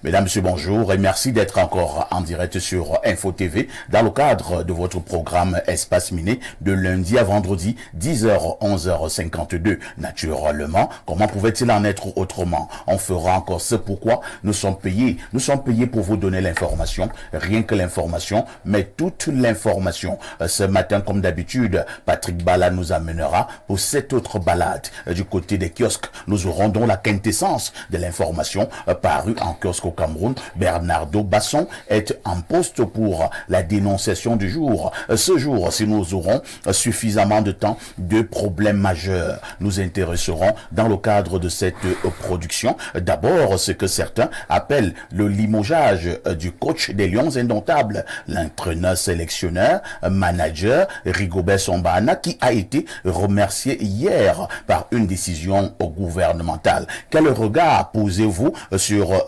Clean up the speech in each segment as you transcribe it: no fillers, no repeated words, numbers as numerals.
Mesdames, Messieurs, bonjour et merci d'être encore en direct sur Info TV dans le cadre de votre programme Espace Miné de lundi à vendredi 10h 11h52. Naturellement, comment pouvait-il en être autrement? On fera encore ce pourquoi nous sommes payés. Nous sommes payés pour vous donner l'information, rien que l'information, mais toute l'information. Ce matin, comme d'habitude, Patrick Bala nous amènera pour cette autre balade du côté des kiosques. Nous aurons donc la quintessence de l'information parue en kiosque au Cameroun. Bernardo Basson est en poste pour la dénonciation du jour. Ce jour, si nous aurons suffisamment de temps, deux problèmes majeurs nous intéresseront dans le cadre de cette production. D'abord, ce que certains appellent le limogeage du coach des Lions Indomptables, l'entraîneur sélectionneur, manager Rigobert Song-Bahana, qui a été remercié hier par une décision gouvernementale. Quel regard posez-vous sur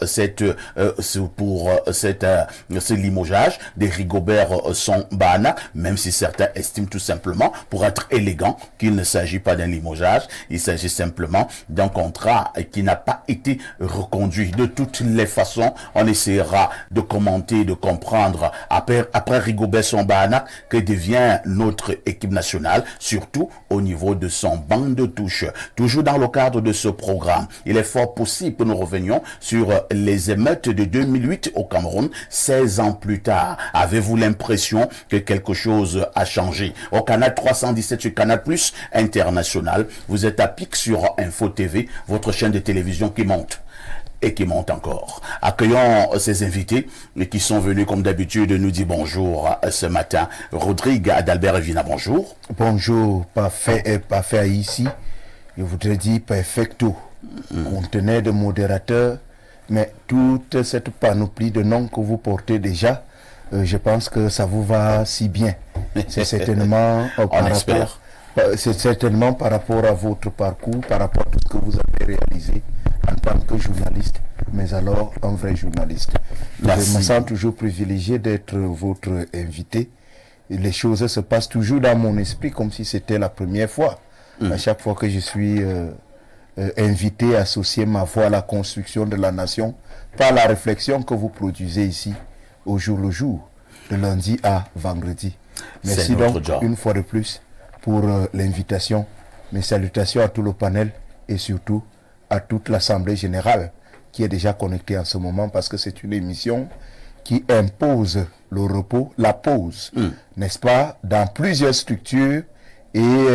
ce limogeage de Rigobert Song-Bahana, même si certains estiment tout simplement, pour être élégant, qu'il ne s'agit pas d'un limogeage, il s'agit simplement d'un contrat qui n'a pas été reconduit. De toutes les façons, on essaiera de commenter, de comprendre après Rigobert Song-Bahana que devient notre équipe nationale, surtout au niveau de son banc de touche. Toujours dans le cadre de ce programme, il est fort possible que nous revenions sur les émeutes de 2008 au Cameroun, 16 ans plus tard. Avez-vous l'impression que quelque chose a changé? Au canal 317 sur Canal Plus International, vous êtes à pic sur Info TV, votre chaîne de télévision qui monte et qui monte encore. Accueillons ces invités qui sont venus comme d'habitude nous dire bonjour ce matin. Rodrigue Adalbert Evina, bonjour. Bonjour, parfait ici. Je voudrais dire perfecto. Conteneur de modérateur, mais toute cette panoplie de noms que vous portez déjà, je pense que ça vous va si bien. C'est certainement c'est certainement par rapport à votre parcours, par rapport à tout ce que vous avez réalisé en tant que journaliste, mais alors un vrai journaliste. Merci. Je me sens toujours privilégié d'être votre invité. Et les choses se passent toujours dans mon esprit comme si c'était la première fois. À chaque fois que je suis invité à associer ma voix à la construction de la nation par la réflexion que vous produisez ici au jour le jour, de lundi à vendredi. Merci donc une fois de plus pour l'invitation. Mes salutations à tout le panel et surtout à toute l'Assemblée générale qui est déjà connectée en ce moment parce que c'est une émission qui impose le repos, la pause, n'est-ce pas, dans plusieurs structures et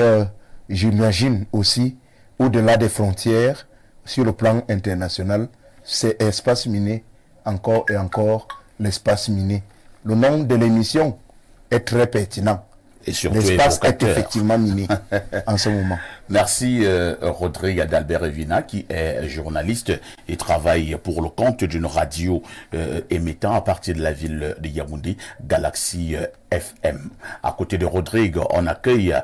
j'imagine aussi au-delà des frontières, sur le plan international, c'est Espace Miné, encore et encore l'Espace Miné. Le nom de l'émission est très pertinent. Et surtout l'espace est effectivement miné en ce moment. Merci Rodrigue Adalbert Evina qui est journaliste et travaille pour le compte d'une radio émettant à partir de la ville de Yaoundé, Galaxy FM. À côté de Rodrigue, on accueille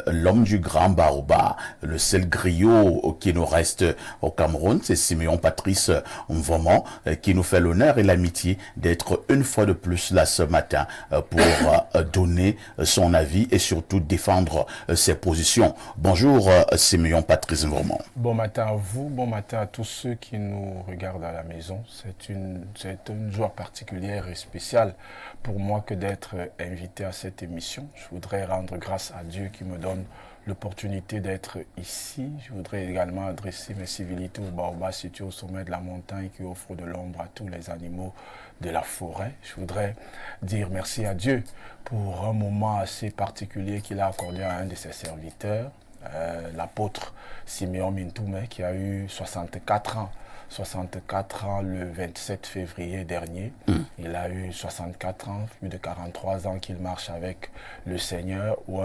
l'homme du Grand Baoba, le seul griot qui nous reste au Cameroun, c'est Siméon Patrice Mvomon qui nous fait l'honneur et l'amitié d'être une fois de plus là ce matin pour donner son avis et surtout défendre ses positions. Bonjour Siméon Patrice Mvomon. Bon matin à vous, bon matin à tous ceux qui nous regardent à la maison. C'est une joie particulière et spéciale pour moi que d'être invité à cette émission. Je voudrais rendre grâce à Dieu qui me donne l'opportunité d'être ici. Je voudrais également adresser mes civilités au Baobab situé au sommet de la montagne qui offre de l'ombre à tous les animaux de la forêt. Je voudrais dire merci à Dieu pour un moment assez particulier qu'il a accordé à un de ses serviteurs, l'apôtre Siméon Mintoumé, qui a eu 64 ans. 64 ans le 27 février dernier. Il a eu 64 ans, plus de 43 ans qu'il marche avec le Seigneur ou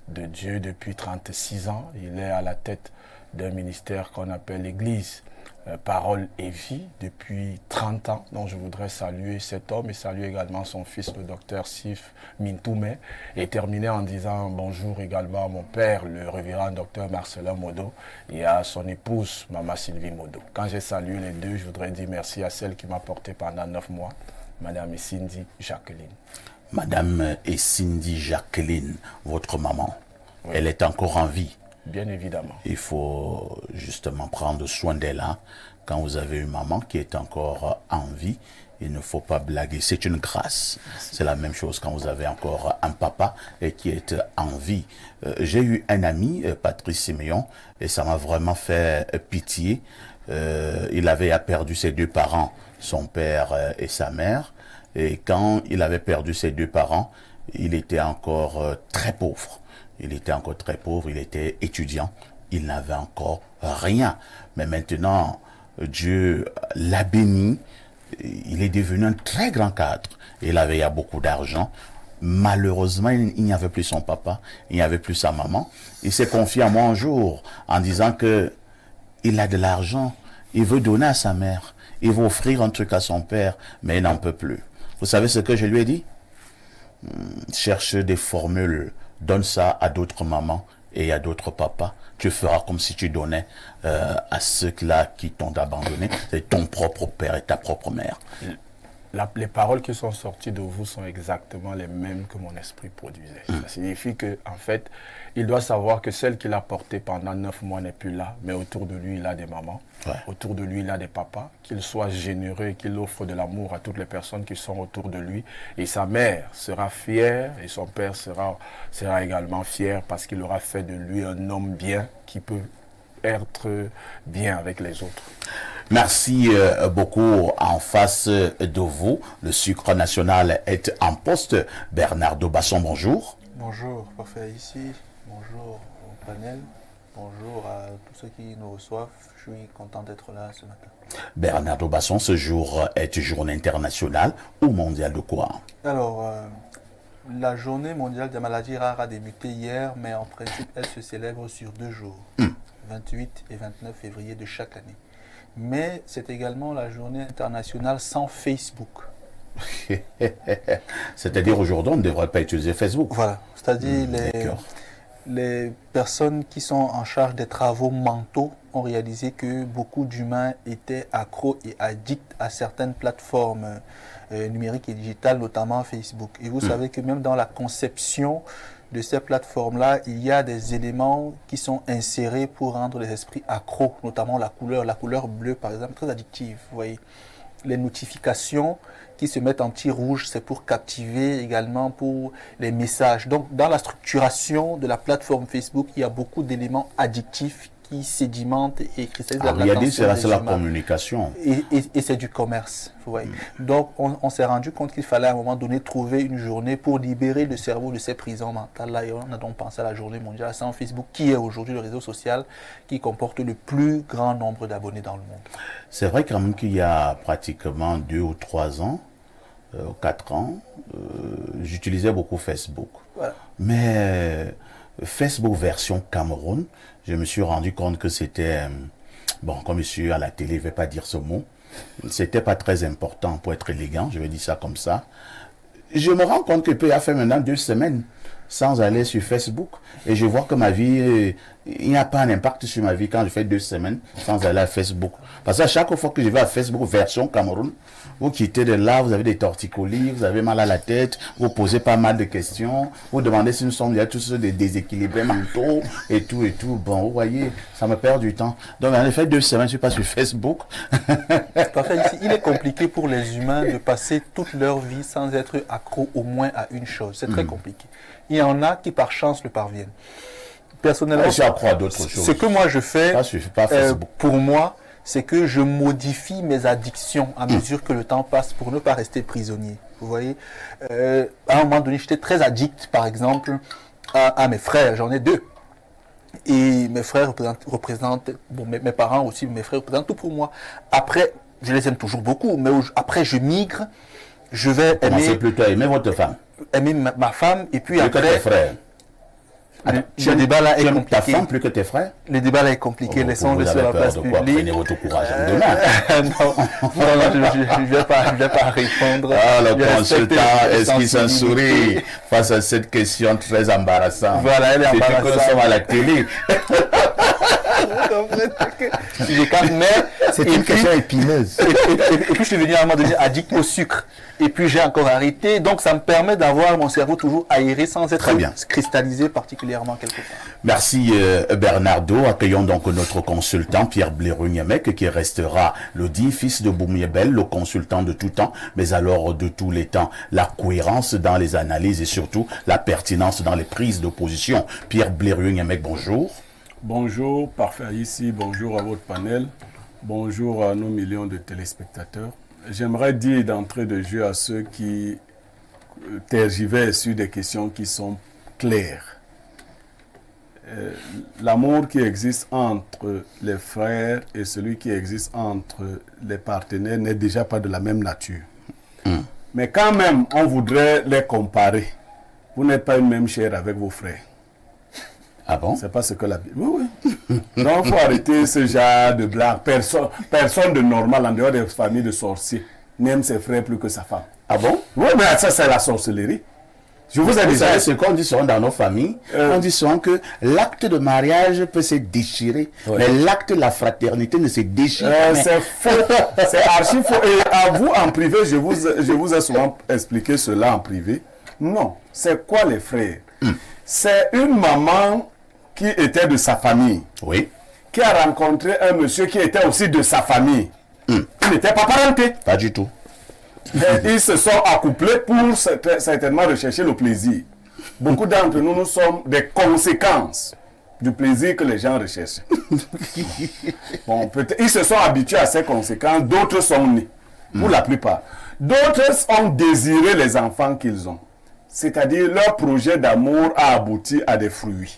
de Dieu depuis 36 ans. Il est à la tête d'un ministère qu'on appelle l'Église Parole et Vie depuis 30 ans. Donc je voudrais saluer cet homme et saluer également son fils, le docteur Sif Mintoumé, et terminer en disant bonjour également à mon père, le révérend docteur Marcelin Modo, et à son épouse, Maman Sylvie Modo. Quand j'ai salué les deux, je voudrais dire merci à celle qui m'a porté pendant 9 mois, Madame Cindy Jacqueline. Madame et Cindy Jacqueline, votre maman, oui. Elle est encore en vie. Bien évidemment. Il faut justement prendre soin d'elle. Hein. Quand vous avez une maman qui est encore en vie, il ne faut pas blaguer. C'est une grâce. C'est la même chose quand vous avez encore un papa et qui est en vie. J'ai eu un ami, Patrice Siméon, et ça m'a vraiment fait pitié. Il avait perdu ses deux parents, son père et sa mère. Et quand il avait perdu ses deux parents, il était encore très pauvre. Il était encore très pauvre, il était étudiant. Il n'avait encore rien. Mais maintenant, Dieu l'a béni. Il est devenu un très grand cadre. Il avait beaucoup d'argent. Malheureusement, il n'y avait plus son papa, il n'y avait plus sa maman. Il s'est confié à moi un jour en disant que il a de l'argent, il veut donner à sa mère, il veut offrir un truc à son père, mais il n'en peut plus. Vous savez ce que je lui ai dit? Cherche des formules, donne ça à d'autres mamans et à d'autres papas. Tu feras comme si tu donnais à ceux-là qui t'ont abandonné. C'est ton propre père et ta propre mère. Les paroles qui sont sorties de vous sont exactement les mêmes que mon esprit produisait. Ça signifie que, en fait, il doit savoir que celle qu'il a portée pendant 9 mois n'est plus là, mais autour de lui, il a des mamans, autour de lui, il a des papas, qu'il soit généreux et qu'il offre de l'amour à toutes les personnes qui sont autour de lui. Et sa mère sera fière et son père sera également fier parce qu'il aura fait de lui un homme bien qui peut être bien avec les autres. Merci beaucoup. En face de vous, le sucre national est en poste. Bernardo Basson, bonjour. Bonjour, parfait ici. Bonjour au panel. Bonjour à tous ceux qui nous reçoivent. Je suis content d'être là ce matin. Bernardo Basson, ce jour est journée internationale ou mondiale de quoi? Alors, la journée mondiale des maladies rares a débuté hier, mais en principe, elle se célèbre sur 2 jours, 28 et 29 février de chaque année. Mais c'est également la journée internationale sans Facebook. C'est-à-dire aujourd'hui, on ne devrait pas utiliser Facebook. Voilà, c'est-à-dire les personnes qui sont en charge des travaux mentaux ont réalisé que beaucoup d'humains étaient accros et addicts à certaines plateformes numériques et digitales, notamment Facebook. Et vous savez que même dans la conception de ces plateformes-là, il y a des éléments qui sont insérés pour rendre les esprits accros, notamment la couleur bleue par exemple, très addictive. Vous voyez, les notifications qui se mettent en petit rouge, c'est pour captiver également pour les messages. Donc dans la structuration de la plateforme Facebook, il y a beaucoup d'éléments addictifs qui sédimentent et cristallisent l'attention des c'est la humains. communication. Et c'est du commerce, vous voyez. Donc, on s'est rendu compte qu'il fallait à un moment donné trouver une journée pour libérer le cerveau de ces prisons mentales-là. Et on a donc pensé à la journée mondiale sans Facebook, qui est aujourd'hui le réseau social qui comporte le plus grand nombre d'abonnés dans le monde. C'est vrai quand même qu'il y a pratiquement 2 ou 3 ans, 4 ans, j'utilisais beaucoup Facebook. Voilà. Mais Facebook version Cameroun, je me suis rendu compte que c'était, bon, comme je suis à la télé, je ne vais pas dire ce mot, c'était pas très important pour être élégant, je vais dire ça comme ça. Je me rends compte que peut y a fait maintenant 2 semaines sans aller sur Facebook et je vois que ma vie, il n'y a pas un impact sur ma vie quand je fais 2 semaines sans aller à Facebook. Parce que chaque fois que je vais à Facebook version Cameroun, vous quittez de là, vous avez des torticolis, vous avez mal à la tête, vous posez pas mal de questions, vous demandez si nous sommes il y a tous des déséquilibrés mentaux et tout. Bon, vous voyez, ça me perd du temps. Donc en effet, 2 semaines, je suis pas sur Facebook. Parfait, ici, il est compliqué pour les humains de passer toute leur vie sans être accro au moins à une chose. C'est très compliqué. Il y en a qui par chance le parviennent. Personnellement, je crois à d'autres choses. Ce que moi je fais, pas Facebook. pour moi, c'est que je modifie mes addictions à mesure que le temps passe pour ne pas rester prisonnier. Vous voyez, à un moment donné, j'étais très addict, par exemple, à mes frères. J'en ai 2. Et mes frères représentent bon, mes parents aussi, mes frères représentent tout pour moi. Après, je les aime toujours beaucoup, mais après je migre, je vais aimer... plutôt aimer votre femme. Aimer ma femme, et puis plus après... que tes frères. Le débat là est compliqué. Ta femme plus que tes frères? Le débat là est compliqué, laissons-le sur la place publique. Prenez votre courage demain. non, je ne vais pas répondre. Ah, le consultant esquisse un sourire face à cette question très embarrassante. Voilà, elle est embarrassante. Que nous sommes à la télé. Vous comprenez que je capte, mais C'est une question épineuse. et puis je suis devenu à un moment donné addict au sucre. Et puis j'ai encore arrêté. Donc ça me permet d'avoir mon cerveau toujours aéré sans être Très bien. cristallisé particulièrement quelque part. Merci Bernardo. Accueillons donc notre consultant Pierre Blérou-Niamek qui restera le dit fils de Boumiebel, le consultant de tout temps, mais alors de tous les temps. La cohérence dans les analyses et surtout la pertinence dans les prises de position. Pierre Blérou-Niamek, bonjour. Bonjour, parfait ici, bonjour à votre panel, bonjour à nos millions de téléspectateurs. J'aimerais dire d'entrée de jeu à ceux qui tergiversent sur des questions qui sont claires. L'amour qui existe entre les frères et celui qui existe entre les partenaires n'est déjà pas de la même nature. Mais quand même, on voudrait les comparer. Vous n'êtes pas une même chair avec vos frères. Ah bon? C'est pas ce que la Bible... Oui, oui. Donc, il faut arrêter ce genre de blague. Personne de normal, en dehors des familles de sorciers, n'aime ses frères plus que sa femme. Ah bon? Oui, mais ça, c'est la sorcellerie. Je vous ai Vous déjà... savez ce qu'on dit souvent dans nos familles? On dit souvent que l'acte de mariage peut se déchirer, mais l'acte de la fraternité ne se déchire jamais. C'est faux. C'est archi faux. Et à vous, en privé, je vous ai souvent expliqué cela en privé. Non. C'est quoi les frères? C'est une maman qui était de sa famille, Oui, qui a rencontré un monsieur qui était aussi de sa famille. Ils n'étaient pas parentés. pas du tout. Et ils se sont accouplés pour certainement rechercher le plaisir. Beaucoup d'entre nous, nous sommes des conséquences du plaisir que les gens recherchent. Bon, peut-être, ils se sont habitués à ces conséquences, d'autres sont nés, pour la plupart. D'autres ont désiré les enfants qu'ils ont. C'est-à-dire, leur projet d'amour a abouti à des fruits.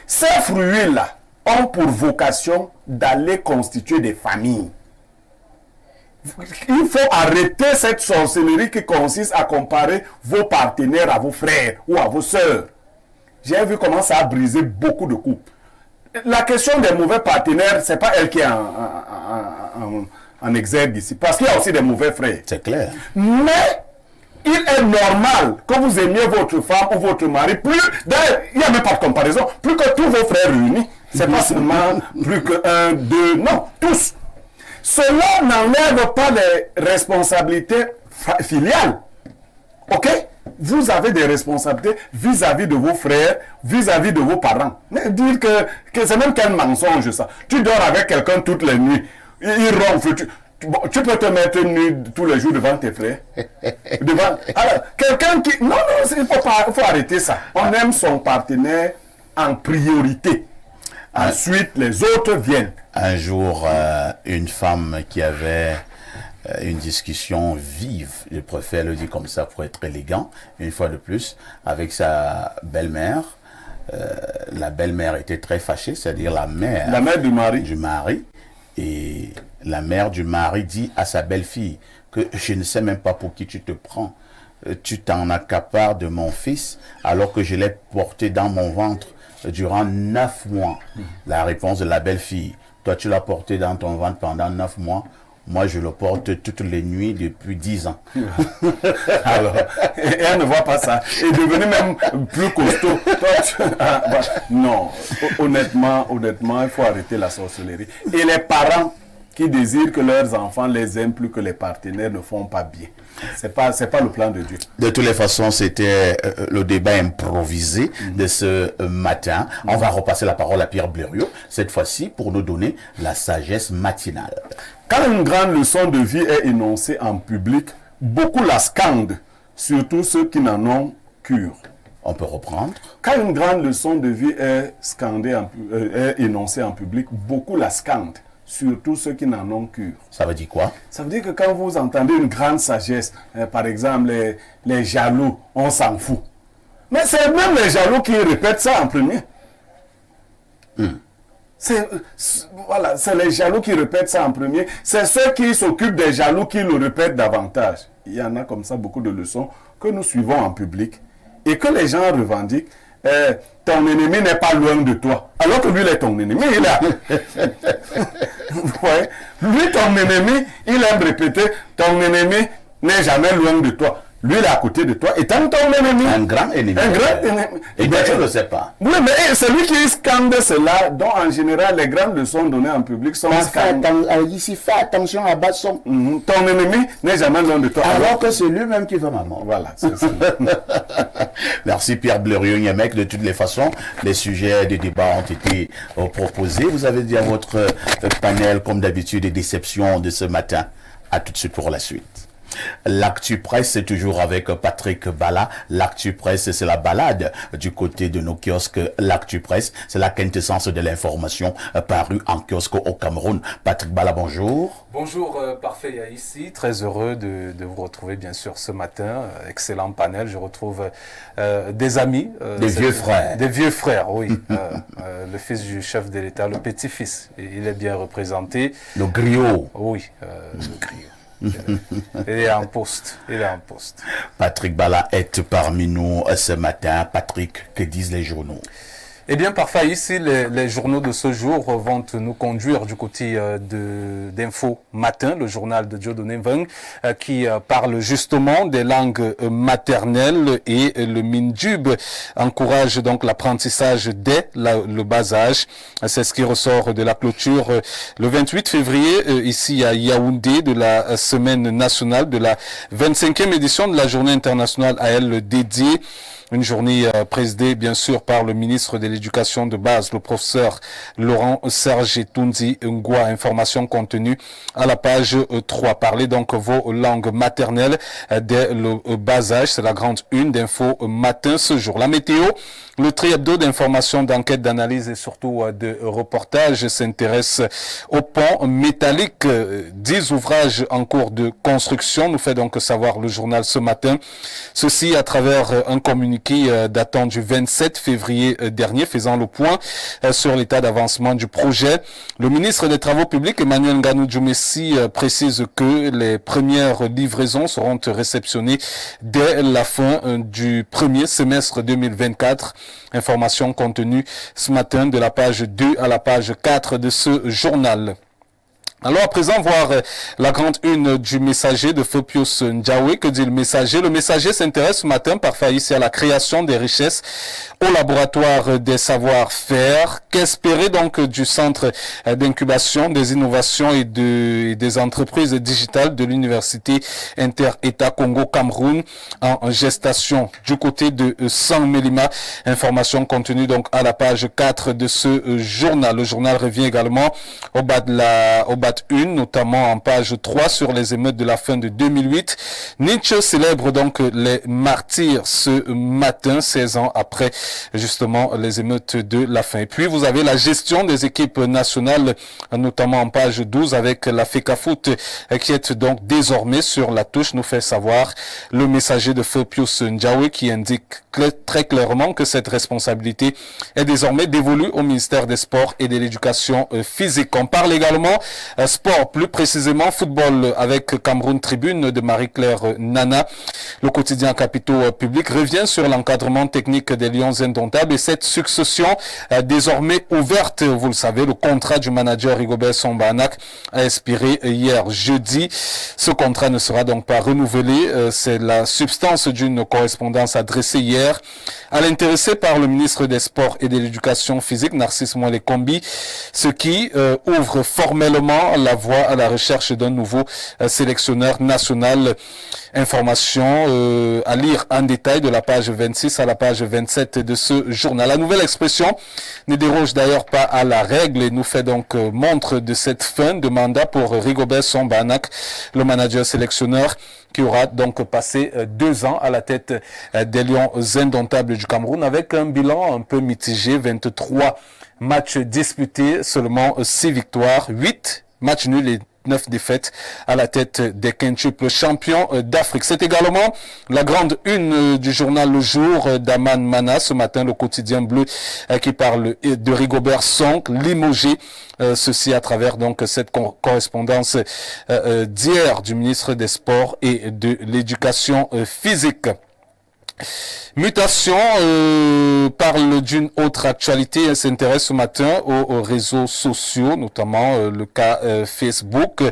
Ces fruits-là ont pour vocation d'aller constituer des familles. Il faut arrêter cette sorcellerie qui consiste à comparer vos partenaires à vos frères ou à vos sœurs. J'ai vu comment ça a brisé beaucoup de couples. La question des mauvais partenaires, ce n'est pas elle qui est en exergue ici. Parce qu'il y a aussi des mauvais frères. C'est clair. Mais il est normal que vous aimiez votre femme ou votre mari plus. D'ailleurs, il n'y a même pas de comparaison. Plus que tous vos frères réunis. C'est pas seulement plus que un, deux. Non, tous. Cela n'enlève pas les responsabilités filiales. Ok? Vous avez des responsabilités vis-à-vis de vos frères, vis-à-vis de vos parents. Mais dire que c'est même qu'un mensonge, ça. Tu dors avec quelqu'un toutes les nuits. Il ronfle. Tu peux te mettre nu tous les jours devant tes frères. Alors, quelqu'un qui... Non, il faut arrêter ça. On aime son partenaire en priorité. Ensuite, les autres viennent. Un jour, une femme qui avait une discussion vive, je préfère le dire comme ça pour être élégant, une fois de plus, avec sa belle-mère. La belle-mère était très fâchée, c'est-à-dire la mère du mari. Du mari. Et la mère du mari dit à sa belle-fille que je ne sais même pas pour qui tu te prends. Tu t'en accapares de mon fils alors que je l'ai porté dans mon ventre durant 9 mois. La réponse de la belle-fille: toi tu l'as porté dans ton ventre pendant 9 mois. Moi, je le porte toutes les nuits depuis 10 ans. Alors, et elle ne voit pas ça. Elle est devenue même plus costaud. Non, honnêtement, il faut arrêter la sorcellerie. Et les parents qui désirent que leurs enfants les aiment plus que les partenaires ne font pas bien. C'est pas le plan de Dieu. De toutes les façons, c'était le débat improvisé de ce matin. On va repasser la parole à Pierre Blériot, cette fois-ci pour nous donner la sagesse matinale. Quand une grande leçon de vie est énoncée en public, beaucoup la scandent, surtout ceux qui n'en ont cure. On peut reprendre. Quand une grande leçon de vie est énoncée en public, beaucoup la scandent, surtout ceux qui n'en ont cure. Ça veut dire quoi? Ça veut dire que quand vous entendez une grande sagesse, par exemple les jaloux, on s'en fout. Mais c'est même les jaloux qui répètent ça en premier. C'est les jaloux qui répètent ça en premier. C'est ceux qui s'occupent des jaloux qui le répètent davantage. Il y en a comme ça beaucoup de leçons que nous suivons en public et que les gens revendiquent. Ton ennemi n'est pas loin de toi. Alors que lui, il est ton ennemi. Lui, ton ennemi, il aime répéter, ton ennemi n'est jamais loin de toi. lui il est à côté de toi, étant ton ennemi. Un grand ennemi. Un grand ennemi. Et bien, tu ne le sais pas. Oui, mais celui qui scande cela, dont en général les grandes leçons données en public sont scandées. Ici, fais attention à Basson. Ton ennemi n'est jamais loin de toi. Alors que c'est lui-même qui va ma mort. Voilà, c'est ça. Merci Pierre Bleriot-Niamec. De toutes les façons, les sujets de débat ont été proposés. Vous avez dit à votre panel, comme d'habitude, des déceptions de ce matin. À tout de suite pour la suite. L'actu presse, c'est toujours avec Patrick Bala. L'actu presse, c'est la balade du côté de nos kiosques. L'actu presse, c'est la quintessence de l'information parue en kiosque au Cameroun. Patrick Bala, bonjour. Bonjour, parfait ici. Très heureux de vous retrouver, bien sûr, ce matin. Excellent panel. Je retrouve des amis. Des vieux frères. Des vieux frères, oui. Le fils du chef de l'État, le petit-fils. Il est bien représenté. Le griot. Oui, le griot. Il est en poste. Patrick Bala est parmi nous ce matin. Patrick, que disent les journaux? Eh bien, parfois, ici, les journaux de ce jour vont nous conduire du côté d'Info Matin, le journal de Dieudonné Mveng, qui parle justement des langues maternelles, et le MINDUB encourage donc l'apprentissage dès le bas âge. C'est ce qui ressort de la clôture le 28 février, ici à Yaoundé, de la semaine nationale, de la 25e édition de la journée internationale à elle dédiée. Une journée présidée, bien sûr, par le ministre de l'Éducation de base, le professeur Laurent Serge Toundi Ngwa. Information contenue à la page 3. Parlez donc vos langues maternelles dès le bas âge. C'est la grande une d'Info Matin ce jour. La météo, le tri-hebdo d'informations, d'enquêtes, d'analyses et surtout de reportages s'intéresse au pont métallique. 10 ouvrages en cours de construction, nous fait donc savoir le journal ce matin. Ceci à travers un communiqué datant du 27 février dernier, faisant le point sur l'état d'avancement du projet. Le ministre des Travaux publics, Emmanuel Nganou Djoumessi, précise que les premières livraisons seront réceptionnées dès la fin du premier semestre 2024. Information contenue ce matin de la page 2 à la page 4 de ce journal. Alors à présent, voir la grande une du Messager de Fopios Ndjawe. Que dit le Messager? Le Messager s'intéresse ce matin parfois ici à la création des richesses au laboratoire des savoir-faire. Qu'espérer donc du centre d'incubation des innovations et des entreprises digitales de l'Université Inter-État Congo-Cameroun en gestation du côté de Sang-Mélima. Information contenue donc à la page 4 de ce journal. Le journal revient également au bas de une, notamment en page 3 sur les émeutes de la fin de 2008. Nietzsche célèbre donc les martyrs ce matin, 16 ans après justement les émeutes de la fin. Et puis vous avez la gestion des équipes nationales, notamment en page 12 avec la FECAFOOT qui est donc désormais sur la touche, nous fait savoir le Messager de Fopios Ndjawe, qui indique très clairement que cette responsabilité est désormais dévolue au ministère des Sports et de l'Éducation physique. On parle également sport, plus précisément football, avec Cameroun Tribune de Marie-Claire Nana. Le quotidien Capitaux Public revient sur l'encadrement technique des Lions indomptables et cette succession désormais ouverte. Vous le savez, le contrat du manager Rigobert Song-Bahnak a expiré hier jeudi. Ce contrat ne sera donc pas renouvelé. C'est la substance d'une correspondance adressée hier à l'intéressé par le ministre des Sports et de l'Éducation physique, Narcisse Moelle-Kombi, ce qui ouvre formellement la voie à la recherche d'un nouveau sélectionneur national. Information à lire en détail de la page 26 à la page 27 de ce journal. La nouvelle expression ne déroge d'ailleurs pas à la règle et nous fait donc montre de cette fin de mandat pour Rigobert Song-Bahnak, le manager sélectionneur qui aura donc passé 2 ans à la tête des Lions indomptables du Cameroun avec un bilan un peu mitigé, 23 matchs disputés, seulement 6 victoires, 8 matchs nuls et 9 défaites à la tête des quintuples champions d'Afrique. C'est également la grande une du journal Le Jour d'Aman Mana. Ce matin, le quotidien bleu qui parle de Rigobert Song, limogé. Ceci à travers donc cette correspondance d'hier du ministre des Sports et de l'Éducation physique. Mutation parle d'une autre actualité. Elle s'intéresse ce matin aux réseaux sociaux, notamment le cas Facebook.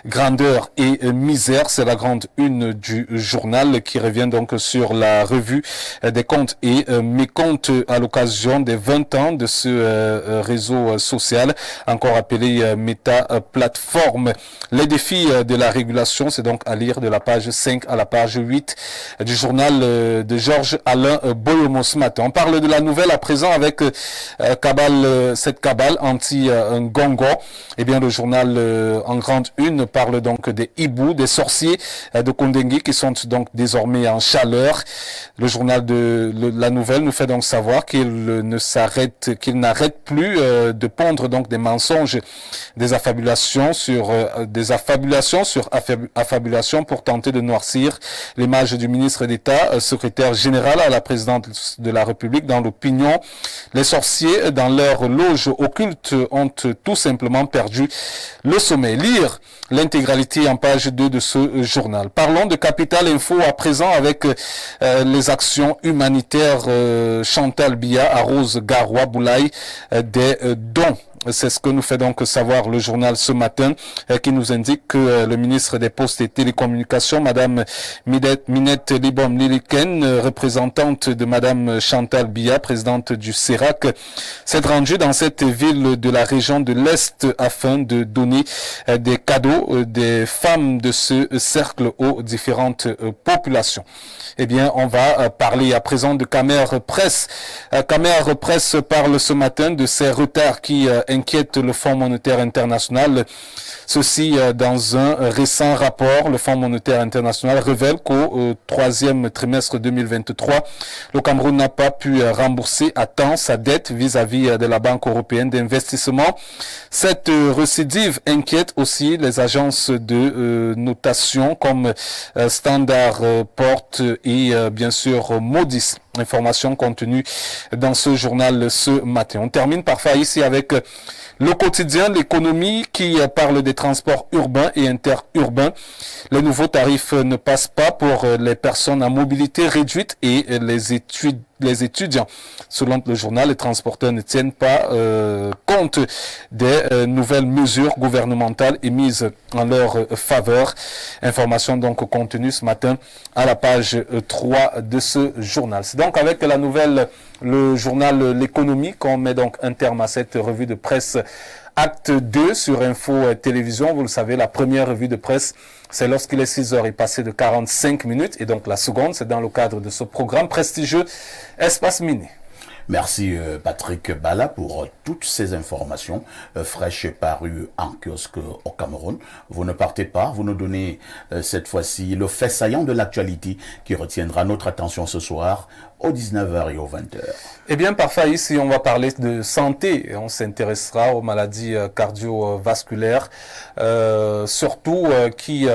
Grandeur et misère, c'est la grande une du journal qui revient donc sur la revue des comptes et mécomptes à l'occasion des 20 ans de ce réseau social, encore appelé Meta Plateforme. Les défis de la régulation, c'est donc à lire de la page 5 à la page 8 du journal de Georges Alain Boyomo ce matin. On parle de la nouvelle à présent avec cette cabale anti-Ngongo. Eh bien, le journal en grande une parle donc des hiboux, des sorciers de Kondengui qui sont donc désormais en chaleur. Le journal de la nouvelle nous fait donc savoir qu'il n'arrête plus de pondre donc des mensonges, des affabulations sur affabulations pour tenter de noircir l'image du ministre d'État, secrétaire général à la présidente de la République. Dans l'opinion, les sorciers dans leur loge occulte ont tout simplement perdu le sommeil. Lire l'intégralité en page 2 de ce journal. Parlons de Capital Info à présent avec les actions humanitaires. Chantal Biya arrose Garoua Boulaye des dons. C'est ce que nous fait donc savoir le journal ce matin, qui nous indique que le ministre des Postes et Télécommunications, Madame Minette Libom Liliken, représentante de Madame Chantal Biya, présidente du CERAC, s'est rendue dans cette ville de la région de l'Est afin de donner des cadeaux des femmes de ce cercle aux différentes populations. Eh bien, on va parler à présent de Camer Presse. Camer Presse parle ce matin de ces retards qui inquiètent le Fonds monétaire international. Ceci dans un récent rapport. Le Fonds monétaire international révèle qu'au troisième trimestre 2023, le Cameroun n'a pas pu rembourser à temps sa dette vis-à-vis de la Banque européenne d'investissement. Cette récidive inquiète aussi les agences de notation comme Standard Poor's et bien sûr Moody's. Information contenue dans ce journal ce matin. On termine parfois ici avec le quotidien, l'économie qui parle des transports urbains et interurbains. Les nouveaux tarifs ne passent pas pour les personnes à mobilité réduite et les étudiants. Selon le journal, les transporteurs ne tiennent pas compte des nouvelles mesures gouvernementales émises en leur faveur. Information donc contenue ce matin à la page 3 de ce journal. C'est donc avec la nouvelle, le journal L'économie qu'on met donc un terme à cette revue de presse Acte 2 sur Info Télévision. Vous le savez, la première revue de presse, c'est lorsqu'il est 6h et passé de 45 minutes. Et donc la seconde, c'est dans le cadre de ce programme prestigieux Espace Mini. Merci Patrick Bala pour toutes ces informations fraîches parues en kiosque au Cameroun. Vous ne partez pas, vous nous donnez cette fois-ci le fait saillant de l'actualité qui retiendra notre attention ce soir aux 19h et aux 20h. Eh bien, parfois ici, on va parler de santé et on s'intéressera aux maladies cardiovasculaires, surtout qui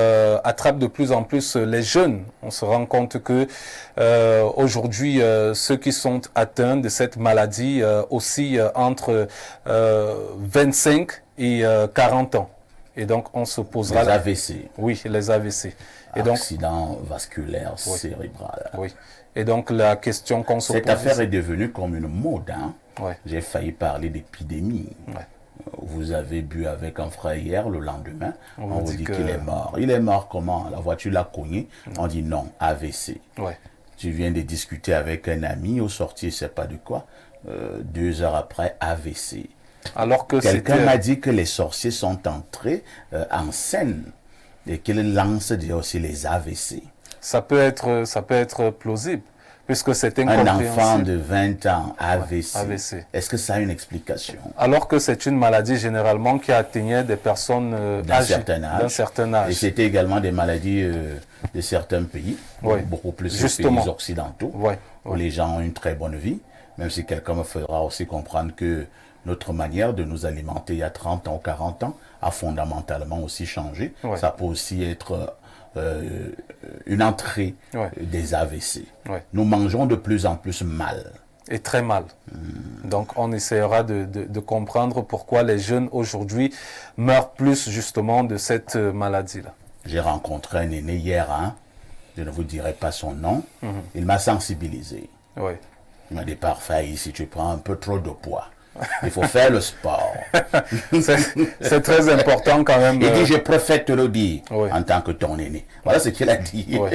attrapent de plus en plus les jeunes. On se rend compte que aujourd'hui, ceux qui sont atteints de cette maladie aussi entre 25 et 40 ans. Et donc, on se posera... Les AVC. Oui, les AVC. Et donc, accident vasculaire cérébral. Oui. Et donc, la question qu'on se pose... Cette affaire est devenue comme une mode. Hein? Ouais. J'ai failli parler d'épidémie. Ouais. Vous avez bu avec un frère hier, le lendemain, on vous dit que... qu'il est mort. Il est mort comment? La voiture l'a cogné. On dit non, AVC. Ouais. Tu viens de discuter avec un ami au sortir, je ne sais pas de quoi. 2 heures après, AVC. Alors que quelqu'un m'a dit que les sorciers sont entrés en scène et qu'ils lancent aussi les AVC. Ça peut être plausible, puisque c'est un enfant de 20 ans, AVC. Ouais, AVC. Est-ce que ça a une explication? Alors que c'est une maladie généralement qui atteignait des personnes d'un certain âge. Et c'était également des maladies de certains pays, beaucoup plus les pays occidentaux, où les gens ont une très bonne vie, même si quelqu'un me fera aussi comprendre que notre manière de nous alimenter il y a 30 ans ou 40 ans a fondamentalement aussi changé. Ça peut aussi être une entrée des AVC. Nous mangeons de plus en plus mal. Et très mal. Donc on essaiera de comprendre pourquoi les jeunes aujourd'hui meurent plus justement de cette maladie-là. J'ai rencontré un aîné hier, je ne vous dirai pas son nom, il m'a sensibilisé. Oui. Il m'a dit, parfait, ici tu prends un peu trop de poids. Il faut faire le sport. C'est très important quand même. Il dit, je préfère te le dire Oui. en tant que ton aîné. Voilà ce qu'il a dit. Oui.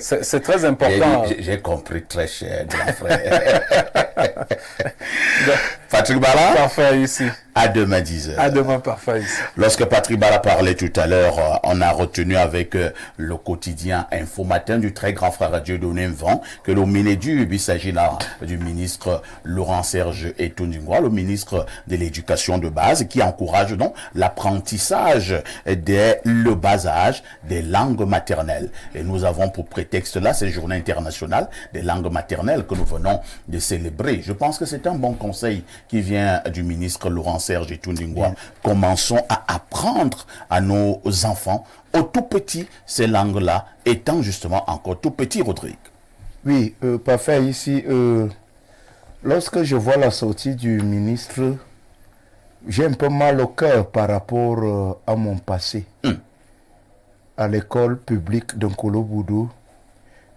C'est très important. J'ai compris, très cher, grand frère. Patrick Bala, Parfait ici. à demain 10h. À demain, parfait ici. Lorsque Patrick Bala parlait tout à l'heure, on a retenu avec le quotidien Info Matin du très grand frère Dieudonné Mvon que le Minédub, il s'agit là du ministre Laurent-Serge Etondingwa, le ministre de l'Éducation de base, qui encourage donc l'apprentissage dès le bas âge des langues maternelles. Et nous avons pour prétexte là cette journée internationale des langues maternelles que nous venons de célébrer. Je pense que c'est un bon conseil qui vient du ministre Laurent-Serge Etondingwa. Commençons à apprendre à nos enfants au tout petit ces langues-là, étant justement encore tout petit, Rodrigue. Oui, parfait. Ici, lorsque je vois la sortie du ministre, j'ai un peu mal au cœur par rapport à mon passé. À l'école publique de Nkolo Boudou,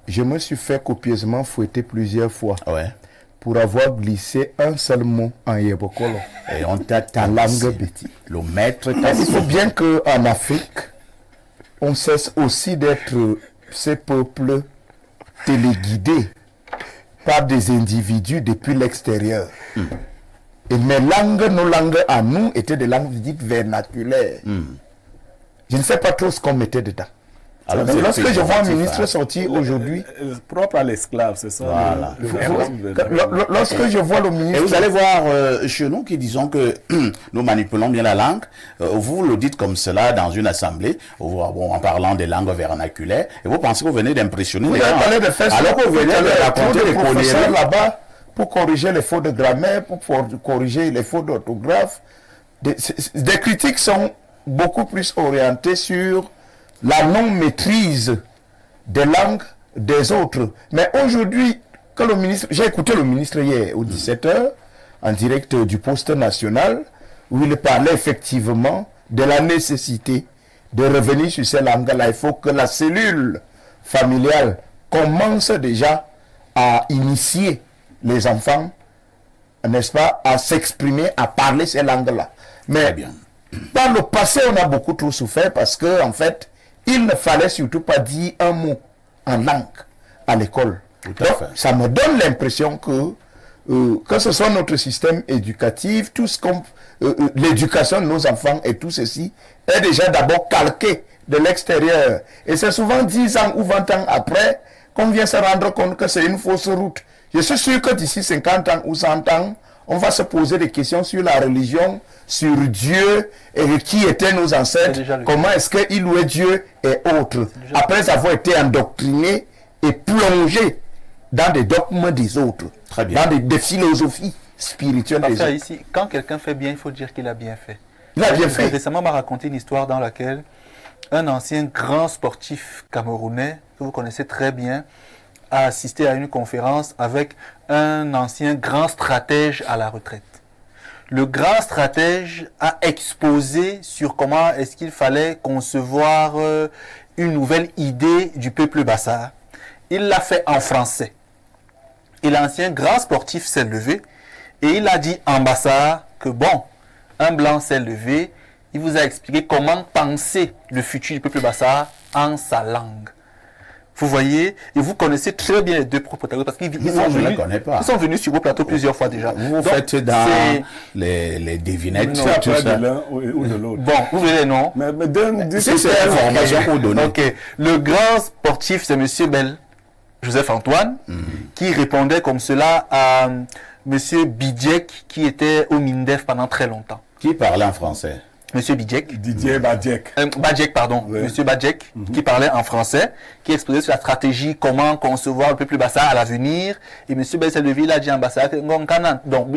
je me suis fait copieusement fouetter plusieurs fois Ouais. pour avoir glissé un seul mot en Yebokolo, Et on t'a en langue béti. Le maître Il t'a faut bien qu'en Afrique, on cesse aussi d'être ces peuples téléguidés par des individus depuis l'extérieur. Et nos langues à nous étaient des langues dites vernaculaires. Je ne sais pas trop ce qu'on mettait dedans. Alors, Mais c'est lorsque je vois un péjoratif, ministre hein. sortir aujourd'hui, Propre à l'esclave, c'est ça. Voilà. lorsque je vois le Et ministre... vous allez voir chez nous qui disons que nous manipulons bien la langue, vous le dites comme cela dans une assemblée, en parlant des langues vernaculaires, et vous pensez que vous venez d'impressionner Vous les avez gens. parlé de faire ça, Alors que vous venez de raconter des les professeurs conneries. là-bas pour corriger les fautes de grammaire, pour corriger les fautes d'orthographe. Des critiques sont beaucoup plus orientées sur la non-maîtrise des langues des autres. Mais aujourd'hui, que le ministre, j'ai écouté le ministre hier au 17h, en direct du poste national, où il parlait effectivement de la nécessité de revenir sur ces langues-là. Il faut que la cellule familiale commence déjà à initier les enfants, n'est-ce pas, à s'exprimer, à parler ces langues-là. Mais Très bien. dans le passé, on a beaucoup trop souffert parce que, en fait, il ne fallait surtout pas dire un mot en langue à l'école. Tout à Donc, fait. ça me donne l'impression que ce soit notre système éducatif, tout ce qu'on, l'éducation de nos enfants et tout ceci est déjà d'abord calqué de l'extérieur. Et c'est souvent 10 ans ou 20 ans après qu'on vient se rendre compte que c'est une fausse route. Je suis sûr que d'ici 50 ans ou 100 ans, on va se poser des questions sur la religion, sur Dieu, et qui étaient nos ancêtres, comment est-ce qu'ils louaient Dieu et autres, après avoir été endoctrinés et plongés dans des dogmes des autres, Très bien. dans des philosophies spirituelles des Parfait, autres. ici, quand quelqu'un fait bien, il faut dire qu'il a bien fait. Il a bien fait. Récemment, on m'a raconté une histoire dans laquelle un ancien grand sportif camerounais, que vous connaissez très bien, a assisté à une conférence avec un ancien grand stratège à la retraite. Le grand stratège a exposé sur comment est-ce qu'il fallait concevoir une nouvelle idée du peuple Bassa. Il l'a fait en français. Et l'ancien grand sportif s'est levé et il a dit en Bassa que bon, un blanc s'est levé, il vous a expliqué comment penser le futur du peuple Bassa en sa langue. Vous voyez, et vous connaissez très bien les deux protagonistes parce qu'ils Non, je ne les connais pas. ils sont venus sur vos plateaux plusieurs fois déjà. Vous Donc, faites dans c'est- les devinettes, Non, tout pas ça. de l'un ou de l'autre. Bon, vous voyez les noms. Mais donne, dis C'est l'information qu'on donne. Ok. Le grand sportif, c'est Monsieur Bell, Joseph Antoine, qui répondait comme cela à Monsieur Bidjek, qui était au MINDEF pendant très longtemps. Qui parlait en français? Monsieur Bidjek. Didier Badjek. Badjek, pardon, Ouais. Monsieur Badjek, qui parlait en français, qui exposait sur la stratégie, comment concevoir le peuple Bassa à l'avenir. Et Monsieur Bell s'est levé, il a dit en Bassa que donc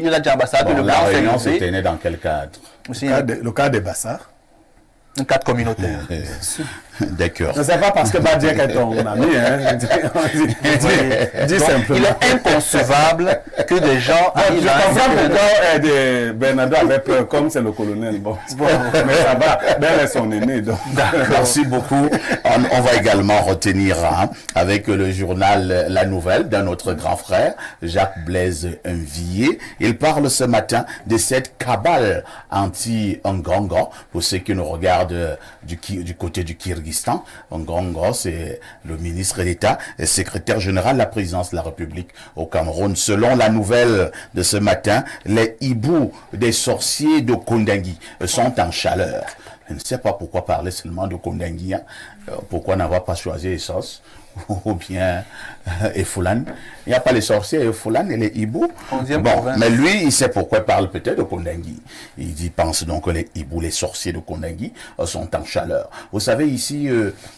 il a dit en Bassa que Bon, le la blanc s'est réunion levé. s'était née dans quel cadre? Aussi, Le cas des Bassards. un cadre communautaire. D'accord. Ce n'est pas parce que Badiak est ton ami. Hein. Dis simplement. Il est inconcevable que des gens Je comprends pourquoi Bernardo avait peur, comme c'est le colonel. Bon. Mais ça va, Ben est son aîné. Donc. Merci beaucoup. On va également retenir avec le journal La Nouvelle d'un autre grand frère, Jacques Blaise Mvillier. Il parle ce matin de cette cabale anti-Ngongo. Pour ceux qui nous regardent du côté du Kyrgyzstan, Ngongo, c'est le ministre d'État et secrétaire général de la présidence de la République au Cameroun. Selon La Nouvelle de ce matin, les hiboux des sorciers de Kondangui sont en chaleur. Je ne sais pas pourquoi parler seulement de Kondangui. Pourquoi n'avoir pas choisi Essos ou bien Efoulan. Il n'y a pas les sorciers Efoulan et les hiboux. Bon, mais lui, il sait pourquoi il parle peut-être de Kondangui. Il pense donc que les hiboux, les sorciers de Kondangui sont en chaleur. Vous savez, ici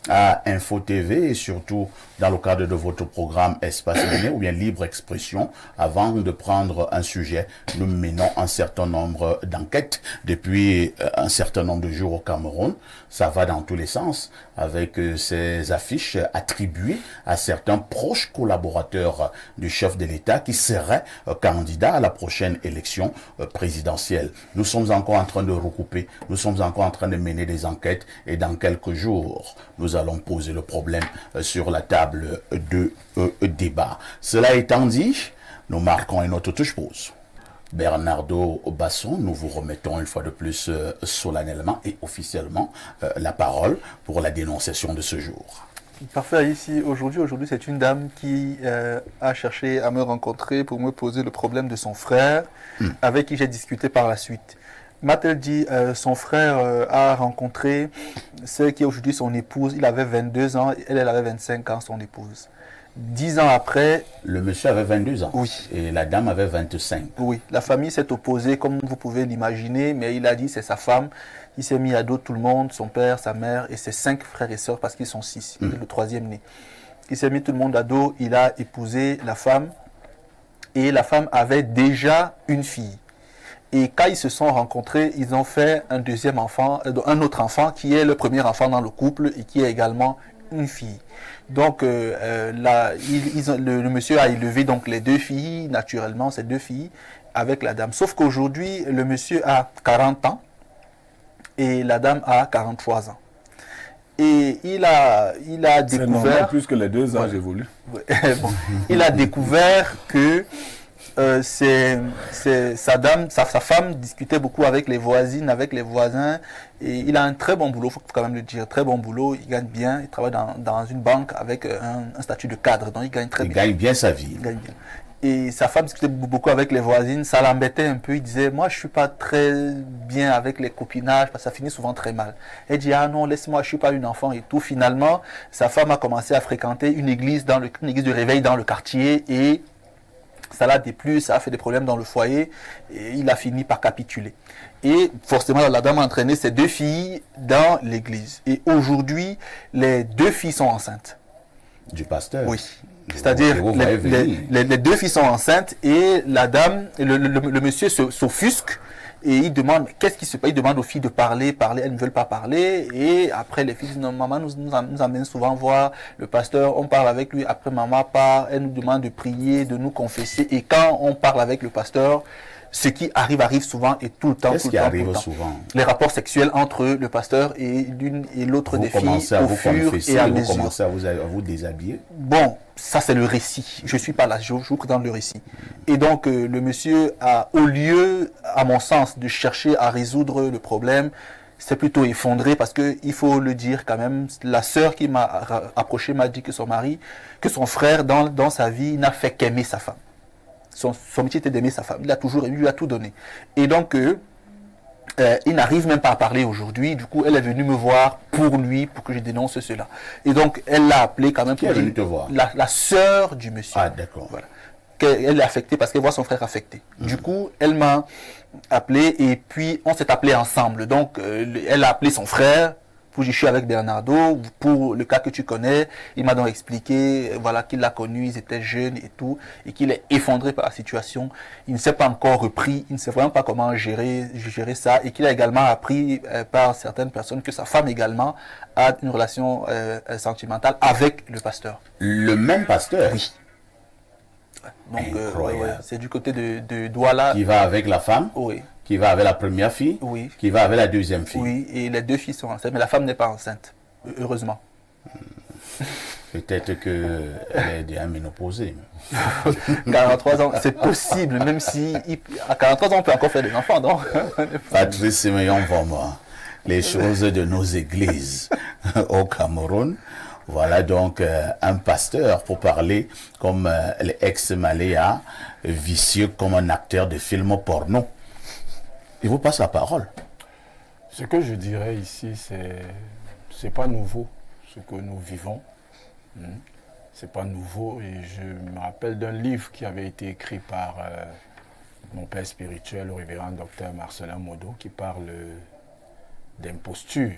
à Info TV et surtout dans le cadre de votre programme Espace Miné ou bien Libre Expression, avant de prendre un sujet, nous menons un certain nombre d'enquêtes depuis un certain nombre de jours au Cameroun. Ça va dans tous les sens avec ces affiches attribuées à certains proches collaborateurs du chef de l'État qui seraient candidats à la prochaine élection présidentielle. Nous sommes encore en train de recouper, nous sommes encore en train de mener des enquêtes et dans quelques jours, nous allons poser le problème sur la table de débat. Cela étant dit, nous marquons une autre touche pause. Bernardo Basson, nous vous remettons une fois de plus solennellement et officiellement la parole pour la dénonciation de ce jour. Parfait, ici aujourd'hui c'est une dame qui a cherché à me rencontrer pour me poser le problème de son frère avec qui j'ai discuté par la suite. M'a-t-elle dit, son frère a rencontré celle qui est aujourd'hui son épouse, il avait 22 ans, elle avait 25 ans, son épouse. 10 ans après... Le monsieur avait 22 ans. Oui. Et la dame avait 25. Oui. La famille s'est opposée, comme vous pouvez l'imaginer, mais il a dit c'est sa femme. Il s'est mis à dos tout le monde, son père, sa mère et ses 5 frères et sœurs, parce qu'ils sont 6. Il est le 3e né. Il s'est mis tout le monde à dos, il a épousé la femme. Et la femme avait déjà une fille. Et quand ils se sont rencontrés, ils ont fait un autre enfant, qui est le premier enfant dans le couple et qui est également une fille. Donc, le monsieur a élevé donc les 2 filles, naturellement, ces 2 filles, avec la dame. Sauf qu'aujourd'hui, le monsieur a 40 ans et la dame a 43 ans. Et il a découvert... C'est normal, plus que les 2 âges évoluent. Bon, il a découvert que sa femme discutait beaucoup avec les voisines, avec les voisins, et il a un très bon boulot, il faut quand même le dire, très bon boulot, il gagne bien, il travaille dans une banque avec un statut de cadre, donc il gagne très bien. Il gagne bien sa vie. Il gagne bien. Et sa femme discutait beaucoup avec les voisines, ça l'embêtait un peu, il disait, moi je suis pas très bien avec les copinages, parce que ça finit souvent très mal. Elle dit, ah non, laisse-moi, je suis pas une enfant et tout. Finalement, sa femme a commencé à fréquenter une église de réveil dans le quartier, et ça l'a déplu, ça a fait des problèmes dans le foyer et il a fini par capituler. Et forcément, la dame a entraîné ses 2 filles dans l'église. Et aujourd'hui, les 2 filles sont enceintes. Du pasteur? Oui. C'est-à-dire, les 2 filles sont enceintes et la dame, le monsieur s'offusque et il demande, qu'est-ce qui se passe? Il demande aux filles de parler, elles ne veulent pas parler. Et après, les filles disent, non, maman nous amène souvent voir le pasteur, on parle avec lui, après maman part, elle nous demande de prier, de nous confesser. Et quand on parle avec le pasteur, ce qui arrive souvent et tout le temps. Qu'est-ce qui arrive souvent? Les rapports sexuels entre le pasteur et l'une et l'autre des filles au fur et à mesure. Vous commencez à vous déshabiller? Bon, ça c'est le récit. Je ne suis pas là, je vous présente le récit. Et donc le monsieur a, au lieu, à mon sens, de chercher à résoudre le problème, c'est plutôt effondré parce qu'il faut le dire quand même, la sœur qui m'a approché m'a dit que son frère dans sa vie n'a fait qu'aimer sa femme. Son métier était d'aimer sa femme. Il a toujours aimé, il lui a tout donné. Et donc, il n'arrive même pas à parler aujourd'hui. Du coup, elle est venue me voir pour lui, pour que je dénonce cela. Et donc, elle l'a appelé quand même. Qui est venue te voir? La sœur du monsieur. Ah, d'accord. Voilà. Elle est affectée parce qu'elle voit son frère affecté. Du coup, elle m'a appelé et puis on s'est appelé ensemble. Donc, elle a appelé son frère je suis avec Bernardo, pour le cas que tu connais, il m'a donc expliqué voilà, qu'il l'a connu, ils étaient jeunes et tout, et qu'il est effondré par la situation. Il ne s'est pas encore repris, il ne sait vraiment pas comment gérer ça, et qu'il a également appris par certaines personnes que sa femme également a une relation sentimentale avec le pasteur. Le même pasteur? Oui. Donc, c'est du côté de Douala. Qui va avec la femme? Oui. Qui va avec la première fille? Oui. Qui va avec la deuxième fille? Oui, et les 2 filles sont enceintes, mais la femme n'est pas enceinte, heureusement. Peut-être qu'elle est déjà ménopausée. 43 ans, c'est possible, même si à 43 ans, on peut encore faire des enfants, non? Patrice Simeon Voma, les choses de nos églises au Cameroun. Voilà donc un pasteur pour parler comme l'ex-Maléa, vicieux comme un acteur de film porno. Il vous passe la parole. Ce que je dirais ici, c'est pas nouveau, ce que nous vivons. C'est pas nouveau et je me rappelle d'un livre qui avait été écrit par mon père spirituel, le révérend docteur Marcelin Modo, qui parle d'imposture.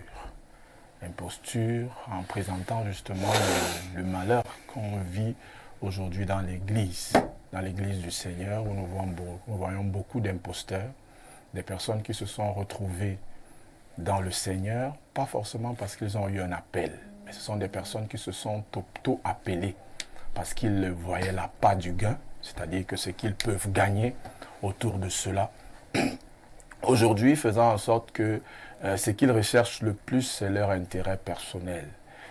Imposture en présentant justement le malheur qu'on vit aujourd'hui dans l'église du Seigneur, où nous voyons beaucoup d'imposteurs, des personnes qui se sont retrouvées dans le Seigneur, pas forcément parce qu'ils ont eu un appel, mais ce sont des personnes qui se sont auto-appelées parce qu'ils voyaient la part du gain, c'est-à-dire que ce qu'ils peuvent gagner autour de cela. Aujourd'hui, faisant en sorte que ce qu'ils recherchent le plus, c'est leur intérêt personnel.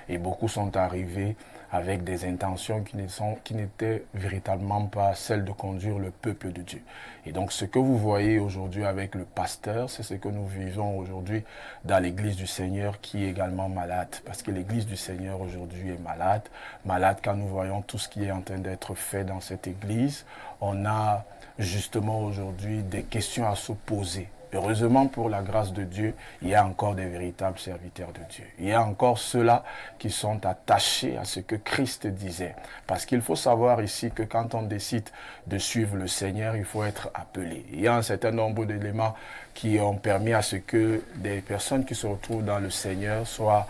Et beaucoup sont arrivés avec des intentions qui n'étaient véritablement pas celles de conduire le peuple de Dieu. Et donc ce que vous voyez aujourd'hui avec le pasteur, c'est ce que nous vivons aujourd'hui dans l'église du Seigneur qui est également malade. Parce que l'église du Seigneur aujourd'hui est malade. Malade quand nous voyons tout ce qui est en train d'être fait dans cette église. On a justement aujourd'hui des questions à se poser. Heureusement, pour la grâce de Dieu, il y a encore des véritables serviteurs de Dieu. Il y a encore ceux-là qui sont attachés à ce que Christ disait. Parce qu'il faut savoir ici que quand on décide de suivre le Seigneur, il faut être appelé. Il y a un certain nombre d'éléments qui ont permis à ce que des personnes qui se retrouvent dans le Seigneur soient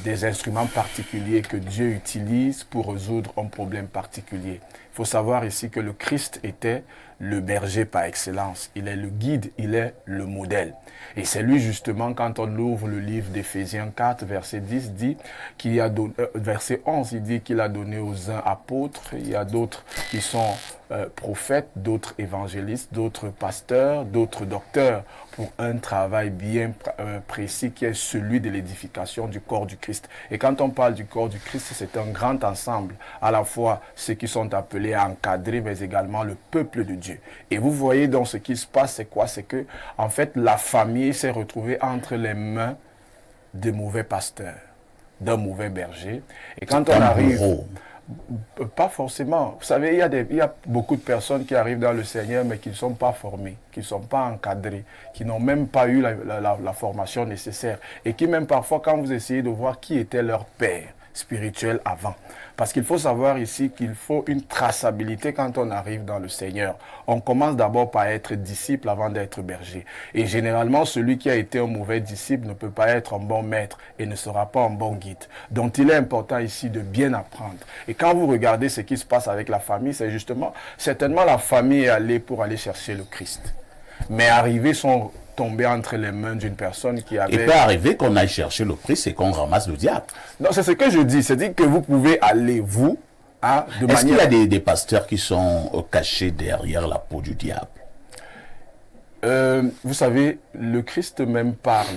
des instruments particuliers que Dieu utilise pour résoudre un problème particulier. Il faut savoir ici que le Christ était le berger par excellence. Il est le guide, il est le modèle. Et c'est lui justement, quand on ouvre le livre d'Éphésiens 4, verset 10, dit qu'il a donné, verset 11, il dit qu'il a donné aux uns apôtres, il y a d'autres qui sont prophètes, d'autres évangélistes, d'autres pasteurs, d'autres docteurs, pour un travail bien précis qui est celui de l'édification du corps du Christ. Et quand on parle du corps du Christ, c'est un grand ensemble, à la fois ceux qui sont appelés à encadrer, mais également le peuple de Dieu. Et vous voyez donc ce qui se passe, c'est quoi? C'est que, en fait, la famille s'est retrouvée entre les mains de mauvais pasteurs, d'un mauvais berger. Et quand on arrive... Pas forcément. Vous savez, il y a beaucoup de personnes qui arrivent dans le Seigneur, mais qui ne sont pas formées, qui ne sont pas encadrées, qui n'ont même pas eu la formation nécessaire. Et qui même parfois, quand vous essayez de voir qui était leur père spirituel avant. Parce qu'il faut savoir ici qu'il faut une traçabilité quand on arrive dans le Seigneur. On commence d'abord par être disciple avant d'être berger. Et généralement, celui qui a été un mauvais disciple ne peut pas être un bon maître et ne sera pas un bon guide. Donc il est important ici de bien apprendre. Et quand vous regardez ce qui se passe avec la famille, c'est justement, certainement la famille est allée pour aller chercher le Christ. Mais arrivés sont tombés entre les mains d'une personne qui avait... Il peut arriver qu'on aille chercher le Christ et qu'on ramasse le diable. Non, c'est ce que je dis. C'est-à-dire que vous pouvez aller, vous, de Est-ce manière... qu'il y a des pasteurs qui sont cachés derrière la peau du diable? Vous savez, le Christ même parle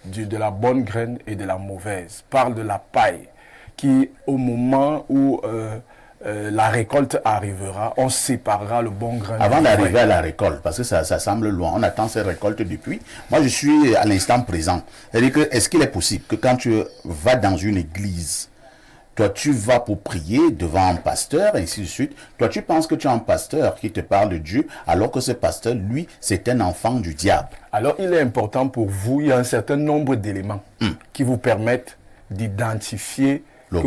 de la bonne graine et de la mauvaise. Parle de la paille qui, au moment où... la récolte arrivera, on séparera le bon grain. Avant d'arriver à la récolte, parce que ça semble loin, on attend ces récoltes depuis. Moi, je suis à l'instant présent. C'est-à-dire que, est-ce qu'il est possible que quand tu vas dans une église, toi, tu vas pour prier devant un pasteur, et ainsi de suite. Toi, tu penses que tu as un pasteur qui te parle de Dieu, alors que ce pasteur, lui, c'est un enfant du diable. Alors, il est important pour vous, il y a un certain nombre d'éléments qui vous permettent d'identifier que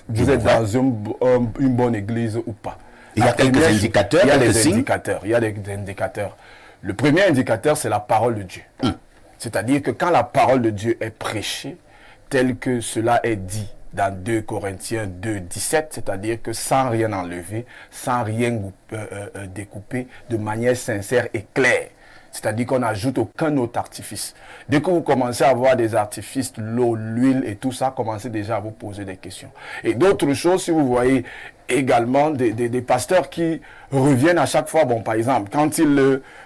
vous êtes dans une bonne église ou pas. Il y a quelques indicateurs. Il y a des indicateurs. Le premier indicateur, c'est la parole de Dieu. C'est-à-dire que quand la parole de Dieu est prêchée, tel que cela est dit dans 2 Corinthiens 2, 17, c'est-à-dire que sans rien enlever, sans rien découper, de manière sincère et claire. C'est-à-dire qu'on n'ajoute aucun autre artifice. Dès que vous commencez à avoir des artifices, l'eau, l'huile et tout ça, commencez déjà à vous poser des questions. Et d'autres choses, si vous voyez également des pasteurs qui reviennent à chaque fois, bon, par exemple, quand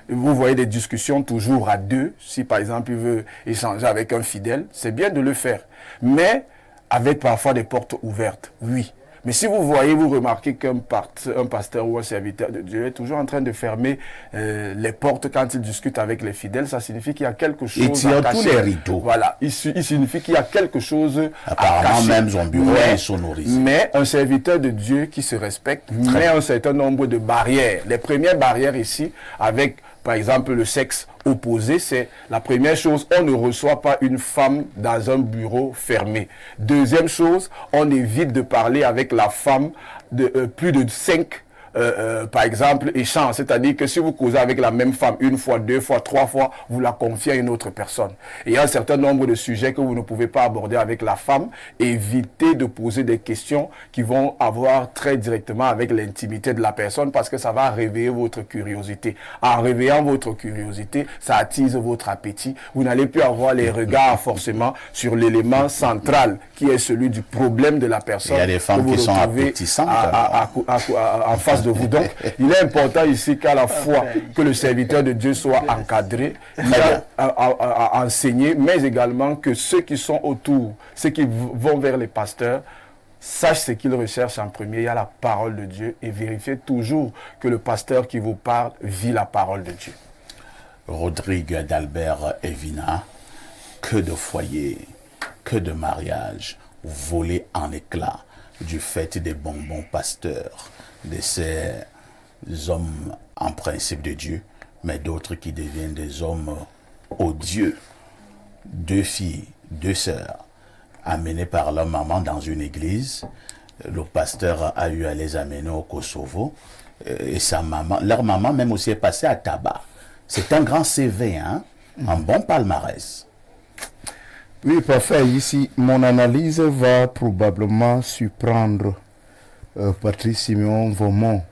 vous voyez des discussions toujours à deux, si par exemple il veut échanger avec un fidèle, c'est bien de le faire. Mais avec parfois des portes ouvertes, oui. Mais si vous remarquez qu'un pasteur ou un serviteur de Dieu est toujours en train de fermer les portes quand il discute avec les fidèles, ça signifie qu'il y a quelque chose à cacher. Tous les rideaux. Voilà, il signifie qu'il y a quelque chose apparemment à cacher. Même son bureau est sonorisé. Mais un serviteur de Dieu qui se respecte met un certain nombre de barrières. Les premières barrières ici, avec par exemple le sexe opposé, c'est la première chose, on ne reçoit pas une femme dans un bureau fermé. Deuxième chose, on évite de parler avec la femme de plus de 5 par exemple, échange. C'est-à-dire que si vous causez avec la même femme une fois, 2 fois, 3 fois, vous la confiez à une autre personne. Et il y a un certain nombre de sujets que vous ne pouvez pas aborder avec la femme. Évitez de poser des questions qui vont avoir très directement avec l'intimité de la personne parce que ça va réveiller votre curiosité. En réveillant votre curiosité, ça attise votre appétit. Vous n'allez plus avoir les regards forcément sur l'élément central qui est celui du problème de la personne. Il y a des femmes qui sont appétissantes en face de vous. Donc, il est important ici qu'à la fois que le serviteur de Dieu soit encadré, enseigné, mais également que ceux qui sont autour, ceux qui vont vers les pasteurs, sachent ce qu'ils recherchent en premier. Il y a la parole de Dieu et vérifiez toujours que le pasteur qui vous parle vit la parole de Dieu. Rodrigue d'Albert Evina, que de foyers, que de mariages volés en éclats du fait des bonbons pasteurs, de ces hommes en principe de Dieu, mais d'autres qui deviennent des hommes odieux. 2 filles, 2 sœurs, amenées par leur maman dans une église. Le pasteur a eu à les amener au Kosovo. Et leur maman même aussi est passée à tabac. C'est un grand CV, hein? Un bon palmarès. Oui, parfait. Ici, mon analyse va probablement surprendre Patrice Simeon Vaumont,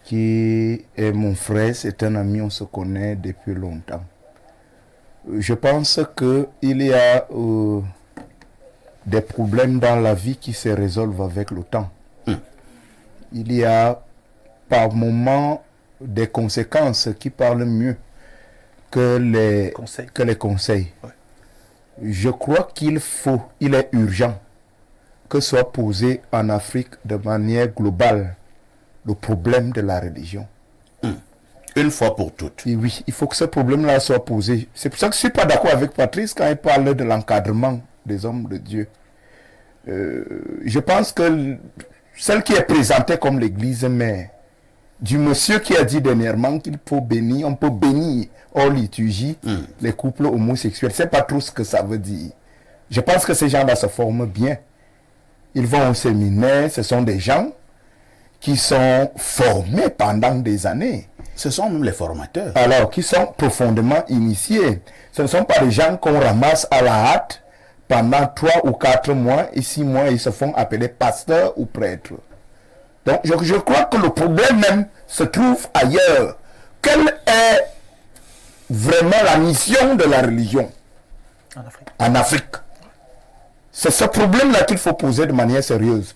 qui est mon frère, c'est un ami, on se connaît depuis longtemps. Je pense qu'il y a des problèmes dans la vie qui se résolvent avec le temps. Il y a par moments des conséquences qui parlent mieux que les conseils. Ouais. Je crois il est urgent que soit posé en Afrique de manière globale le problème de la religion. Une fois pour toutes. Et oui, il faut que ce problème-là soit posé. C'est pour ça que je ne suis pas d'accord avec Patrice quand il parle de l'encadrement des hommes de Dieu. Je pense que celle qui est présentée comme l'église mère, du monsieur qui a dit dernièrement qu'il faut bénir, on peut bénir hors liturgie les couples homosexuels. C'est pas trop ce que ça veut dire. Je pense que ces gens-là se forment bien. Ils vont au séminaire, ce sont des gens qui sont formés pendant des années. Ce sont même les formateurs. Alors, qui sont profondément initiés. Ce ne sont pas des gens qu'on ramasse à la hâte pendant 3 ou 4 mois et 6 mois, ils se font appeler pasteurs ou prêtres. Donc, je crois que le problème même se trouve ailleurs. Quelle est vraiment la mission de la religion en Afrique? C'est ce problème-là qu'il faut poser de manière sérieuse.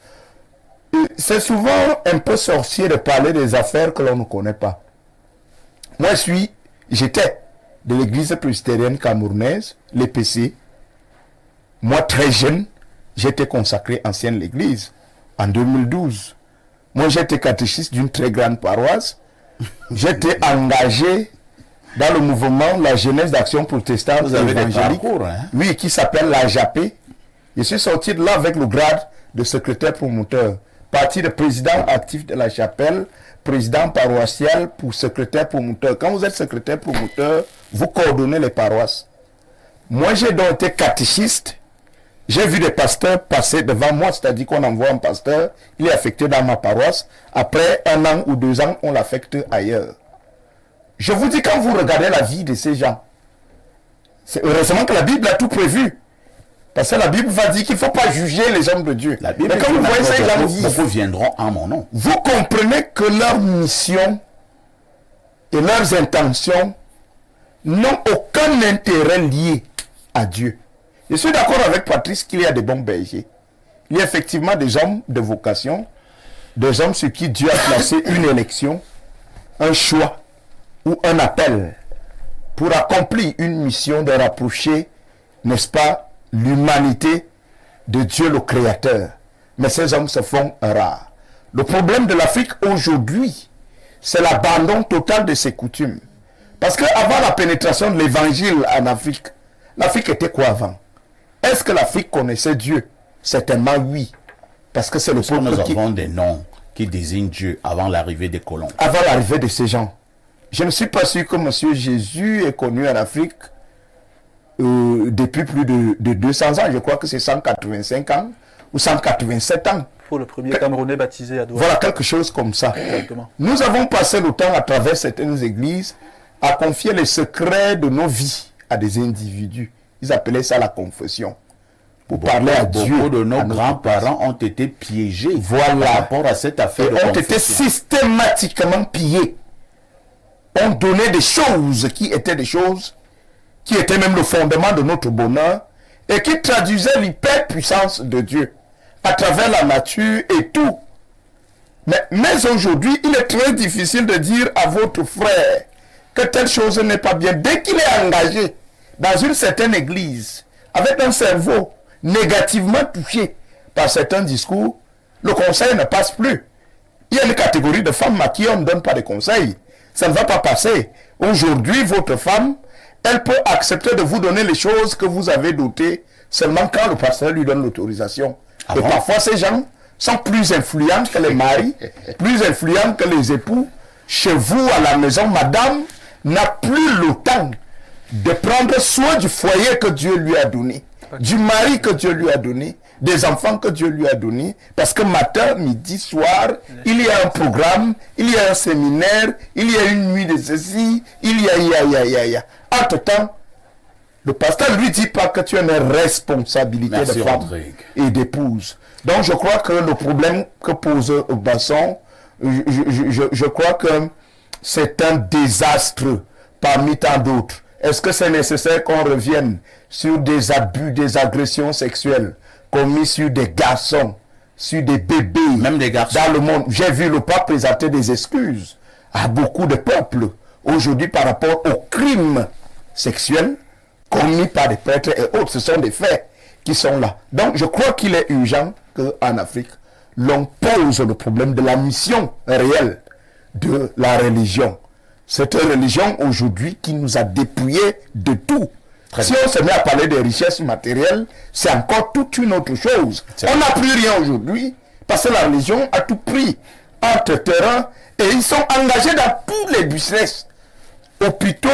C'est souvent un peu sorcier de parler des affaires que l'on ne connaît pas. Moi, j'étais de l'église presbytérienne camerounaise, l'EPC. Moi, très jeune, j'étais consacré ancienne l'église en 2012. Moi, j'étais catéchiste d'une très grande paroisse. J'étais engagé dans le mouvement La Jeunesse d'Action Protestante Évangélique, oui, qui s'appelle la JAP. Je suis sorti de là avec le grade de secrétaire promoteur. Parti de président actif de la chapelle, président paroissial pour secrétaire promoteur. Quand vous êtes secrétaire promoteur, vous coordonnez les paroisses. Moi, j'ai donc été catéchiste. J'ai vu des pasteurs passer devant moi, c'est-à-dire qu'on envoie un pasteur, il est affecté dans ma paroisse. Après 1 an ou 2 ans, on l'affecte ailleurs. Je vous dis, quand vous regardez la vie de ces gens, C'est heureusement que la Bible a tout prévu. Parce que la Bible va dire qu'il ne faut pas juger les hommes de Dieu. La Bible mais quand vous voyez ces gens vivre, beaucoup viendront en mon nom. vous comprenez que leur mission et leurs intentions n'ont aucun intérêt lié à Dieu. Je suis d'accord avec Patrice qu'il y a des bons bergers. Il y a effectivement des hommes de vocation, des hommes sur qui Dieu a placé une élection, un choix ou un appel pour accomplir une mission de rapprocher, n'est-ce pas, l'humanité de Dieu le Créateur. Mais ces hommes se font rares. Le problème de l'Afrique aujourd'hui, c'est l'abandon total de ses coutumes. Parce qu'avant la pénétration de l'évangile en Afrique, l'Afrique était quoi avant? Est-ce que l'Afrique connaissait Dieu? Certainement oui. Parce que c'est le peuple Nous qui... avons des noms qui désignent Dieu avant l'arrivée des colons. Avant l'arrivée de ces gens. Je ne suis pas sûr que Monsieur Jésus est connu en Afrique depuis plus de 200 ans. Je crois que c'est 185 ans ou 187 ans. Pour le premier Camerounais baptisé à Douala. Voilà, quelque chose comme ça. Exactement. Nous avons passé le temps à travers certaines églises à confier les secrets de nos vies à des individus. Ils appelaient ça la confession. Pour parler à Dieu. Beaucoup de nos à notre grands-parents ont été piégés Voilà. par rapport à cette affaire et de ont été confession. systématiquement pillés. On donnait des choses qui étaient des choses qui étaient même le fondement de notre bonheur et qui traduisaient l'hyperpuissance de Dieu à travers la nature et tout. Mais aujourd'hui, il est très difficile de dire à votre frère que telle chose n'est pas bien. Dès qu'il est engagé dans une certaine église, avec un cerveau négativement touché par certains discours, le conseil ne passe plus. Il y a une catégorie de femmes à qui on ne donne pas de conseils. Ça ne va pas passer. Aujourd'hui, votre femme, elle peut accepter de vous donner les choses que vous avez dotées seulement quand le pasteur lui donne l'autorisation. Et bon? parfois, ces gens sont plus influents que les maris, plus influents que les époux. Chez vous, à la maison, madame n'a plus le temps de prendre soin du foyer que Dieu lui a donné, du mari que Dieu lui a donné, des enfants que Dieu lui a donné, parce que matin, midi, soir, il y a un programme, il y a un séminaire, il y a une nuit de ceci, il y a. Entre-temps, le pasteur ne lui dit pas que tu as une responsabilité Merci, de femme Rodrigue. et d'épouse. Donc je crois que le problème que pose Basson, je crois que c'est un désastre parmi tant d'autres. Est-ce que c'est nécessaire qu'on revienne sur des abus, des agressions sexuelles commis sur des garçons, sur des bébés, Même des garçons. dans le monde? J'ai vu le pape présenter des excuses à beaucoup de peuples aujourd'hui par rapport aux crimes sexuels commis par des prêtres et autres. Ce sont des faits qui sont là. Donc je crois qu'il est urgent qu'en Afrique, l'on pose le problème de la mission réelle de la religion. Cette religion aujourd'hui qui nous a dépouillés de tout. Si on se met à parler des richesses matérielles, c'est encore toute une autre chose. On n'a plus rien aujourd'hui parce que la religion a tout pris entre terrain et ils sont engagés dans tous les business, hôpitaux,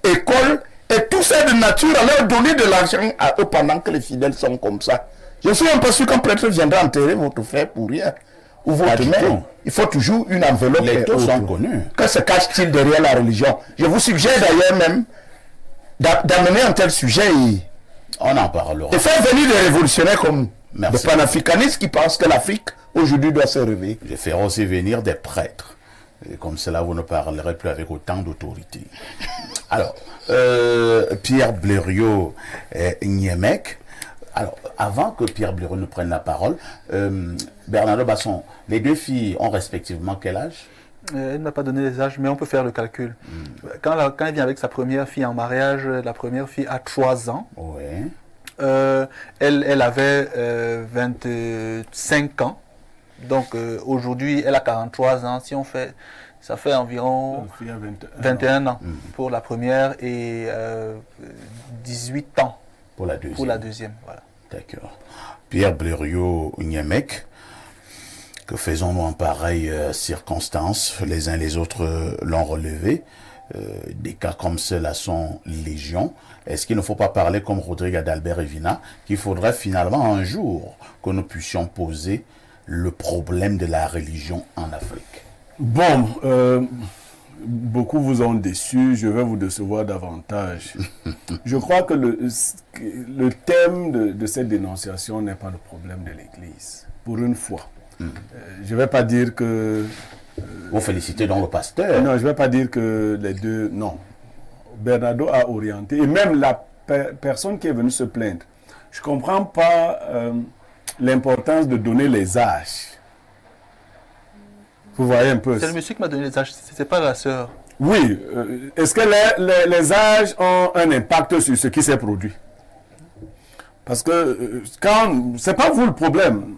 écoles et tout ça de nature à leur donner de l'argent à eux pendant que les fidèles sont comme ça. Je suis un peu sûr qu'un prêtre viendra enterrer votre frère pour rien ou votre mère. Il faut toujours une enveloppe. Les taux sont autre. connus. Que se cache-t-il derrière la religion? Je vous suggère d'ailleurs même d'amener un tel sujet On en parlera. et faire venir des révolutionnaires comme Merci. des panafricanistes qui pensent que l'Afrique aujourd'hui doit se réveiller. Je ferai aussi venir des prêtres. Et comme cela, vous ne parlerez plus avec autant d'autorité. Alors, Pierre Blériot Niemek. Alors, avant que Pierre Blériot ne prenne la parole, Bernardo Basson, les deux filles ont respectivement quel âge? Elle ne m'a pas donné les âges, mais on peut faire le calcul. Quand elle vient avec sa première fille en mariage, la première fille a 3 ans. Oui. Elle avait 25 ans. Donc aujourd'hui, elle a 43 ans. Si on fait, ça fait environ 21 ans pour la première et 18 ans Pour la deuxième. pour la deuxième. Voilà. D'accord. Pierre Blériot Niemek, que faisons-nous en pareille circonstance? Les uns les autres l'ont relevé. Des cas comme ceux-là sont légion. Est-ce qu'il ne faut pas parler comme Rodrigue Adalbert Evina, qu'il faudrait finalement un jour que nous puissions poser le problème de la religion en Afrique? Bon, beaucoup vous ont déçu, je vais vous décevoir davantage. Je crois que le thème de cette dénonciation n'est pas le problème de l'Église, pour une fois. Je ne vais pas dire que... Vous félicitez donc le pasteur. Non, je ne vais pas dire que les deux... Non. Bernardo a orienté, et même la personne qui est venue se plaindre, je ne comprends pas l'importance de donner les âges. Vous voyez un peu. C'est le monsieur qui m'a donné les âges, c'est pas la sœur. Oui. Est-ce que les âges ont un impact sur ce qui s'est produit? Parce que quand... C'est pas vous le problème.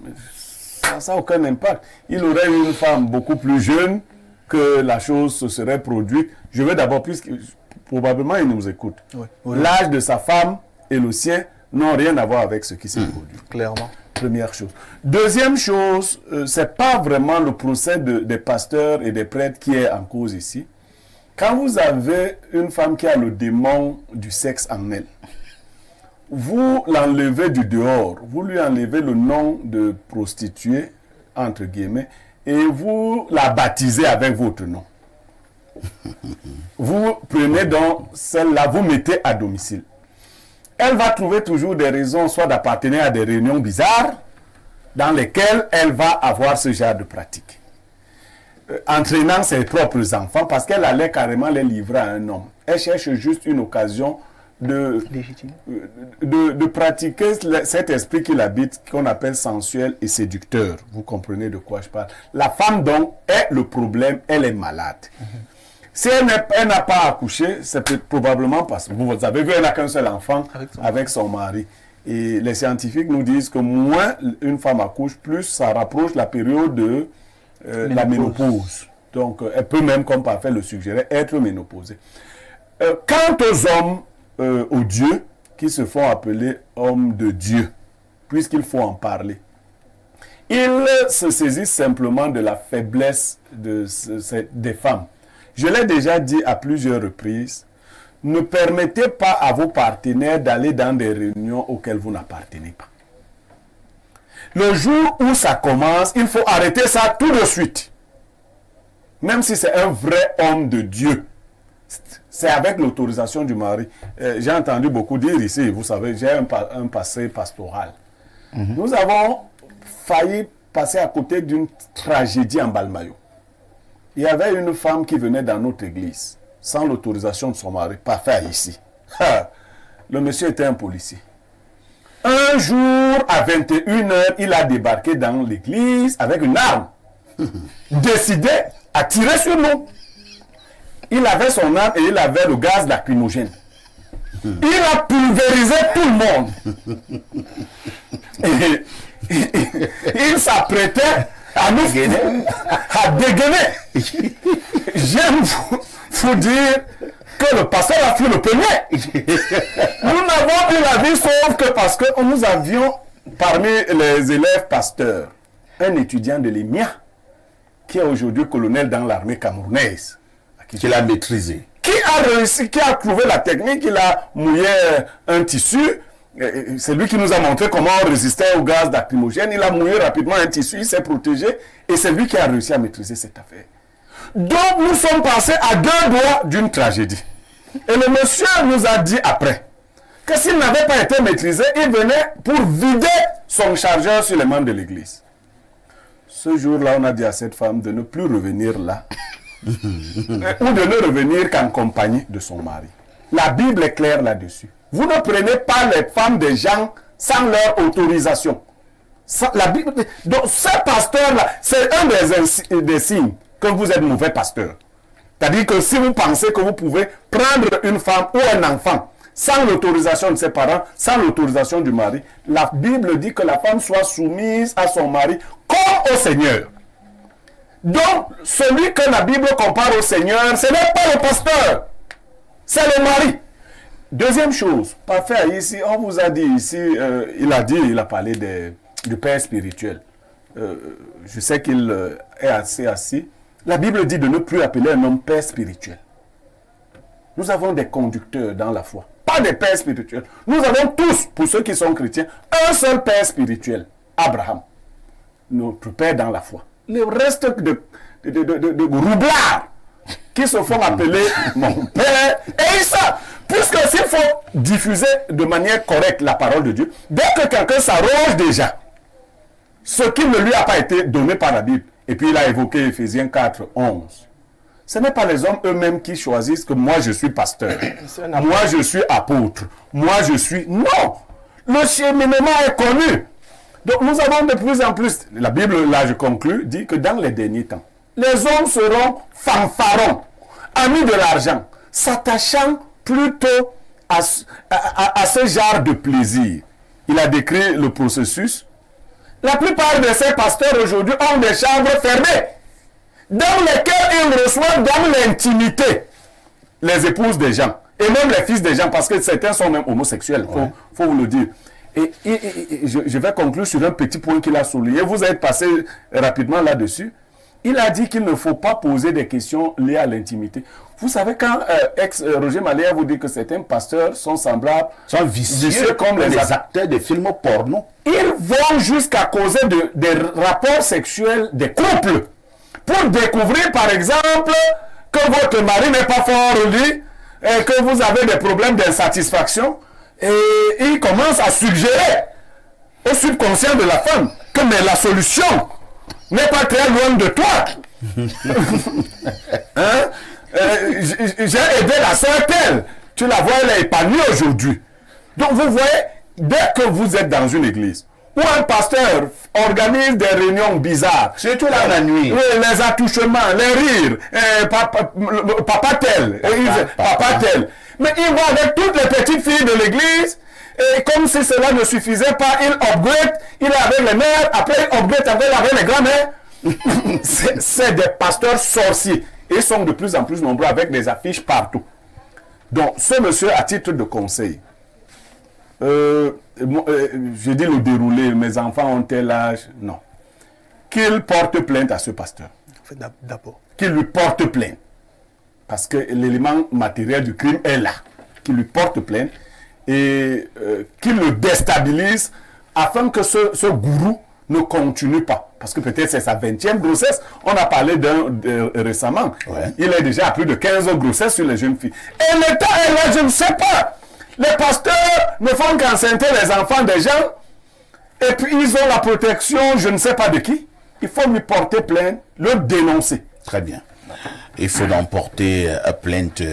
Ça n'a aucun impact. Il aurait eu une femme beaucoup plus jeune que la chose se serait produite. Je veux d'abord, puisque probablement il nous écoute. Oui. L'âge de sa femme et le sien n'ont rien à voir avec ce qui s'est produit. Clairement. Première chose. Deuxième chose, ce n'est pas vraiment le procès des pasteurs et des prêtres qui est en cause ici. Quand vous avez une femme qui a le démon du sexe en elle, vous l'enlevez du dehors, vous lui enlevez le nom de prostituée, entre guillemets, et vous la baptisez avec votre nom. Vous prenez donc celle-là, vous mettez à domicile. Elle va trouver toujours des raisons, soit d'appartenir à des réunions bizarres, dans lesquelles elle va avoir ce genre de pratique. Entraînant ses propres enfants, parce qu'elle allait carrément les livrer à un homme. Elle cherche juste une occasion de pratiquer cet esprit qui l'habite, qu'on appelle sensuel et séducteur. Vous comprenez de quoi je parle. La femme, donc, est le problème, elle est malade. Si elle n'a pas accouché, c'est probablement parce que vous avez vu, elle n'a qu'un seul enfant avec son mari. Et les scientifiques nous disent que moins une femme accouche, plus ça rapproche la période de la ménopause. Donc, elle peut même, comme parfait le suggérait, être ménopausée. Quant aux hommes, aux dieux, qui se font appeler hommes de Dieu, puisqu'il faut en parler, ils se saisissent simplement de la faiblesse des femmes. Je l'ai déjà dit à plusieurs reprises, ne permettez pas à vos partenaires d'aller dans des réunions auxquelles vous n'appartenez pas. Le jour où ça commence, il faut arrêter ça tout de suite. Même si c'est un vrai homme de Dieu. C'est avec l'autorisation du mari. J'ai entendu beaucoup dire ici, vous savez, j'ai un passé pastoral. Nous avons failli passer à côté d'une tragédie en Balmayo. Il y avait une femme qui venait dans notre église, sans l'autorisation de son mari, pas fait ici. Le monsieur était un policier. Un jour, à 21h, il a débarqué dans l'église avec une arme, décidé à tirer sur nous. Il avait son arme et il avait le gaz lacrymogène. Il a pulvérisé tout le monde. Et il s'apprêtait à nous dégainer. J'aime vous dire que le pasteur a fait le premier. Nous n'avons eu la vie sauf que parce que nous avions parmi les élèves pasteurs un étudiant de l'EMIA qui est aujourd'hui colonel dans l'armée camerounaise. Qui l'a maîtrisé. Qui a réussi, qui a trouvé la technique, il a mouillé un tissu. C'est lui qui nous a montré comment on résistait au gaz lacrymogène. Il a mouillé rapidement un tissu, il s'est protégé. Et c'est lui qui a réussi à maîtriser cette affaire. Donc nous sommes passés à 2 doigts d'une tragédie. Et le monsieur nous a dit après que s'il n'avait pas été maîtrisé, il venait pour vider son chargeur sur les membres de l'église. Ce jour-là, on a dit à cette femme de ne plus revenir là. Ou de ne revenir qu'en compagnie de son mari. La Bible est claire là-dessus. Vous ne prenez pas les femmes des gens sans leur autorisation. La Bible, donc ce pasteur-là, c'est un des signes que vous êtes mauvais pasteur. C'est-à-dire que si vous pensez que vous pouvez prendre une femme ou un enfant sans l'autorisation de ses parents, sans l'autorisation du mari, la Bible dit que la femme soit soumise à son mari comme au Seigneur. Donc, celui que la Bible compare au Seigneur, ce n'est pas le pasteur, c'est le mari. Deuxième chose, parfait, ici, on vous a dit ici, il a parlé du père spirituel. Je sais qu'il est assez assis. La Bible dit de ne plus appeler un homme père spirituel. Nous avons des conducteurs dans la foi, pas des pères spirituels. Nous avons tous, pour ceux qui sont chrétiens, un seul père spirituel, Abraham, notre père dans la foi. Le reste de roublards qui qui se font appeler mon père. Et ça, puisque s'il faut diffuser de manière correcte la parole de Dieu, dès que quelqu'un s'arroge déjà ce qui ne lui a pas été donné par la Bible, et puis il a évoqué Éphésiens 4, 11. Ce n'est pas les hommes eux-mêmes qui choisissent que moi je suis pasteur, moi je suis apôtre, moi je suis... Non! Le cheminement est connu. Donc nous avons de plus en plus, la Bible, là je conclus, dit que dans les derniers temps, les hommes seront fanfarons, amis de l'argent, s'attachant plutôt à ce genre de plaisir. Il a décrit le processus. La plupart de ces pasteurs aujourd'hui ont des chambres fermées, dans lesquelles ils reçoivent dans l'intimité les épouses des gens, et même les fils des gens, parce que certains sont même homosexuels, faut vous le dire. Et je vais conclure sur un petit point qu'il a souligné. Vous êtes passé rapidement là-dessus. Il a dit qu'il ne faut pas poser des questions liées à l'intimité. Vous savez, quand Roger Maléa vous dit que certains pasteurs sont semblables, sont vicieux comme les acteurs de films porno. Ils vont jusqu'à causer des rapports sexuels des couples. Pour découvrir, par exemple, que votre mari n'est pas fort au lit, et que vous avez des problèmes d'insatisfaction. Et il commence à suggérer au subconscient de la femme que mais la solution n'est pas très loin de toi. J'ai aidé la sœur telle. Tu la vois, elle est épanouie aujourd'hui. Donc vous voyez, dès que vous êtes dans une église, où un pasteur organise des réunions bizarres, surtout la nuit, les attouchements, les rires, papa tel, papa tel. Mais il va avec toutes les petites filles de l'église, et comme si cela ne suffisait pas, il upgrade, il est avec les mères, après il upgrade avec les grands-mères. C'est des pasteurs sorciers. Et ils sont de plus en plus nombreux avec des affiches partout. Donc, ce monsieur, à titre de conseil, je dis le déroulé, mes enfants ont tel âge, non. Qu'il porte plainte à ce pasteur. D'abord. Qu'il lui porte plainte. Parce que l'élément matériel du crime est là. Qu'il lui porte plainte et qu'il le déstabilise afin que ce gourou ne continue pas. Parce que peut-être c'est sa 20e grossesse. On a parlé d'un récemment. Ouais. Il est déjà à plus de 15 grossesses sur les jeunes filles. Et l'État est là, je ne sais pas. Les pasteurs ne font qu'enceinter les enfants des gens. Et puis ils ont la protection, je ne sais pas de qui. Il faut lui porter plainte, le dénoncer. Très bien. Il faut donc porter plainte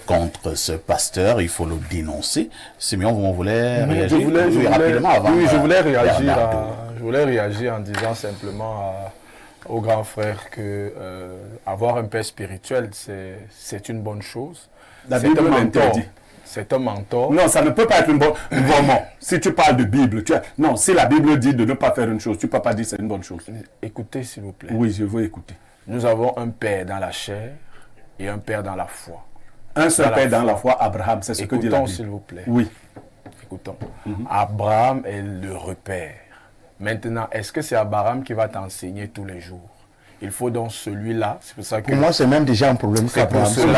contre ce pasteur, il faut le dénoncer. Simeon, vous voulez réagir? Je voulais réagir en disant simplement aux grands frères que avoir un père spirituel, c'est une bonne chose. La Bible l'interdit. C'est un mentor. Non, ça ne peut pas être une bonne... Vraiment, si tu parles de Bible, non, si la Bible dit de ne pas faire une chose, tu ne peux pas dire que c'est une bonne chose. Écoutez, s'il vous plaît. Oui, je veux écouter. Nous avons un père dans la chair et un père dans la foi. Un seul père dans la foi, Abraham, c'est ce que dit la Bible. Écoutons, s'il vous plaît. Oui. Écoutons. Abraham est le repère. Maintenant, est-ce que c'est Abraham qui va t'enseigner tous les jours? Il faut donc celui-là. C'est pour ça que... Pour moi, c'est même déjà un problème. Tu as posé une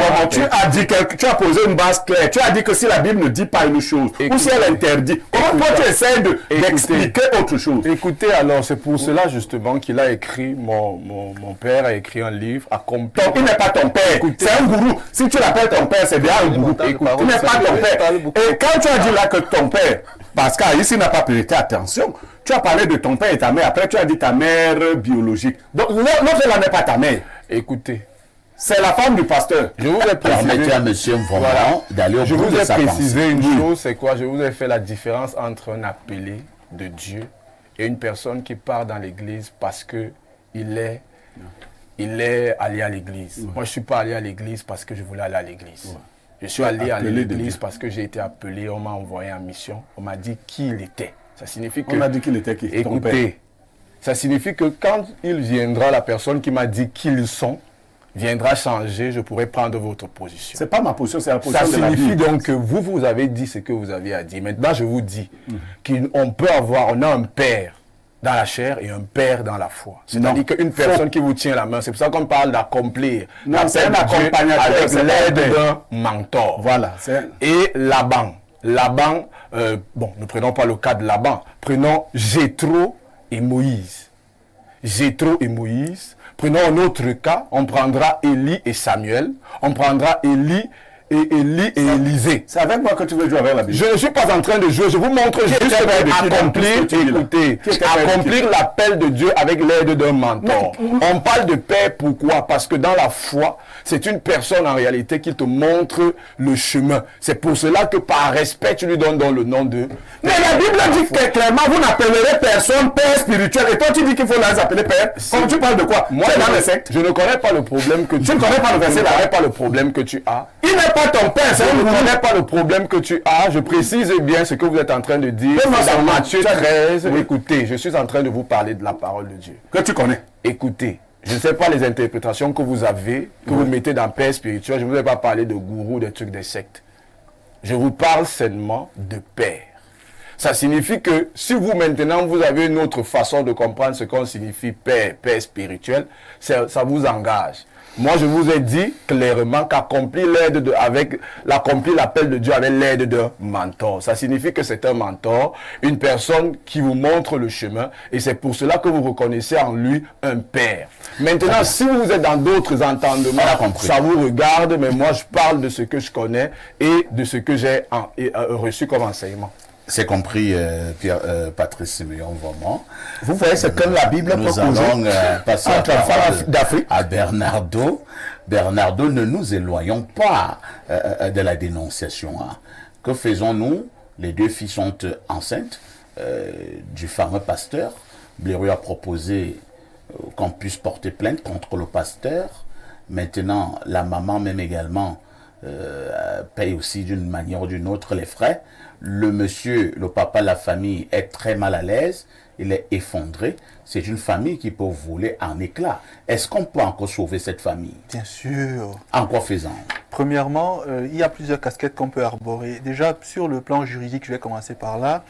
base claire. Tu as dit que si la Bible ne dit pas une chose, ou si elle interdit, comment toi tu essaies d'expliquer autre chose? Écoutez, alors, c'est pour cela justement qu'il a écrit, mon père a écrit un livre à comprendre. Donc, il n'est pas ton père, c'est un gourou. Si tu l'appelles ton père, c'est bien un gourou. Il n'est pas ton père. Et quand tu as dit là que ton père, parce qu'ici, il n'a pas prêté attention, tu as parlé de ton père et ta mère. Après, tu as dit ta mère biologique. Donc, l'autre là n'est pas ta mère. Écoutez. C'est la femme du pasteur. Je vous ai précisé à monsieur vraiment d'aller au bout de sa pensée. Je vous ai précisé une chose, c'est quoi? Je vous ai fait la différence entre un appelé de Dieu et une personne qui part dans l'église parce que il est allé à l'église. Moi, je ne suis pas allé à l'église parce que je voulais aller à l'église. Je suis allé à l'église parce que j'ai été appelé, on m'a envoyé en mission, on m'a dit qui il était. Ça signifie que... On a dit qu'il était qui? Écoutez, ça signifie que quand il viendra, la personne qui m'a dit qui ils sont, viendra changer, je pourrai prendre votre position. Ce n'est pas ma position, c'est la position de la Bible. Ça signifie donc que vous avez dit ce que vous aviez à dire. Maintenant, je vous dis on a un père dans la chair et un père dans la foi. C'est-à-dire qu'une personne qui vous tient la main, c'est pour ça qu'on parle d'accomplir. Non, c'est un accompagnateur avec l'aide d'un mentor. Voilà. Et Laban, ne prenons pas le cas de Laban, prenons Jéthro et Moïse. Jéthro et Moïse Prenons un autre cas, on prendra Élie et Samuel, on prendra Élie et Élisée. C'est avec moi que tu veux jouer avec la Bible. Je ne suis pas en train de jouer, je vous montre juste accomplir l'appel de Dieu avec l'aide d'un mentor. On parle de père, pourquoi? Parce que dans la foi, c'est une personne en réalité qui te montre le chemin. C'est pour cela que par respect, tu lui donnes dans le nom de... Mais la Bible dit que clairement, vous n'appellerez personne père spirituel. Et toi, tu dis qu'il faut les appeler père. Comme tu parles de quoi? Moi, dans les sectes, je ne connais pas le problème que tu as. Je ne connais pas le verset. Je ne connais pas le problème que tu as. Il n'est pas ton père, c'est Je un ne gourou. connais pas le problème que tu as. Je précise bien ce que vous êtes en train de dire. Fais-moi Dans savoir. Matthieu 13, écoutez, je suis en train de vous parler de la parole de Dieu. Que tu connais. Écoutez, je ne sais pas les interprétations que vous avez, que vous mettez dans père spirituel. Je ne vous ai pas parlé de gourou, des trucs, des sectes. Je vous parle seulement de père. Ça signifie que si vous maintenant vous avez une autre façon de comprendre ce qu'on signifie père spirituel, ça vous engage. Moi, je vous ai dit clairement qu'accomplir l'appel de Dieu avec l'aide d'un mentor. Ça signifie que c'est un mentor, une personne qui vous montre le chemin, et c'est pour cela que vous reconnaissez en lui un père. Maintenant, si vous êtes dans d'autres entendements, ça vous regarde, mais moi, je parle de ce que je connais et de ce que j'ai reçu comme enseignement. C'est compris, Patrice Siméon, vraiment. Vous voyez ce que la Bible Nous propose allons passer entre la femme d'Afrique. à Bernardo. Bernardo, ne nous éloignons pas de la dénonciation. Hein. Que faisons-nous? Les deux filles sont enceintes du fameux pasteur. Blaireau a proposé qu'on puisse porter plainte contre le pasteur. Maintenant, la maman même également paye aussi d'une manière ou d'une autre les frais. Le monsieur, le papa, la famille est très mal à l'aise, il est effondré. C'est une famille qui peut voler en éclats. Est-ce qu'on peut encore sauver cette famille? Bien sûr. En quoi faisant? Premièrement, il y a plusieurs casquettes qu'on peut arborer. Déjà, sur le plan juridique, je vais commencer par là.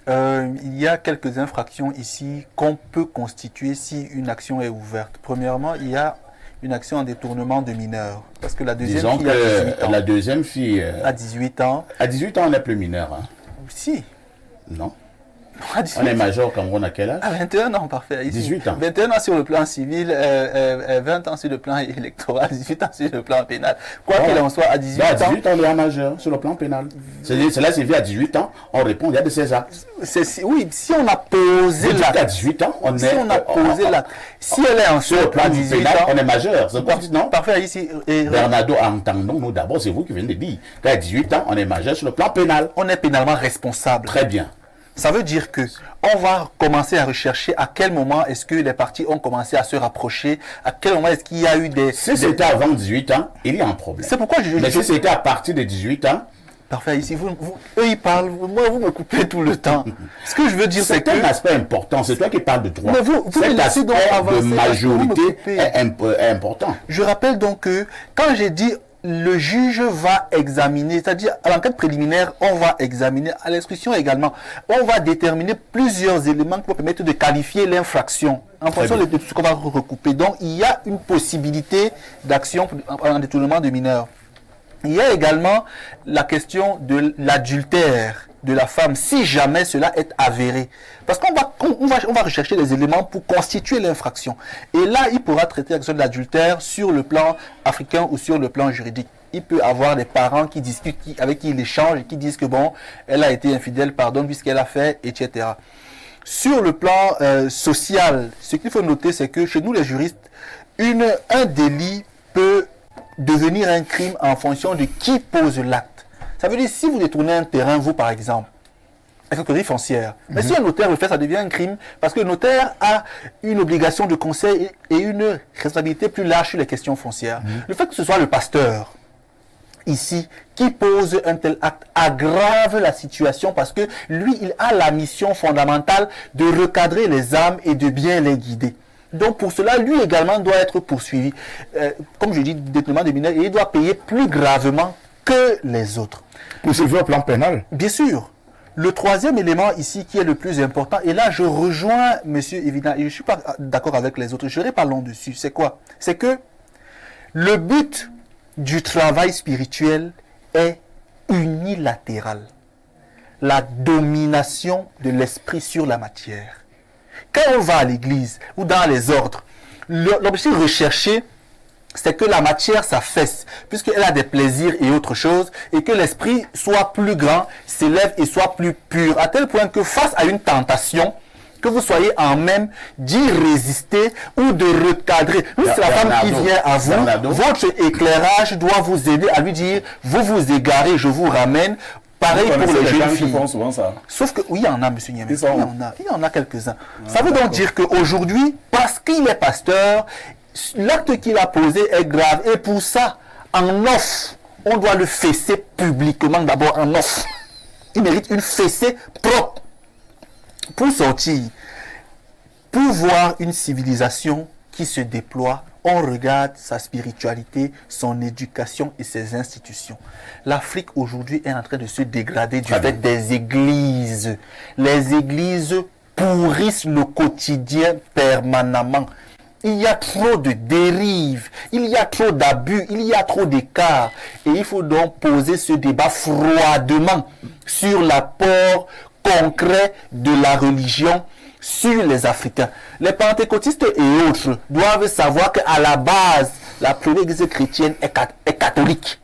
Il y a quelques infractions ici qu'on peut constituer si une action est ouverte. Premièrement, il y a une action en détournement de mineurs. Parce que la deuxième Disons fille a 18 ans. la deuxième fille... À 18 ans. À 18 ans, on n'est plus mineur. Hein? Si. Non. À 18 On est majeur au Cameroun à quel âge? À 21 ans, parfait. Ici. 18 ans. 21 ans sur le plan civil, 20 ans sur le plan électoral, 18 ans sur le plan pénal. Quoi qu'il en soit, à 18 ans... À 18 ans, on est un majeur sur le plan pénal. Cela s'est vu à 18 ans, on répond, il y a de ces actes. Oui, si on a posé l'acte. À l'acte... 18 ans, on Si est... on a posé l'acte... Si elle est en sur le plan à 18 pénal, ans... on est majeur. C'est quoi, non? Parfait, ici... Bernardo, entendons-nous d'abord, c'est vous qui venez de dire qu'à 18 ans, on est majeur sur le plan pénal. On est pénalement responsable. Très bien. Ça veut dire que on va commencer à rechercher à quel moment est-ce que les parties ont commencé à se rapprocher, à quel moment est-ce qu'il y a eu des... Si c'était avant 18 ans, il y a un problème. C'est pourquoi Mais si c'était à partir de 18 ans... Parfait, ici, eux ils parlent, moi vous me coupez tout le temps. Ce que je veux dire c'est que... C'est un aspect important, c'est toi qui parles de droit. Mais vous cet laissez donc avancer, de majorité est important. Je rappelle donc que quand j'ai dit le juge va examiner, c'est-à-dire à l'enquête préliminaire, on va examiner, à l'instruction également, on va déterminer plusieurs éléments qui vont permettre de qualifier l'infraction en fonction de ce qu'on va recouper. Donc, il y a une possibilité d'action en détournement de mineurs. Il y a également la question de l'adultère de la femme, si jamais cela est avéré. Parce qu'on va rechercher des éléments pour constituer l'infraction. Et là, il pourra traiter la question de l'adultère sur le plan africain ou sur le plan juridique. Il peut avoir des parents qui discutent, avec qui il échange et qui disent que bon, elle a été infidèle, pardonne puisqu'elle a fait, etc. Sur le plan social, ce qu'il faut noter, c'est que chez nous les juristes, un délit peut devenir un crime en fonction de qui pose l'acte. Ça veut dire si vous détournez un terrain, vous par exemple, la catégorie foncière. Mais si un notaire le fait, ça devient un crime parce que le notaire a une obligation de conseil et une responsabilité plus large sur les questions foncières. Le fait que ce soit le pasteur, ici, qui pose un tel acte aggrave la situation parce que lui, il a la mission fondamentale de recadrer les âmes et de bien les guider. Donc pour cela, lui également doit être poursuivi. Comme je dis, détournement des mineurs, et il doit payer plus gravement que les autres. Poursuivi au plan pénal? Bien sûr. Le troisième élément ici qui est le plus important, et là je rejoins M. Evident, et je ne suis pas d'accord avec les autres, je parlons dessus, c'est quoi? C'est que le but du travail spirituel est unilatéral. La domination de l'esprit sur la matière. Quand on va à l'église ou dans les ordres, L'objectif recherché, c'est que la matière s'affaisse, puisqu'elle a des plaisirs et autre chose, et que l'esprit soit plus grand, s'élève et soit plus pur, à tel point que face à une tentation, que vous soyez en même d'y résister ou de recadrer. Même si la femme qui vient à vous, votre éclairage doit vous aider à lui dire, vous vous égarez, je vous ramène. Pareil pour les jeunes filles. Souvent ça. Sauf que, oui, il y en a, monsieur Niamé. Il y en a quelques-uns. Ça veut donc dire qu'aujourd'hui, parce qu'il est pasteur, l'acte qu'il a posé est grave. Et pour ça, en off, on doit le fesser publiquement d'abord en off. Il mérite une fessée propre. Pour sortir, pour voir une civilisation qui se déploie, on regarde sa spiritualité, son éducation et ses institutions. L'Afrique aujourd'hui est en train de se dégrader du fait des églises. Les églises pourrissent le quotidien permanemment. Il y a trop de dérives, il y a trop d'abus, il y a trop d'écarts. Et il faut donc poser ce débat froidement sur l'apport concret de la religion sur les Africains. Les pentecôtistes et autres doivent savoir qu'à la base, la première église chrétienne est catholique.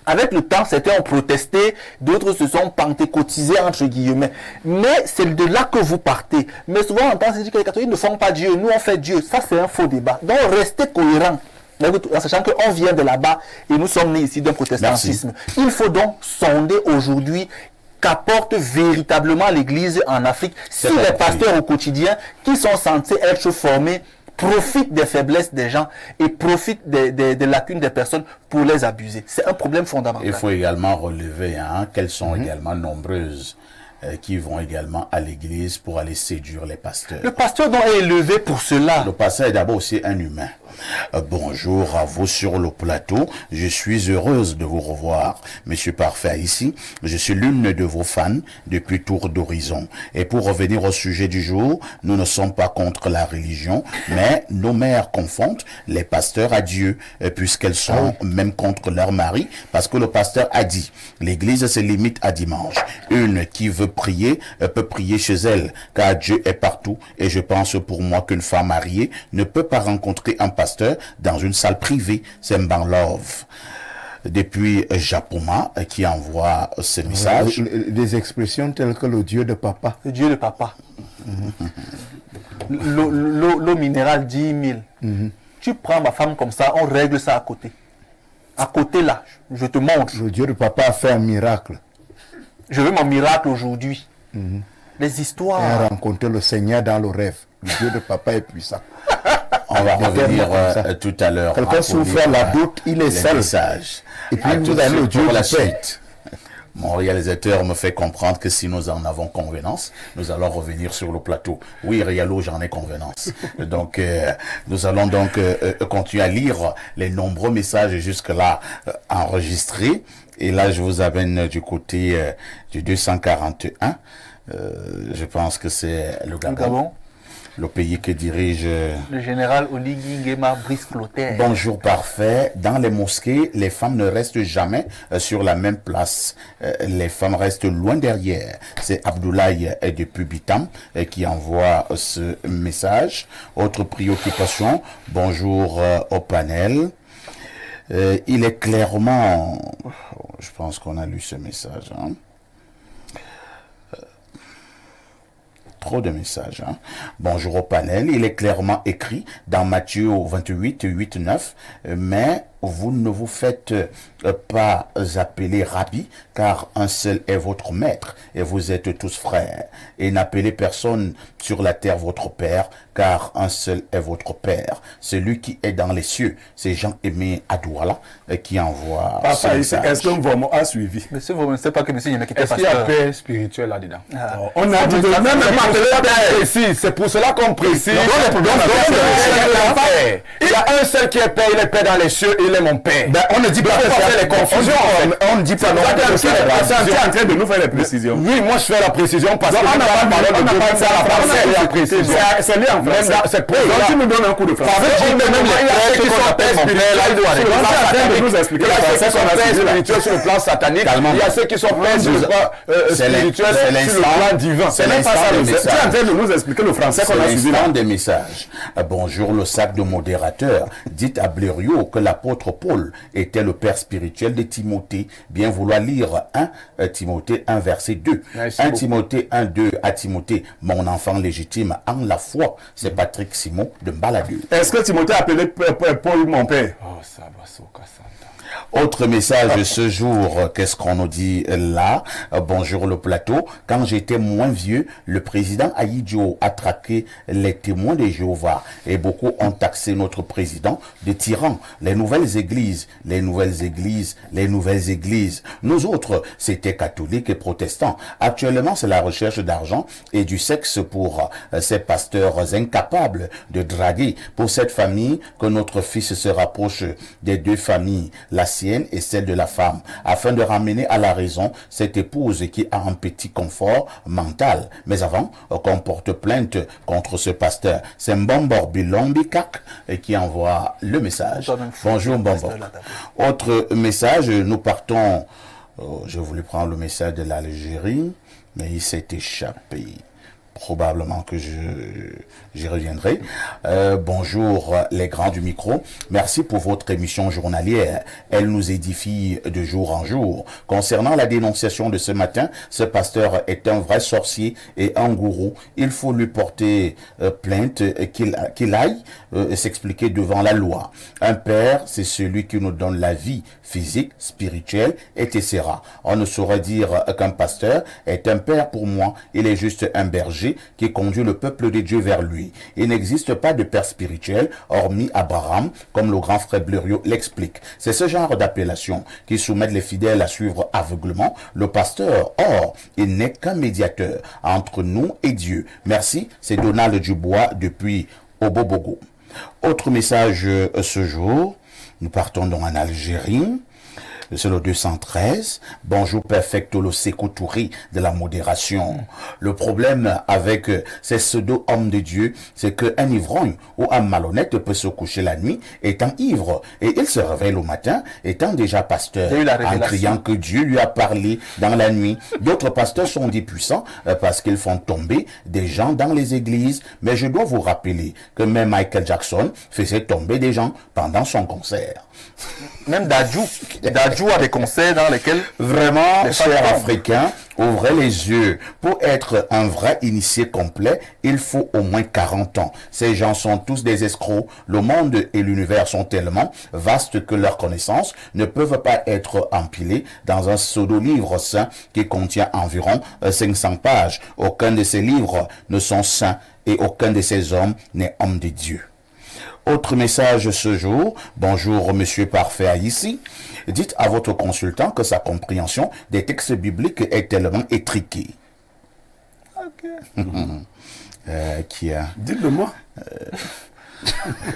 Avec le temps, certains ont protesté, d'autres se sont pentecôtisés entre guillemets. Mais c'est de là que vous partez. Mais souvent, on entend se dire que les catholiques ne font pas Dieu, nous on fait Dieu. Ça, c'est un faux débat. Donc, restez cohérents. En sachant qu'on vient de là-bas et nous sommes nés ici d'un protestantisme. Merci. Il faut donc sonder aujourd'hui qu'apporte véritablement l'Église en Afrique si les pasteurs au quotidien qui sont censés être formés profitent des faiblesses des gens et profitent des lacunes des personnes pour les abuser. C'est un problème fondamental. Il faut également relever qu'elles sont également nombreuses qui vont également à l'église pour aller séduire les pasteurs. Le pasteur doit être élevé pour cela. Le pasteur est d'abord aussi un humain. Bonjour à vous sur le plateau. Je suis heureuse de vous revoir, Monsieur Parfait, ici. Je suis l'une de vos fans depuis Tour d'Horizon. Et pour revenir au sujet du jour, nous ne sommes pas contre la religion, mais nos mères confondent les pasteurs à Dieu, puisqu'elles sont même contre leur mari, parce que le pasteur a dit, l'église se limite à dimanche. Une qui veut prier peut prier chez elle, car Dieu est partout. Et je pense pour moi qu'une femme mariée ne peut pas rencontrer un pasteur dans une salle privée. C'est Mbanlove depuis Japoma qui envoie ce message. Des expressions telles que le Dieu de papa. Le Dieu de papa. L'eau minérale 10 000. Tu prends ma femme comme ça, on règle ça à côté. À côté là, je te montre. Le Dieu de papa a fait un miracle. Je veux mon miracle aujourd'hui. Les histoires. On a rencontré le Seigneur dans le rêve. Le Dieu de papa est puissant. On va revenir tout à l'heure. Quelqu'un souffre la doute, il est seul. Et puis vous allez le Dieu de la suite. Mon réalisateur me fait comprendre que si nous en avons convenance, nous allons revenir sur le plateau. Oui, Rialo, j'en ai convenance. Donc, nous allons donc continuer à lire les nombreux messages jusque-là enregistrés. Et là, je vous amène du côté du 241. Je pense que c'est le Gabon. Le pays que dirige le général Oligui Nguema Brice Clotaire. Bonjour Parfait. Dans les mosquées, les femmes ne restent jamais sur la même place. Les femmes restent loin derrière. C'est Abdoulaye depuis Bitam qui envoie ce message. Autre préoccupation. Bonjour au panel. Il est clairement... Je pense qu'on a lu ce message. Trop de messages. Bonjour au panel. Il est clairement écrit dans Matthieu 28, 8, 9. Mais vous ne vous faites pas appeler Rabbi, car un seul est votre maître, et vous êtes tous frères. Et n'appelez personne sur la terre votre père, car un seul est votre père, celui qui est dans les cieux. C'est Jean-Aimé Adouala qui envoie ce message. Est-ce qu'un Vomo a suivi? Monsieur Vomo, ne sait pas que monsieur Yémek était Est-ce qu'il y a pasteur. paix spirituelle là-dedans? On a dit de même pas précis. C'est pour cela qu'on précise. Il y a un seul qui est père, il est père dans les cieux, il est mon père. Ben, on ne dit pas faire les confusions. On ne dit pas non. C'est en train de nous faire les précisions. Oui, moi je fais la précision parce que on n'a pas parlé de la précision. C'est lié en français. C'est pour ça. Tu nous donnes un coup de français. Même les qui sont pères spirituels, là, il doit arrêter. en train de nous expliquer. Il y a ceux qui sont pères spirituels sur le plan satanique. Il y a ceux qui sont pères sur le plan spirituel sur le plan divin. C'est même pas ça. Tu es en train de nous expliquer le français qu'on a suivi. Des messages. Bonjour le sac de modérateur, dites à Blériot que l'apôtre Paul était le père spirituel de Timothée. Bien vouloir lire 1 Timothée 1 verset 2. Merci 1 beaucoup. Timothée 1, 2 à Timothée, mon enfant légitime en la foi. C'est Patrick Simon de Mbaladure. Est-ce que Timothée a appelé Paul mon père? Oh, ça va, Soka Santa. Autre message de ce jour, qu'est-ce qu'on nous dit là? Bonjour le plateau. Quand j'étais moins vieux, le président Aïdjo a traqué les témoins de Jéhovah et beaucoup ont taxé notre président de tyran. Les nouvelles églises, les nouvelles églises, les nouvelles églises. Nous autres, c'était catholiques et protestants. Actuellement, c'est la recherche d'argent et du sexe pour ces pasteurs incapables de draguer. Pour cette famille, que notre fils se rapproche des deux familles, la sienne et celle de la femme, afin de ramener à la raison cette épouse qui a un petit confort mental. Mais avant qu'on porte plainte contre ce pasteur, c'est Mbombor Bilombikak qui envoie le message. Bonjour Mbombor. Autre message, nous partons, je voulais prendre le message de l'Algérie, mais il s'est échappé. Probablement que j'y reviendrai. Bonjour les grands du micro. Merci pour votre émission journalière. Elle nous édifie de jour en jour. Concernant la dénonciation de ce matin, ce pasteur est un vrai sorcier et un gourou. Il faut lui porter plainte, qu'il aille s'expliquer devant la loi. Un père, c'est celui qui nous donne la vie physique, spirituelle, etc. On ne saurait dire qu'un pasteur est un père pour moi. Il est juste un berger qui conduit le peuple de Dieu vers lui. Il n'existe pas de père spirituel hormis Abraham, comme le grand frère Blériot l'explique. C'est ce genre d'appellation qui soumettent les fidèles à suivre aveuglement le pasteur. Or, il n'est qu'un médiateur entre nous et Dieu. Merci, c'est Donald Dubois depuis Obobogo. Autre message ce jour, nous partons donc en Algérie. C'est le 213. Bonjour Perfecto le Sékou Touré de la modération. Le problème avec ces pseudo-hommes de Dieu, c'est qu'un ivrogne ou un malhonnête peut se coucher la nuit étant ivre et il se réveille le matin étant déjà pasteur en criant que Dieu lui a parlé dans la nuit. D'autres pasteurs sont des puissants parce qu'ils font tomber des gens dans les églises. Mais je dois vous rappeler que même Michael Jackson faisait tomber des gens pendant son concert. Même Dadju a des concerts dans lesquels... Vraiment, chers Africains, ouvrez les yeux. Pour être un vrai initié complet, il faut au moins 40 ans. Ces gens sont tous des escrocs. Le monde et l'univers sont tellement vastes que leurs connaissances ne peuvent pas être empilées dans un pseudo-livre saint qui contient environ 500 pages. Aucun de ces livres ne sont saints et aucun de ces hommes n'est homme de Dieu. Autre message ce jour. Bonjour Monsieur Parfait ici. Dites à votre consultant que sa compréhension des textes bibliques est tellement étriquée. Ok. Qui a... Dites-le-moi.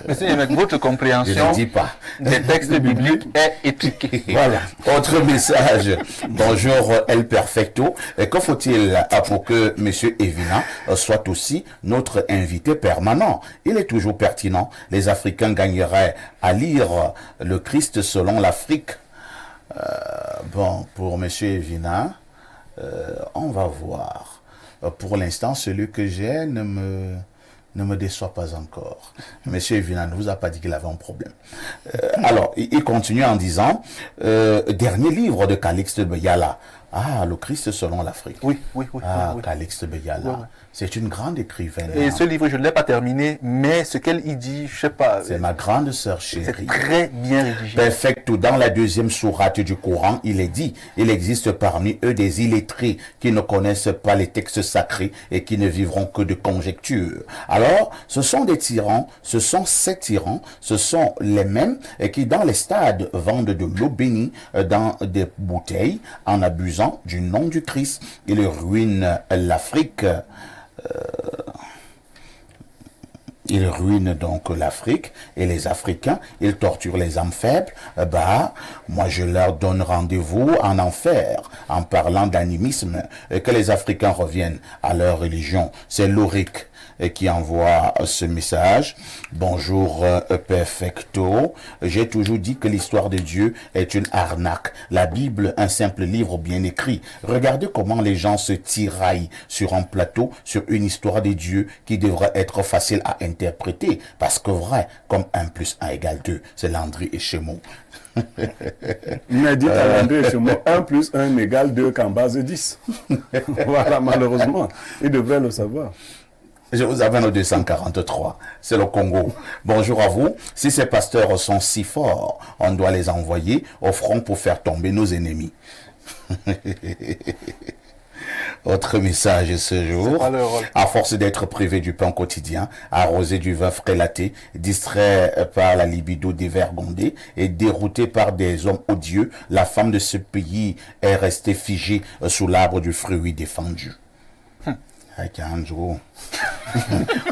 Monsieur, avec votre Je compréhension ne dis pas. des textes bibliques est étriquée. Voilà. Autre message. Bonjour El Perfecto. Que faut-il pour que Monsieur Evina soit aussi notre invité permanent? Il est toujours pertinent. Les Africains gagneraient à lire le Christ selon l'Afrique. Bon, pour Monsieur Evina, on va voir. Pour l'instant, celui que j'ai ne me déçoit pas encore. Monsieur Evina ne vous a pas dit qu'il avait un problème. Alors, il continue en disant, dernier livre de Calixte Beyala. Ah, le Christ selon l'Afrique. Oui. Ah, oui. Calixte Beyala. Oui. C'est une grande écrivaine. Et ce livre, je ne l'ai pas terminé, mais ce qu'elle y dit, je sais pas. C'est ma grande sœur C'est chérie. très bien rédigé. Perfecto. Dans la deuxième sourate du Coran, il est dit, il existe parmi eux des illettrés qui ne connaissent pas les textes sacrés et qui ne vivront que de conjectures. Alors, ce sont des tyrans, ce sont ces tyrans, ce sont les mêmes qui dans les stades vendent de l'eau bénie dans des bouteilles en abusant du nom du Christ. Ils ruinent l'Afrique. Ils ruinent donc l'Afrique et les Africains, ils torturent les âmes faibles. Moi je leur donne rendez-vous en enfer en parlant d'animisme, que les Africains reviennent à leur religion. C'est Loric qui envoie ce message. Bonjour Perfecto. J'ai toujours dit que l'histoire de Dieu est une arnaque. La Bible, un simple livre bien écrit. Regardez comment les gens se tiraillent sur un plateau sur une histoire de Dieu qui devrait être facile à interpréter. Parce que vrai, comme 1 + 1 = 2, c'est Landry et Chemot. Mais dites à Landry et Chemot, 1 + 1 = 2 qu'en base 10. Voilà, malheureusement. Il devrait le savoir. Je vous amène au 243. C'est le Congo. Bonjour à vous. Si ces pasteurs sont si forts, on doit les envoyer au front pour faire tomber nos ennemis. Autre message ce jour. À force d'être privé du pain quotidien, arrosé du vin frélaté, distrait par la libido dévergondée et dérouté par des hommes odieux, la femme de ce pays est restée figée sous l'arbre du fruit défendu.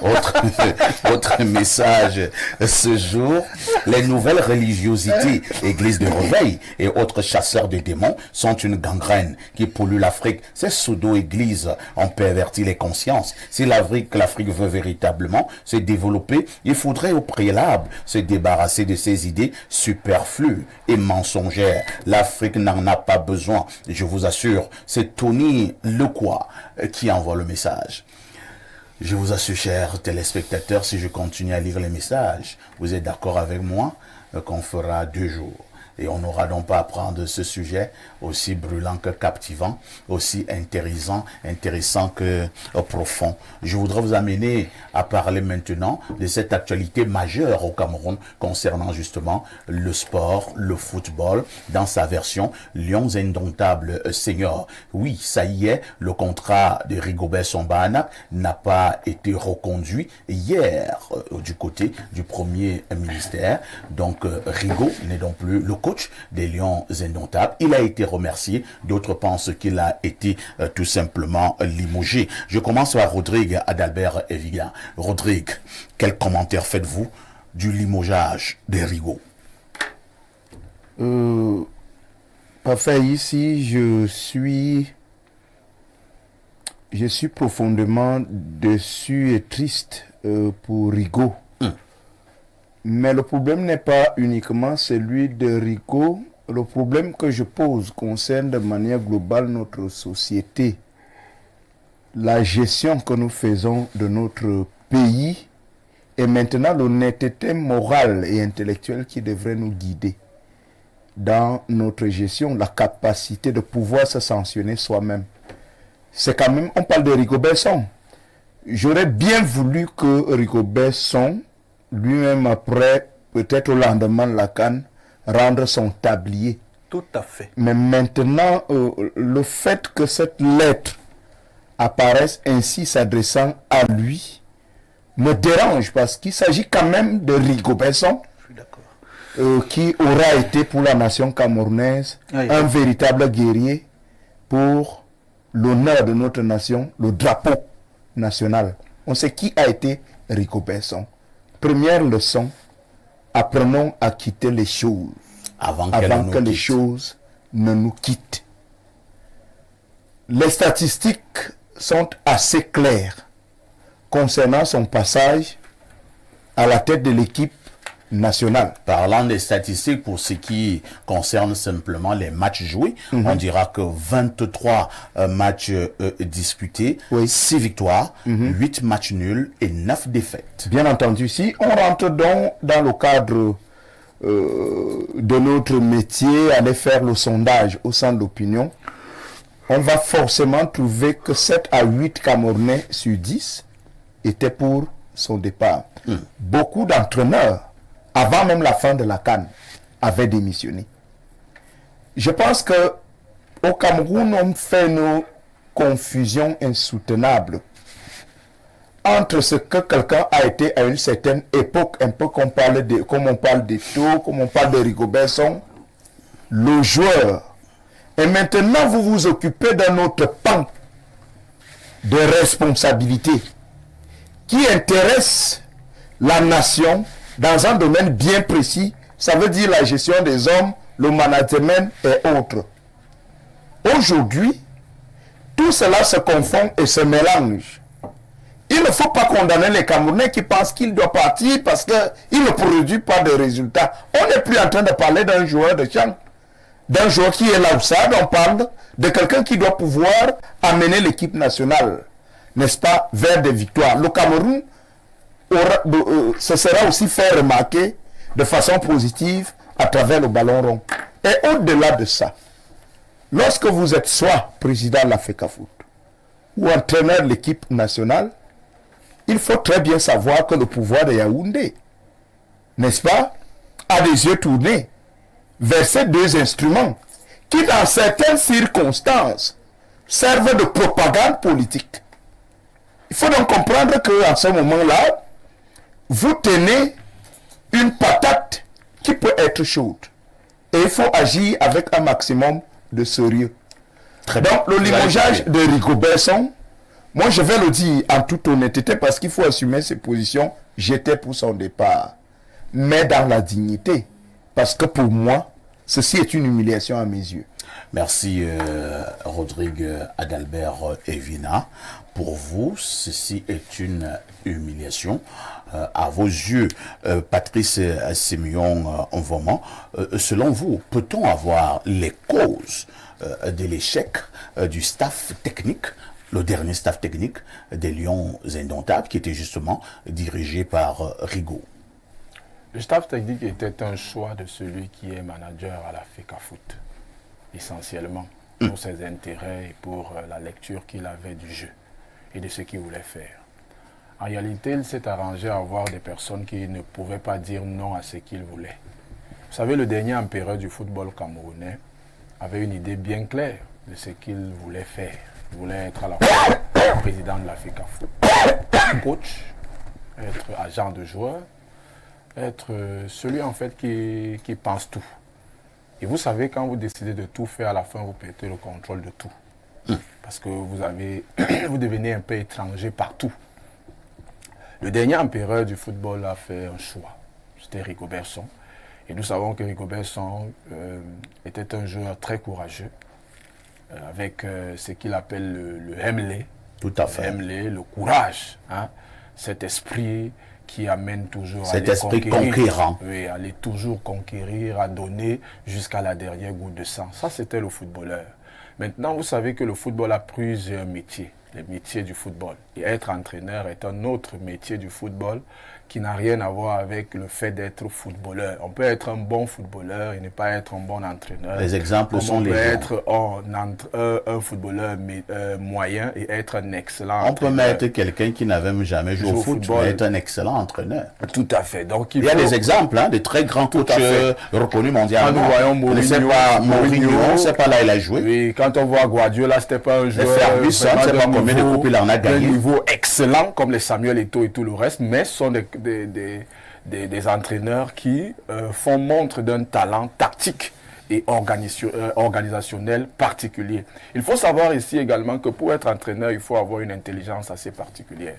Autre message ce jour. Les nouvelles religiosités, églises de réveil et autres chasseurs de démons sont une gangrène qui pollue l'Afrique. Ces pseudo-églises ont perverti les consciences. Si l'Afrique veut véritablement se développer, il faudrait au préalable se débarrasser de ces idées superflues et mensongères. L'Afrique n'en a pas besoin. Je vous assure, c'est Tony Lequois qui envoie le message. Je vous assure, chers téléspectateurs, si je continue à lire les messages, vous êtes d'accord avec moi qu'on fera 2 jours. Et on n'aura donc pas à prendre ce sujet aussi brûlant que captivant, aussi intéressant que profond. Je voudrais vous amener à parler maintenant de cette actualité majeure au Cameroun concernant justement le sport, le football, dans sa version Lions Indomptables Seniors. Oui, ça y est, le contrat de Rigobert Song n'a pas été reconduit hier du côté du Premier ministère. Donc Rigo n'est donc plus le coach des Lions Indomptables. Il a été remercié. D'autres pensent qu'il a été tout simplement limogé. Je commence par Rodrigue Adalbert Eviga. Rodrigue, quel commentaire faites-vous du limogeage de Rigo? Parfait, ici, je suis profondément déçu et triste pour Rigo. Mais le problème n'est pas uniquement celui de Rigo. Le problème que je pose concerne de manière globale notre société. La gestion que nous faisons de notre pays et maintenant l'honnêteté morale et intellectuelle qui devrait nous guider dans notre gestion, la capacité de pouvoir se sanctionner soi-même. C'est quand même, on parle de Rigobert Song. J'aurais bien voulu que Rigobert Song lui-même après, peut-être au lendemain de la CAN, rendre son tablier. Tout à fait. Mais maintenant, le fait que cette lettre apparaisse ainsi s'adressant à lui me dérange parce qu'il s'agit quand même de Rigobert Song, qui aura été pour la nation camerounaise un véritable guerrier pour l'honneur de notre nation, le drapeau national. On sait qui a été Rigobert Song. Première leçon, apprenons à quitter les choses avant que les choses ne nous quittent. Les statistiques sont assez claires concernant son passage à la tête de l'équipe nationale. Parlant des statistiques, pour ce qui concerne simplement les matchs joués, on dira que 23 matchs disputés, 6 victoires, 8 matchs nuls et 9 défaites. Bien entendu, si on rentre donc dans le cadre de notre métier, aller faire le sondage au sein de l'opinion, on va forcément trouver que 7 à 8 Camerounais sur 10 étaient pour son départ. Beaucoup d'entraîneurs, avant même la fin de la CAN, avaient démissionné. Je pense que au Cameroun, on fait nos confusions insoutenables entre ce que quelqu'un a été à une certaine époque, un peu comme on parle d'Eto'o, comme on parle de Rigobert Song, le joueur. Et maintenant, vous vous occupez d'un autre pan de responsabilité qui intéresse la nation dans un domaine bien précis. Ça veut dire la gestion des hommes, le management et autres. Aujourd'hui, tout cela se confond et se mélange. Il ne faut pas condamner les Camerounais qui pensent qu'il doit partir parce qu'il ne produit pas de résultats. On n'est plus en train de parler d'un joueur de champ, d'un joueur qui est là où ça, on parle de quelqu'un qui doit pouvoir amener l'équipe nationale, n'est-ce pas, vers des victoires. Le Cameroun se sera aussi fait remarquer de façon positive à travers le ballon rond. Et au-delà de ça, lorsque vous êtes soit président de la FECAFOOT ou entraîneur de l'équipe nationale, il faut très bien savoir que le pouvoir de Yaoundé, n'est-ce pas, a des yeux tournés vers ces deux instruments qui, dans certaines circonstances, servent de propagande politique. Il faut donc comprendre qu'en ce moment-là, vous tenez une patate qui peut être chaude. Et il faut agir avec un maximum de sérieux. Donc, le limogeage de Rigobert-Song, moi je vais le dire en toute honnêteté parce qu'il faut assumer ses positions. J'étais pour son départ. Mais dans la dignité. Parce que pour moi, ceci est une humiliation à mes yeux. Merci Rodrigue Adalbert Evina. Pour vous, ceci est une humiliation. À vos yeux, Patrice Sémion Nvoman, selon vous, peut-on avoir les causes de l'échec du staff technique, le dernier staff technique des Lions Indomptables, qui était justement dirigé par Rigaud? Le staff technique était un choix de celui qui est manager à la FECAFOOT, essentiellement pour ses intérêts et pour la lecture qu'il avait du jeu et de ce qu'il voulait faire. En réalité, il s'est arrangé à avoir des personnes qui ne pouvaient pas dire non à ce qu'il voulait. Vous savez, le dernier empereur du football camerounais avait une idée bien claire de ce qu'il voulait faire. Il voulait être à la fois président de la FECAFOOT, coach, être agent de joueur, être celui en fait qui pense tout. Et vous savez, quand vous décidez de tout faire, à la fin, vous perdez le contrôle de tout. Parce que vous devenez un peu étranger partout. Le dernier empereur du football a fait un choix. C'était Rigobert-Song. Et nous savons que Rigobert-Song était un joueur très courageux, avec ce qu'il appelle le Hemley. Tout à fait. Le Hemley, le courage. Hein, cet esprit qui amène toujours cet esprit conquérant. Oui, aller toujours conquérir, à donner jusqu'à la dernière goutte de sang. Ça, c'était le footballeur. Maintenant, vous savez que le football a plusieurs métiers, les métiers du football. Et être entraîneur est un autre métier du football qui n'a rien à voir avec le fait d'être footballeur. On peut être un bon footballeur et ne pas être un bon entraîneur. Les exemples sont les On peut être un footballeur moyen et être un excellent entraîneur. On peut mettre quelqu'un qui n'avait jamais joué au football et être un excellent entraîneur. Tout à fait. Donc, il y a des exemples, hein, de très grands coachs reconnus mondialement. Nous voyons Mourinho, c'est pas là il a joué. Oui, quand on voit Guardiola, c'était pas un joueur Ferguson, c'est pas combien de coupes il en a gagné. Un niveau excellent, comme les Samuel Eto'o et tout le reste, mais ce sont des entraîneurs qui font montre d'un talent tactique et organisationnel particulier. Il faut savoir ici également que pour être entraîneur, il faut avoir une intelligence assez particulière.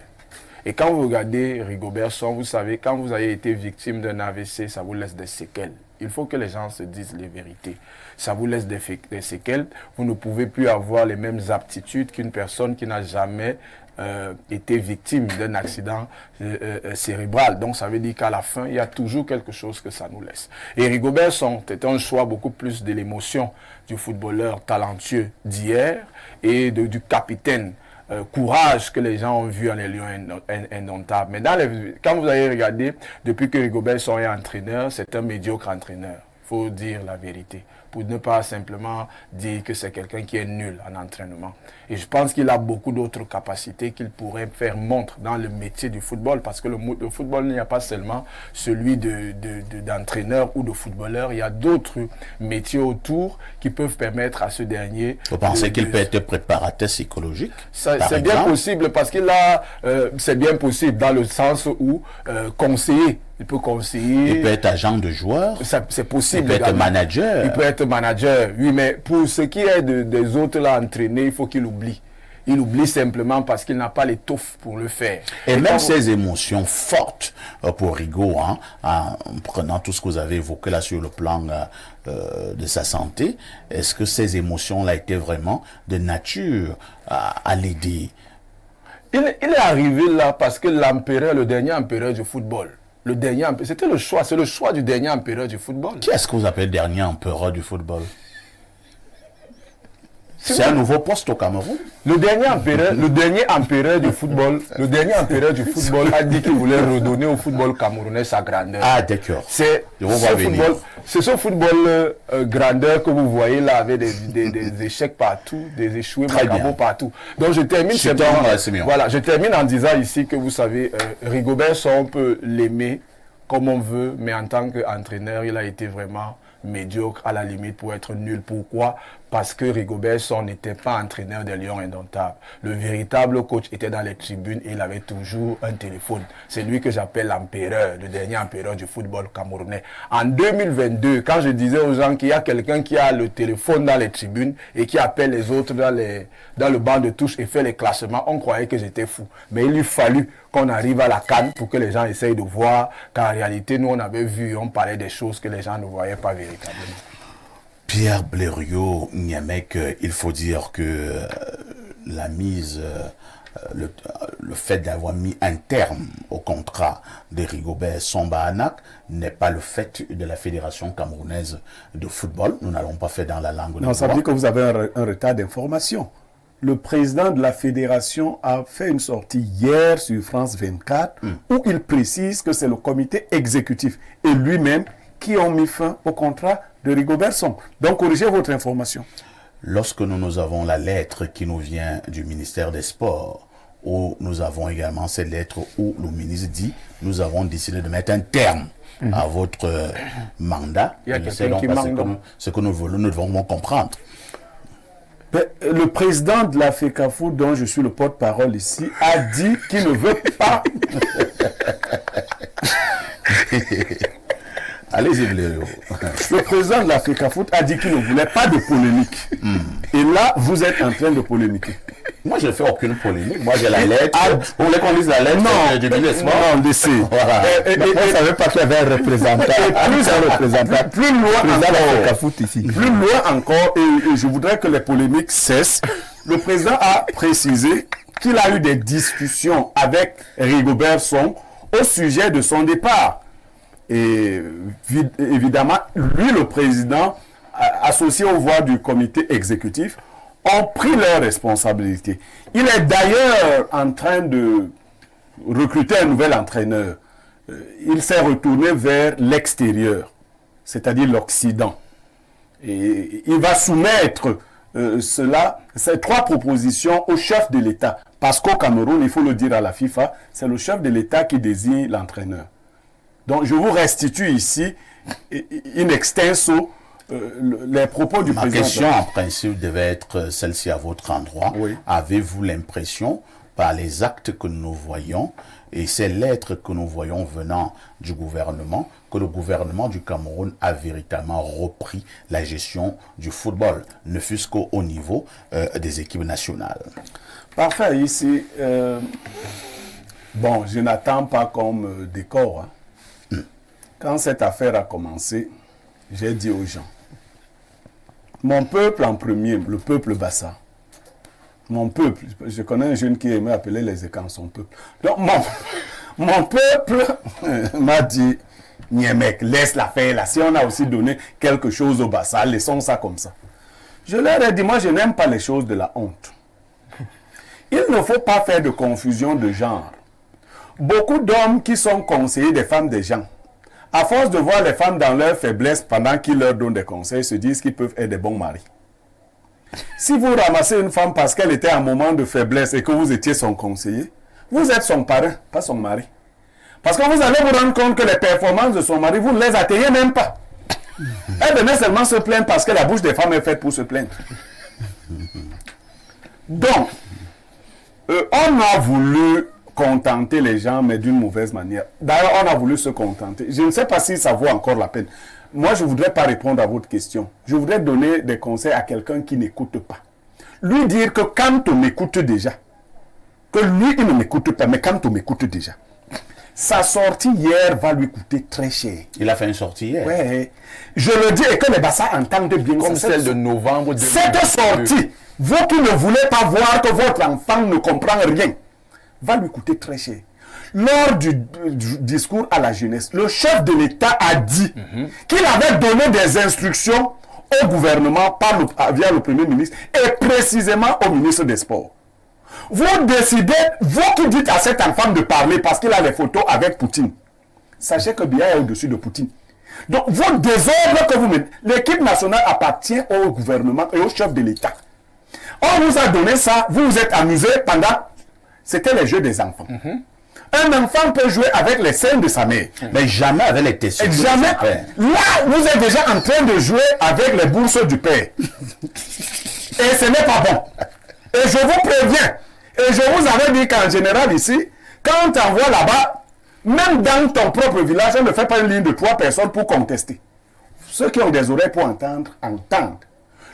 Et quand vous regardez Rigobert-Song, vous savez, quand vous avez été victime d'un AVC, ça vous laisse des séquelles. Il faut que les gens se disent les vérités. Ça vous laisse des séquelles. Vous ne pouvez plus avoir les mêmes aptitudes qu'une personne qui n'a jamais été victime d'un accident cérébral. Donc ça veut dire qu'à la fin, il y a toujours quelque chose que ça nous laisse. Et Rigobert-Song était un choix beaucoup plus de l'émotion du footballeur talentueux d'hier et du capitaine courage que les gens ont vu en les Lions Indomptables. Mais quand vous allez regarder, depuis que Rigobert-Song est entraîneur, c'est un médiocre entraîneur. Il faut dire la vérité, pour ne pas simplement dire que c'est quelqu'un qui est nul en entraînement. Et je pense qu'il a beaucoup d'autres capacités qu'il pourrait faire montre dans le métier du football, parce que le football, il n'y a pas seulement celui d'entraîneur ou de footballeur, il y a d'autres métiers autour qui peuvent permettre à ce dernier... Vous pensez qu'il peut être préparateur psychologique? C'est bien possible, parce qu'il a... c'est bien possible dans le sens où conseiller. Il peut conseiller. Il peut être agent de joueur. C'est possible. Il peut être manager. Il peut être manager, oui, mais pour ce qui est des autres là entraînés, il faut qu'il oublie. Il oublie simplement parce qu'il n'a pas l'étoffe pour le faire. Et même ces émotions fortes pour Rigaud, hein, en prenant tout ce que vous avez évoqué là sur le plan de sa santé, est-ce que ces émotions-là étaient vraiment de nature à l'aider? Il est arrivé là parce que l'empereur, le dernier empereur du football, c'était le choix, c'est le choix du dernier empereur du football. Qui est-ce que vous appelez dernier empereur du football? C'est un nouveau poste au Cameroun. Le dernier empereur du football, a dit qu'il voulait redonner au football camerounais sa grandeur. Ah, d'accord. C'est ce football grandeur que vous voyez là avec des échecs partout, des échoués partout. Donc je termine je termine en disant ici que vous savez, Rigobert Song, on peut l'aimer comme on veut, mais en tant qu'entraîneur, il a été vraiment médiocre, à la limite pour être nul. Pourquoi? Parce que Rigobert Song n'était pas entraîneur des Lions Indomptables. Le véritable coach était dans les tribunes et il avait toujours un téléphone. C'est lui que j'appelle l'empereur, le dernier empereur du football camerounais. En 2022, quand je disais aux gens qu'il y a quelqu'un qui a le téléphone dans les tribunes et qui appelle les autres dans le banc de touche et fait les classements, on croyait que j'étais fou. Mais il lui fallut qu'on arrive à la CAN pour que les gens essayent de voir qu'en réalité, nous, on avait vu, on parlait des choses que les gens ne voyaient pas véritablement. Pierre Blériot, Niamek, il faut dire que la mise, le fait d'avoir mis un terme au contrat de Rigobert Song-Bahanak n'est pas le fait de la Fédération camerounaise de football. Nous n'allons pas faire dans la langue de Non, ça veut dire que vous avez un retard d'information. Le président de la fédération a fait une sortie hier sur France 24 où il précise que c'est le comité exécutif et lui-même qui ont mis fin au contrat de Rigobert Song. Donc, corrigez votre information. Lorsque nous avons la lettre qui nous vient du ministère des Sports, où nous avons également cette lettre où le ministre dit « Nous avons décidé de mettre un terme à votre mandat ». Il y a quelqu'un qui manque. Ce que nous devons comprendre. Le président de la FECAFOOT, dont je suis le porte-parole ici, a dit qu'il ne veut pas... Allez-y, Blériot. Le président de la FECAFOOT a dit qu'il ne voulait pas de polémique. Et là, vous êtes en train de polémiquer. Moi, je ne fais aucune polémique. Moi, j'ai la lettre. Vous voulez qu'on lise la lettre? Non, laissez. Voilà. On ne savait pas qu'il y avait un représentant. Plus loin encore, et je voudrais que les polémiques cessent. Le président a précisé qu'il a eu des discussions avec Rigobert Song au sujet de son départ. Et évidemment, lui, le président, associé aux voix du comité exécutif, ont pris leurs responsabilités. Il est d'ailleurs en train de recruter un nouvel entraîneur. Il s'est retourné vers l'extérieur, c'est-à-dire l'Occident. Et il va soumettre ces trois propositions au chef de l'État. Parce qu'au Cameroun, il faut le dire à la FIFA, c'est le chef de l'État qui désigne l'entraîneur. Donc, je vous restitue ici, in extenso, les propos du président. Ma question, en principe, devait être celle-ci à votre endroit. Oui. Avez-vous l'impression, par les actes que nous voyons et ces lettres que nous voyons venant du gouvernement, que le gouvernement du Cameroun a véritablement repris la gestion du football, ne fût-ce qu'au haut niveau des équipes nationales? Parfait, ici. Bon, je n'attends pas comme décor, hein. Quand cette affaire a commencé, j'ai dit aux gens, mon peuple en premier, le peuple Bassa, mon peuple, je connais un jeune qui aimait appeler les écans son peuple. Donc mon peuple m'a dit, Niamek, laisse l'affaire là, si on a aussi donné quelque chose au Bassa, laissons ça comme ça. Je leur ai dit, moi je n'aime pas les choses de la honte. Il ne faut pas faire de confusion de genre. Beaucoup d'hommes qui sont conseillers des femmes des gens, à force de voir les femmes dans leur faiblesse pendant qu'ils leur donnent des conseils, se disent qu'ils peuvent être des bons maris. Si vous ramassez une femme parce qu'elle était en moment de faiblesse et que vous étiez son conseiller, vous êtes son parrain, pas son mari. Parce que vous allez vous rendre compte que les performances de son mari, vous ne les atteignez même pas. Elle venait seulement se plaindre parce que la bouche des femmes est faite pour se plaindre. Donc, on a voulu contenter les gens, mais d'une mauvaise manière. D'ailleurs, on a voulu se contenter. Je ne sais pas si ça vaut encore la peine. Moi, je ne voudrais pas répondre à votre question. Je voudrais donner des conseils à quelqu'un qui n'écoute pas. Lui dire que quand on m'écoute déjà, que lui, il ne m'écoute pas, mais quand on m'écoute déjà, sa sortie hier va lui coûter très cher. Il a fait une sortie hier. Oui. Je le dis et que les Bassas entendent bien. Comme celle de novembre 2022. Cette sortie, vous qui ne voulez pas voir que votre enfant ne comprend rien, va lui coûter très cher. Lors du discours à la jeunesse, le chef de l'État a dit qu'il avait donné des instructions au gouvernement via le Premier ministre et précisément au ministre des Sports. Vous décidez, vous qui dites à cet enfant de parler parce qu'il a les photos avec Poutine, sachez que Biya est au-dessus de Poutine. Donc, vos désordres que vous mettez, l'équipe nationale appartient au gouvernement et au chef de l'État. On vous a donné ça, vous vous êtes amusé pendant... C'était les jeux des enfants. Un enfant peut jouer avec les seins de sa mère. Mais jamais avec les testes. Jamais. Là, vous êtes déjà en train de jouer avec les bourses du père. Et ce n'est pas bon. Et je vous préviens. Et je vous avais dit qu'en général ici, quand on t'envoie là-bas, même dans ton propre village, on ne fait pas une ligne de 3 personnes pour contester. Ceux qui ont des oreilles pour entendre, entendent.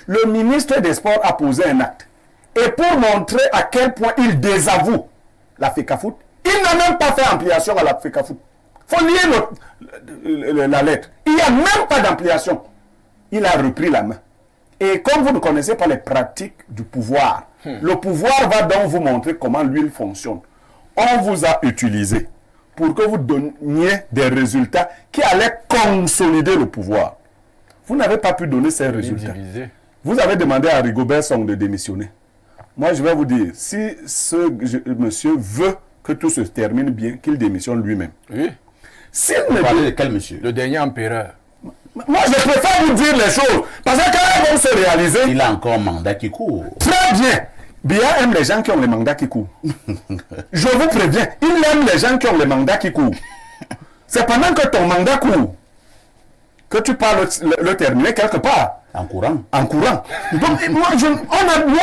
Le ministre des Sports a posé un acte. Et pour montrer à quel point il désavoue la FECAFOOT, il n'a même pas fait ampliation à la FECAFOOT. Il faut lire la lettre. Il n'y a même pas d'ampliation. Il a repris la main. Et comme vous ne connaissez pas les pratiques du pouvoir, le pouvoir va donc vous montrer comment l'huile fonctionne. On vous a utilisé pour que vous donniez des résultats qui allaient consolider le pouvoir. Vous n'avez pas pu donner ces résultats. Vous avez demandé à Rigobert Song de démissionner. Moi, je vais vous dire, si monsieur veut que tout se termine bien, qu'il démissionne lui-même. Oui. Vous parlez de quel monsieur? Le dernier empereur. Moi, je préfère vous dire les choses. Parce que quand elles vont se réaliser... Il a encore un mandat qui court. Très bien. Biya aime les gens qui ont les mandats qui courent. Je vous préviens, il aime les gens qui ont les mandats qui courent. C'est pendant que ton mandat court que tu parles le terminer quelque part. En courant. En courant. Donc, moi,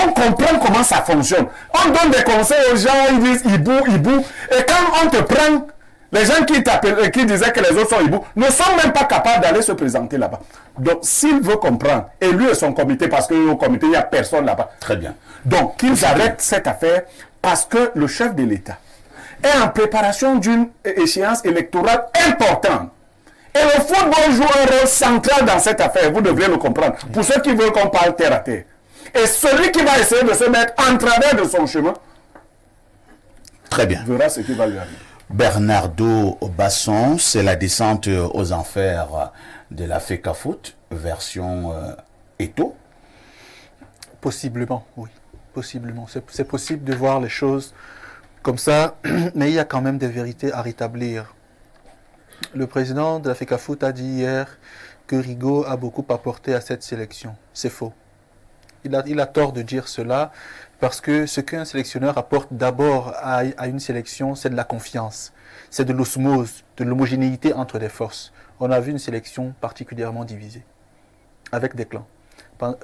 on comprend comment ça fonctionne. On donne des conseils aux gens, ils disent hibou. Et quand on te prend, les gens qui t'appellent, qui disaient que les autres sont hibou, ne sont même pas capables d'aller se présenter là-bas. Donc, s'il veut comprendre, et lui et son comité, parce qu'au comité, il n'y a personne là-bas. Très bien. Donc, qu'ils arrêtent cette affaire parce que le chef de l'État est en préparation d'une échéance électorale importante. Et le football joue un rôle central dans cette affaire, vous devriez le comprendre. Pour ceux qui veulent qu'on parle terre à terre. Et celui qui va essayer de se mettre en travers de son chemin, très bien, verra ce qui va lui arriver. Bernardo Basson, c'est la descente aux enfers de la FECAFOOT, version Eto'o. Possiblement, oui. Possiblement. C'est possible de voir les choses comme ça, mais il y a quand même des vérités à rétablir. Le président de la FECAFOOT a dit hier que Rigaud a beaucoup apporté à cette sélection. C'est faux. Il a tort de dire cela parce que ce qu'un sélectionneur apporte d'abord à une sélection, c'est de la confiance, c'est de l'osmose, de l'homogénéité entre les forces. On a vu une sélection particulièrement divisée, avec des clans.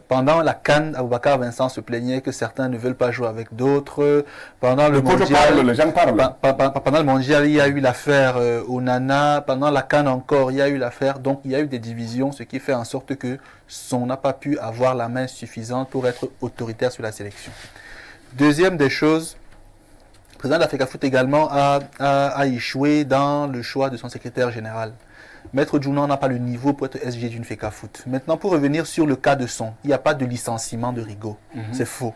Pendant la CAN, Aboubakar Vincent se plaignait que certains ne veulent pas jouer avec d'autres. Pendant le mondial, il y a eu l'affaire Onana. Pendant la CAN encore, il y a eu l'affaire. Donc, il y a eu des divisions, ce qui fait en sorte que on n'a pas pu avoir la main suffisante pour être autoritaire sur la sélection. Deuxième des choses, le président de la FECAFOOT également a échoué dans le choix de son secrétaire général. Maître Djounan n'a pas le niveau pour être SG d'une FECAFOOT. Maintenant, pour revenir sur le cas de Son, il n'y a pas de licenciement de Rigaud. C'est faux.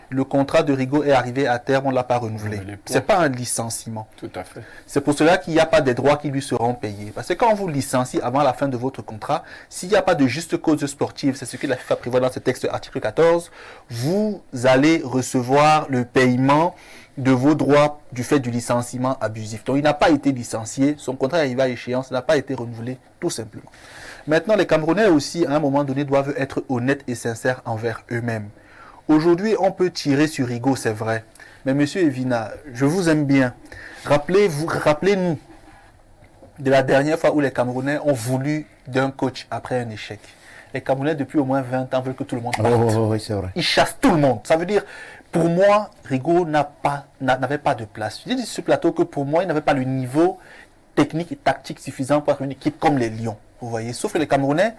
Le contrat de Rigaud est arrivé à terme, on ne l'a pas renouvelé. Ce n'est pas un licenciement. Tout à fait. C'est pour cela qu'il n'y a pas des droits qui lui seront payés. Parce que quand on vous licencie avant la fin de votre contrat, s'il n'y a pas de juste cause sportive, c'est ce que la FIFA prévoit dans ce texte article 14, vous allez recevoir le paiement de vos droits du fait du licenciement abusif. Donc il n'a pas été licencié, son contrat est arrivé à échéance, n'a pas été renouvelé, tout simplement. Maintenant, les Camerounais aussi, à un moment donné, doivent être honnêtes et sincères envers eux-mêmes. Aujourd'hui, on peut tirer sur Rigaud, c'est vrai. Mais monsieur Evina, je vous aime bien. Rappelez-nous de la dernière fois où les Camerounais ont voulu d'un coach après un échec. Les Camerounais, depuis au moins 20 ans, veulent que tout le monde parte. Oui, c'est vrai. Ils chassent tout le monde. Ça veut dire, pour moi, Rigaud n'avait pas de place. Je dis sur ce plateau que pour moi, il n'avait pas le niveau technique et tactique suffisant pour être une équipe comme les Lions. Vous voyez, sauf que les Camerounais,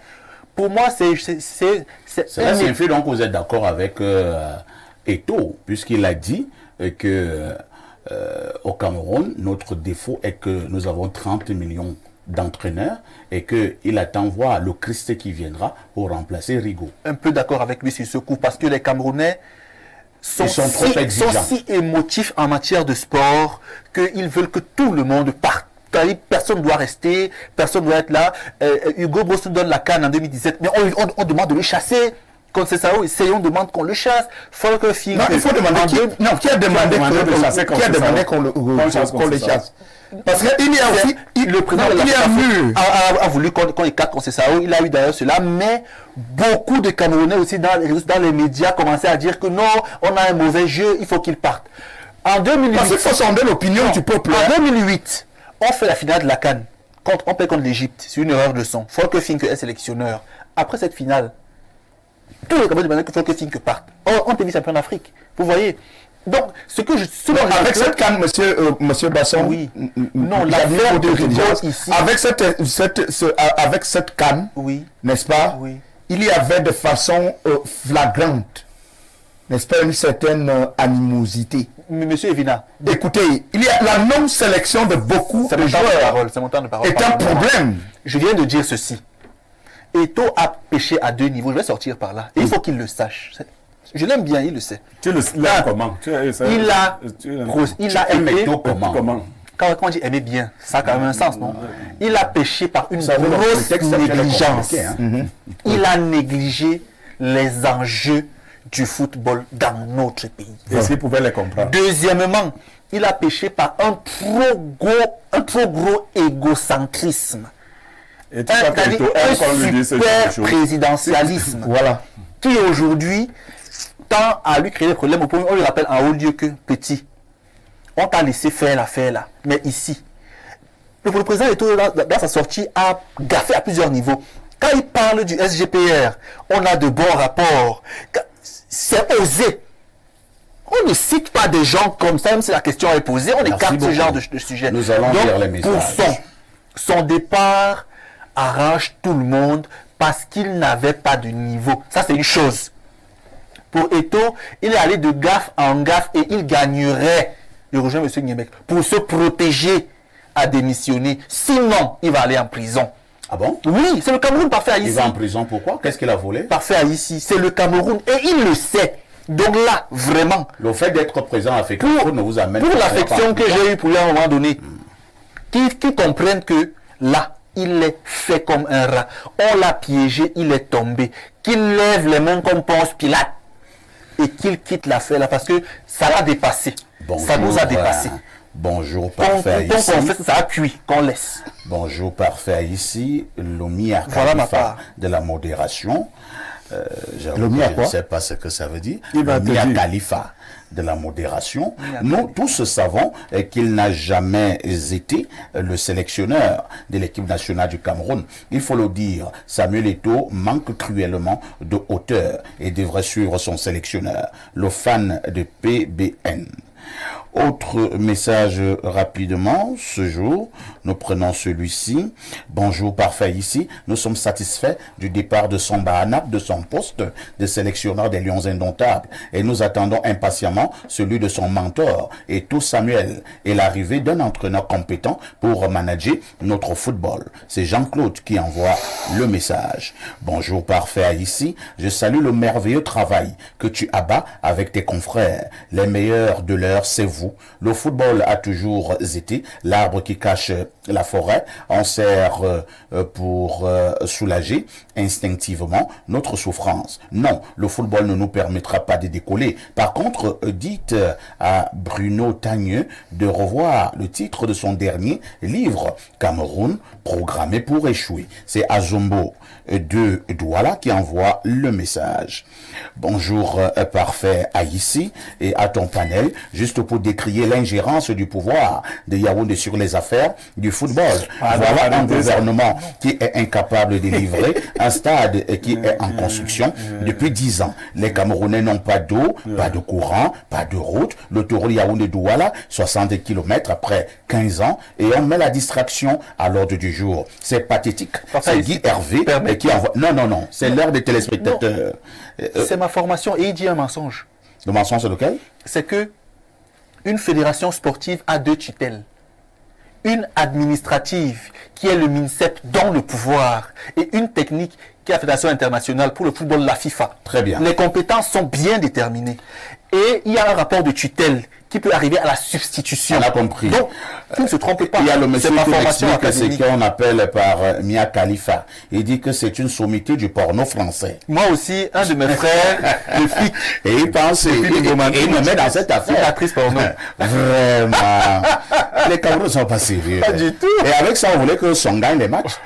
pour moi, c'est là, c'est fait, donc vous êtes d'accord avec Eto'o, puisqu'il a dit que au Cameroun, notre défaut est que nous avons 30 millions d'entraîneurs et qu'il attend voir le Christ qui viendra pour remplacer Rigaud. Un peu d'accord avec lui sur ce coup, parce que les Camerounais Ils sont trop exigeants. sont si émotifs en matière de sport qu'ils veulent que tout le monde parte. Personne ne doit rester, personne ne doit être là. Hugo Bross nous donne la CAN en 2017, mais on demande de le chasser. Quand c'est ça, on demande qu'on le chasse. Folker Fink. Non, il faut demander qui a demandé qu'on le chasse. Parce qu'il y a aussi, le président de la FECAFO a voulu qu'on écarte Conceição. Il a eu d'ailleurs cela, mais beaucoup de Camerounais aussi dans les médias commençaient à dire que non, on a un mauvais jeu, il faut qu'il parte. En 2008, parce qu'il faut sonder l'opinion du peuple. En 2008, on fait la finale de la CAN. On perd contre l'Égypte. C'est une erreur de son. Folker Fink est sélectionneur. Après cette finale, tous les Camerounais demandaient que Folker Fink parte. On était vice-champion d'Afrique. Vous voyez. Donc, avec cette canne, monsieur Basson, oui. Non, l'affaire de Rigol ici. Avec cette canne, oui. N'est-ce pas? Oui. Il y avait de façon flagrante, n'est-ce pas, une certaine animosité. Monsieur Evina. Écoutez, il y a la non-sélection de beaucoup de joueurs. C'est mon temps de parole. Est un problème. Je viens de dire ceci. Eto'o a pêché à deux niveaux. Je vais sortir par là. Et il faut qu'il le sache. Je l'aime bien, il le sait. Tu l'aimes comment? Il a aimé comment? Quand on dit aimer bien, ça a quand même un sens, non? Il a péché par une grosse négligence. Il a négligé les enjeux du football dans notre pays. Est-ce qu'il pouvait les comprendre? Deuxièmement, il a péché par un trop gros égocentrisme. Et tu crois un super présidentialisme. Voilà. Qui aujourd'hui tend à lui créer des problèmes. On lui rappelle en haut lieu que petit. On t'a laissé faire l'affaire là. Mais ici, le président Eto'o, dans sa sortie, a gaffé à plusieurs niveaux. Quand il parle du SGPR, on a de bons rapports. C'est osé. On ne cite pas des gens comme ça, même si la question est posée. On écarte ce genre de sujet. Nous allons lire les messages. Pour son départ arrange tout le monde parce qu'il n'avait pas de niveau. Ça, c'est une chose. Pour Eto'o, il est allé de gaffe en gaffe et il gagnerait, je rejoins M. Niemek, pour se protéger à démissionner. Sinon, il va aller en prison. Ah bon? Oui, c'est le Cameroun parfait à ici. Il va en prison pourquoi? Qu'est-ce qu'il a volé? Parfait à ici, c'est le Cameroun et il le sait. Donc là, vraiment. Le fait d'être présent à FECAFO ne vous amène pour l'affection que j'ai eue pour lui à un moment donné, qu'ils comprennent que là, il est fait comme un rat. On l'a piégé, il est tombé. Qu'il lève les mains comme Ponce Pilate et qu'il quitte l'affaire là parce que ça l'a dépassé. Bonjour, ça nous a dépassé. Bonjour, parfait ici. On fait ça a cuit, qu'on laisse. Bonjour, parfait ici. L'Omia voilà ma part. De la modération. Je quoi? ne sais pas ce que ça veut dire. L'Omia Khalifa de la modération. Nous tous savons qu'il n'a jamais été le sélectionneur de l'équipe nationale du Cameroun. Il faut le dire, Samuel Eto'o manque cruellement de hauteur et devrait suivre son sélectionneur, le fan de PBN. Autre message rapidement, ce jour, nous prenons celui-ci. Bonjour, parfait ici. Nous sommes satisfaits du départ de Samba Anap de son poste de sélectionneur des Lions Indomptables et nous attendons impatiemment celui de son mentor Eto'o Samuel et l'arrivée d'un entraîneur compétent pour manager notre football. C'est Jean-Claude qui envoie le message. Bonjour, parfait ici. Je salue le merveilleux travail que tu abats avec tes confrères. Les meilleurs de l'heure, c'est vous. Le football a toujours été l'arbre qui cache la forêt. On sert pour soulager instinctivement notre souffrance. Non, le football ne nous permettra pas de décoller. Par contre, dites à Bruno Tagneux de revoir le titre de son dernier livre, Cameroun, programmé pour échouer. C'est Azombo de Douala qui envoie le message. Bonjour, parfait Haïssi et à ton panel, juste pour décrier l'ingérence du pouvoir de Yaoundé sur les affaires du football. Voilà un gouvernement qui est incapable de livrer un stade qui est en construction depuis 10 ans. Les Camerounais n'ont pas d'eau, pas de courant, pas de route. Le taureau Yaoundé-Douala, 60 km après 15 ans, et on met la distraction à l'ordre du jour. C'est pathétique. C'est Guy Hervé qui envoie... Non, c'est l'heure des téléspectateurs. C'est ma formation et il dit un mensonge. Le mensonge, c'est lequel? C'est que une fédération sportive a deux tutelles. une administrative qui est le MINSEP dans le pouvoir et une technique qui est la Fédération internationale pour le football, la FIFA. Très bien. Les compétences sont bien déterminées. Et il y a un rapport de tutelle qui peut arriver à la substitution. On a compris. Donc, tu ne se trompes pas. Il y a le monsieur C'est ma qui formation m'explique ce académique. qu'on appelle par Mia Khalifa. Il dit que c'est une sommité du porno français. Moi aussi, un de mes frères, le flic, Et il pense, et il me met dans cette c'est une affaire. actrice porno. Vraiment. Les Camerounais ne sont pas sérieux. Pas du tout. Et avec ça, on voulait que Son gagne les matchs.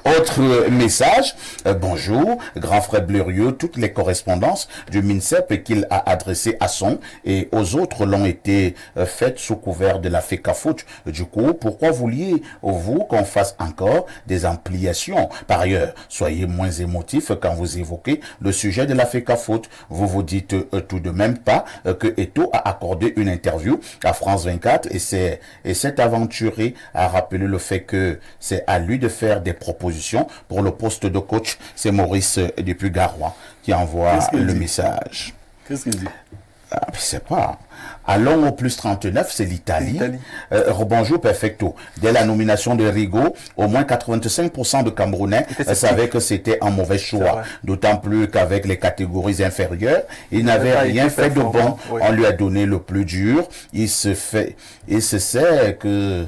Autre message. Bonjour, grand frère Blériot. Toutes les correspondances du MINSEP qu'il a adressées à Son et aux autres l'ont été faites sous couvert de la FECAFOOT. Du coup, pourquoi vouliez-vous qu'on fasse encore des ampliations? Par ailleurs, soyez moins émotifs quand vous évoquez le sujet de la FECAFOOT. Vous vous dites tout de même pas que Eto'o a accordé une interview à France 24 et cet aventuré a rappelé le fait que c'est à lui de faire des propositions pour le poste de coach. C'est Maurice depuis Garoua qui envoie Qu'est-ce qu'il le dit? message. Qu'est-ce qu'il dit? Ah, je sais pas. Allons au plus 39, c'est l'Italie. Bonjour, perfecto. Dès la nomination de Rigo, au moins 85% de Camerounais savaient que c'était un mauvais choix. D'autant plus qu'avec les catégories inférieures, il n'avait rien fait de bon. Oui. On lui a donné le plus dur. Il se sait que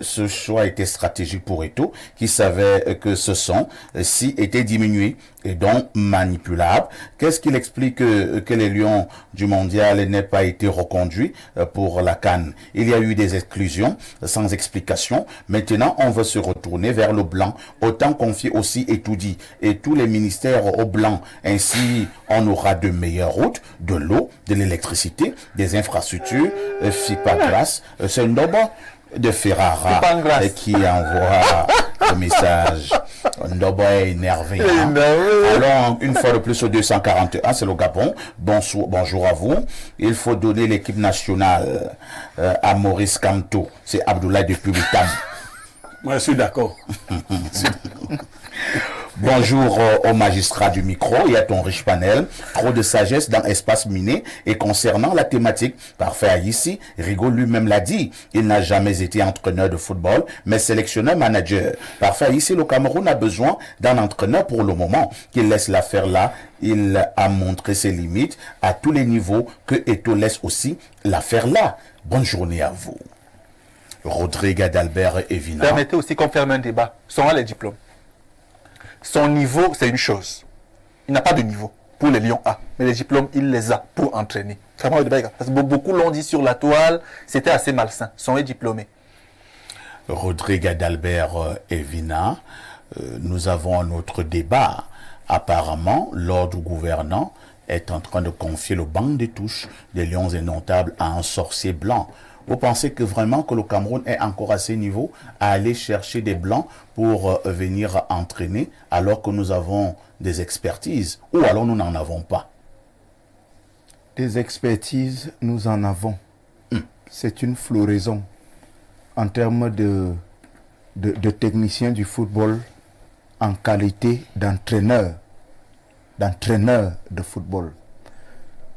ce choix était stratégique pour Eto'o, qui savait que ce son-ci était diminué et donc manipulable. Qu'est-ce qu'il explique que les Lions du mondial n'aient pas été reconduits pour la CAN? Il y a eu des exclusions sans explication. Maintenant, on veut se retourner vers le blanc. Autant confier aussi Eto'o et tous les ministères au blanc. Ainsi, on aura de meilleures routes, de l'eau, de l'électricité, des infrastructures. Fipagras, c'est un noble de Ferrara qui envoie le message. Ndobo est énervé. Hein? Alors, une fois de plus au 241, c'est le Gabon. Bonjour à vous. Il faut donner l'équipe nationale à Maurice Kamto. C'est Abdoulaye depuis Lutam. Moi, je suis d'accord. Bonjour au magistrat du micro et à ton riche panel. Trop de sagesse dans Espace Miné. Et concernant la thématique, parfait ici, Rigo lui-même l'a dit. Il n'a jamais été entraîneur de football, mais sélectionneur-manager. Parfait ici, le Cameroun a besoin d'un entraîneur pour le moment. Qu'il laisse l'affaire là. Il a montré ses limites à tous les niveaux. Que Eto'o laisse aussi l'affaire là. Bonne journée à vous. Rodrigue Adalbert Evina. Permettez aussi qu'on ferme un débat. Sont les diplômes. Son niveau, c'est une chose. Il n'a pas de niveau pour les Lions A. Mais les diplômes, il les a pour entraîner. Vraiment, le débat est grave. Parce que beaucoup l'ont dit sur la toile, c'était assez malsain. Sont diplômés. Rodrigue Adalbert Evina, nous avons un autre débat. Apparemment, l'ordre gouvernant est en train de confier le banc des touches des Lions indomptables à un sorcier blanc. Vous pensez que vraiment que le Cameroun est encore à ce niveau à aller chercher des blancs pour venir entraîner alors que nous avons des expertises ou alors nous n'en avons pas? Des expertises, nous en avons. C'est une floraison en termes de techniciens du football en qualité d'entraîneur de football.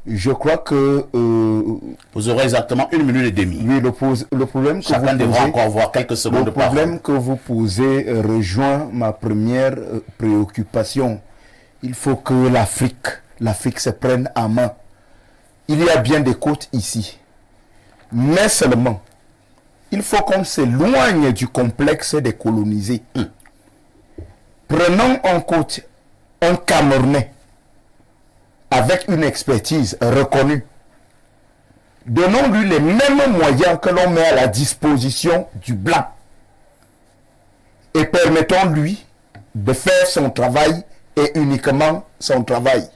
Je crois que... vous aurez exactement 1 minute et demie. Oui, le problème que chacun devra encore voir quelques secondes de parole. Le problème que vous posez rejoint ma première préoccupation. Il faut que l'Afrique se prenne en main. Il y a bien des côtes ici. Mais seulement, il faut qu'on s'éloigne du complexe des colonisés. Prenons en compte un Camerounais avec une expertise reconnue. Donnons-lui les mêmes moyens que l'on met à la disposition du blanc. Et permettons-lui de faire son travail et uniquement son travail.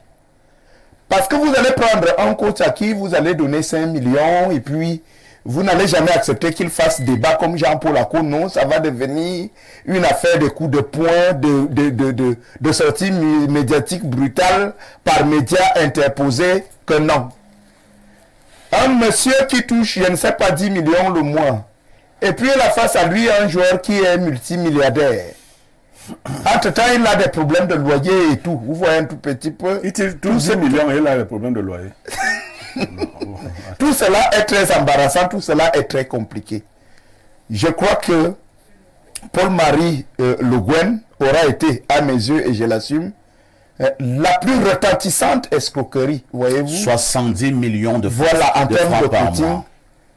Parce que vous allez prendre un coach à qui vous allez donner 5 millions et puis vous n'allez jamais accepter qu'il fasse débat comme Jean-Paul Acco. Non, ça va devenir une affaire de coups de poing, de sorties médiatiques brutales par médias interposés que non. Un monsieur qui touche, je ne sais pas, 10 millions le mois. Et puis il a face à lui un joueur qui est multimilliardaire. Entre-temps, il a des problèmes de loyer et tout. Vous voyez un tout petit peu. Il tire tous 10 millions et il a des problèmes de loyer. Tout cela est très embarrassant, tout cela est très compliqué. Je crois que Paul-Marie Le Guen aura été, à mes yeux, et je l'assume, la plus retentissante escroquerie, voyez-vous. 70 millions de francs, Voilà, en termes de par coaching, mois.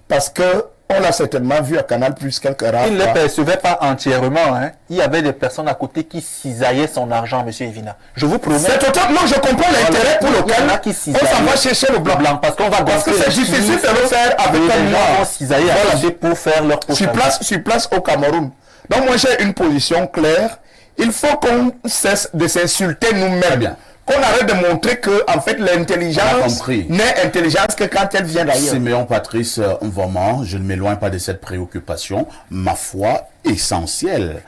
parce que on l'a certainement vu à Canal Plus quelques rares Il ne les fois. percevait pas entièrement. Hein. Il y avait des personnes à côté qui cisaillaient son argent, M. Evina. Je vous promets. C'est total. Non, je comprends l'intérêt pour Il y en lequel a qui on cisaillaient s'en va chercher le blanc. parce qu'on va Parce que gonfler c'est les difficile de chiffres. le faire avec Et un les gens mois. vont cisailler Voilà. à pour faire leur prochain. Sur place au Cameroun. Donc moi j'ai une position claire. Il faut qu'on cesse de s'insulter nous-mêmes. bien. Qu'on arrête de montrer que en fait On a l'intelligence compris. n'est intelligence que quand elle vient d'ailleurs. Siméon Patrice Mvoma, je ne m'éloigne pas de cette préoccupation, ma foi essentielle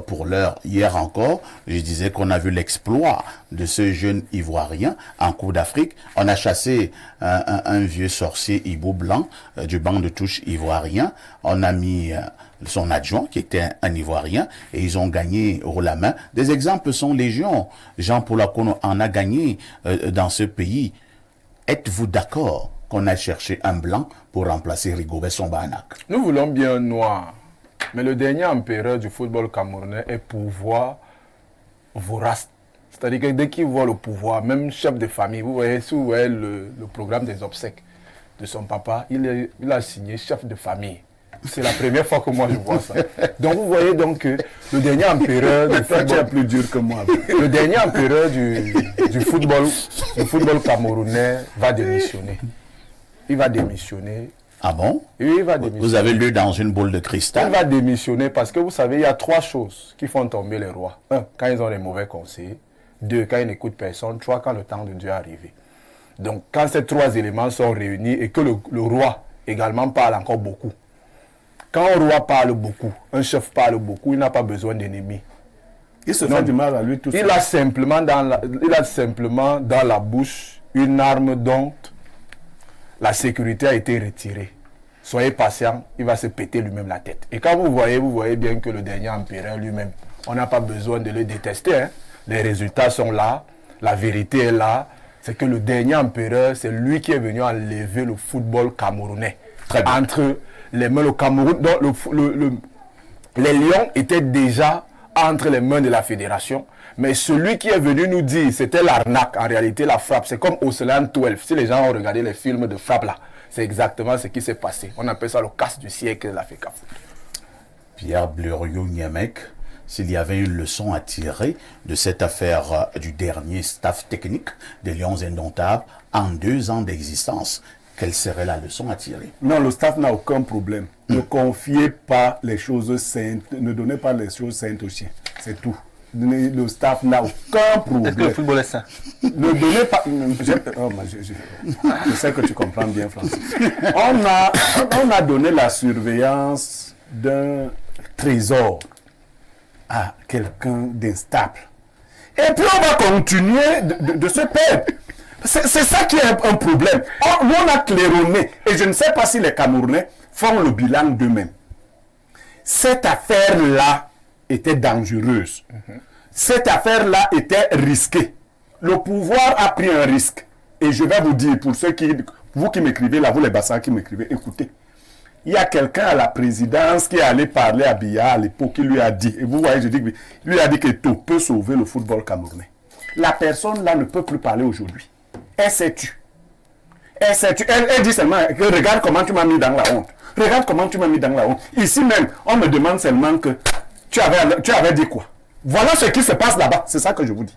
pour l'heure. Hier encore, je disais qu'on a vu l'exploit de ce jeune Ivoirien en Coupe d'Afrique. On a chassé un vieux sorcier Ibo blanc du banc de touche ivoirien. On a mis son adjoint qui était un Ivoirien et ils ont gagné haut la main. Des exemples sont légion. Jean-Paul Akono en a gagné dans ce pays. Êtes-vous d'accord qu'on a cherché un blanc pour remplacer Rigobert Sambanac? Nous voulons bien un noir. Mais le dernier empereur du football camerounais est pouvoir vorace. C'est-à-dire que dès qu'il voit le pouvoir, même chef de famille, vous voyez, si vous voyez le programme des obsèques de son papa, il a signé chef de famille. C'est la première fois que moi je vois ça. Donc vous voyez donc que le dernier empereur du Tu es football, plus dur que moi. le dernier empereur du football camerounais va démissionner. Il va démissionner. Ah bon? Et il va démissionner. Vous avez lu dans une boule de Il cristal? va démissionner parce que vous savez, il y a 3 choses qui font tomber les rois. 1, quand ils ont des mauvais conseils. 2, quand ils n'écoutent personne. 3, quand le temps de Dieu est arrivé. Donc, quand ces 3 éléments sont réunis et que le roi également parle encore beaucoup. Quand un roi parle beaucoup, un chef parle beaucoup, il n'a pas besoin d'ennemis. Il se fait du mal à lui tout seul. Il a simplement dans la bouche une arme dont la sécurité a été retirée. Soyez patient, il va se péter lui-même la tête. Et quand vous voyez bien que le dernier empereur lui-même, on n'a pas besoin de le détester. Hein. Les résultats sont là, la vérité est là. C'est que le dernier empereur, c'est lui qui est venu enlever le football camerounais. Très bien. Entre les mains du Cameroun, donc les lions étaient déjà entre les mains de la fédération. Mais celui qui est venu nous dire, c'était l'arnaque, en réalité la frappe. C'est comme Ocean 12. Si les gens ont regardé les films de frappe là, c'est exactement ce qui s'est passé. On appelle ça le casse du siècle de l'Afrique. Pierre Bluriot-Niamek, s'il y avait une leçon à tirer de cette affaire du dernier staff technique des Lions Indomptables en 2 ans d'existence, quelle serait la leçon à tirer? Non, le staff n'a aucun problème. Ne confiez pas les choses saintes, ne donnez pas les choses saintes aux chiens. C'est tout. Le staff n'a aucun problème. Est-ce que le football est sain? Ne donnez pas. Je sais que tu comprends bien, Francis. On a donné la surveillance d'un trésor à quelqu'un d'instable. Et puis on va continuer de se perdre. C'est ça qui est un problème. On a claironné. Et je ne sais pas si les Camerounais font le bilan d'eux-mêmes. Cette affaire-là était dangereuse. Cette affaire-là était risquée. Le pouvoir a pris un risque. Et je vais vous dire, pour vous qui m'écrivez là, vous les bassins qui m'écrivez, écoutez. Il y a quelqu'un à la présidence qui est allé parler à Biya à l'époque, qui lui a dit, et vous voyez, je dis que lui a dit que tout peut sauver le football camerounais. La personne là ne peut plus parler aujourd'hui. Elle s'est tue. Elle dit seulement, regarde comment tu m'as mis dans la honte. Regarde comment tu m'as mis dans la honte. Ici même, on me demande seulement que tu avais dit quoi. Voilà ce qui se passe là-bas. C'est ça que je vous dis.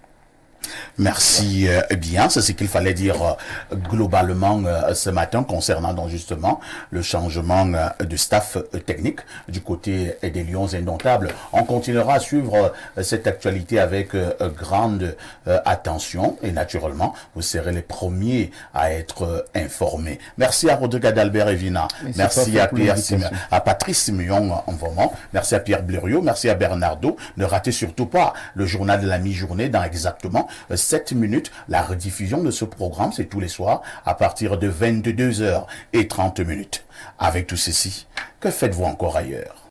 Merci bien, c'est ce qu'il fallait dire globalement ce matin concernant donc justement le changement de staff technique du côté des Lions Indomptables. On continuera à suivre cette actualité avec grande attention et naturellement vous serez les premiers à être informés. Merci à Rodrigue Adalbert Evina, merci à Patrice Siméon Mvoma, merci à Pierre Bluriot, merci à Bernardo. Ne ratez surtout pas le journal de la mi-journée dans exactement 7 minutes. La rediffusion de ce programme, c'est tous les soirs à partir de 22h30. Avec tout ceci, que faites-vous encore ailleurs?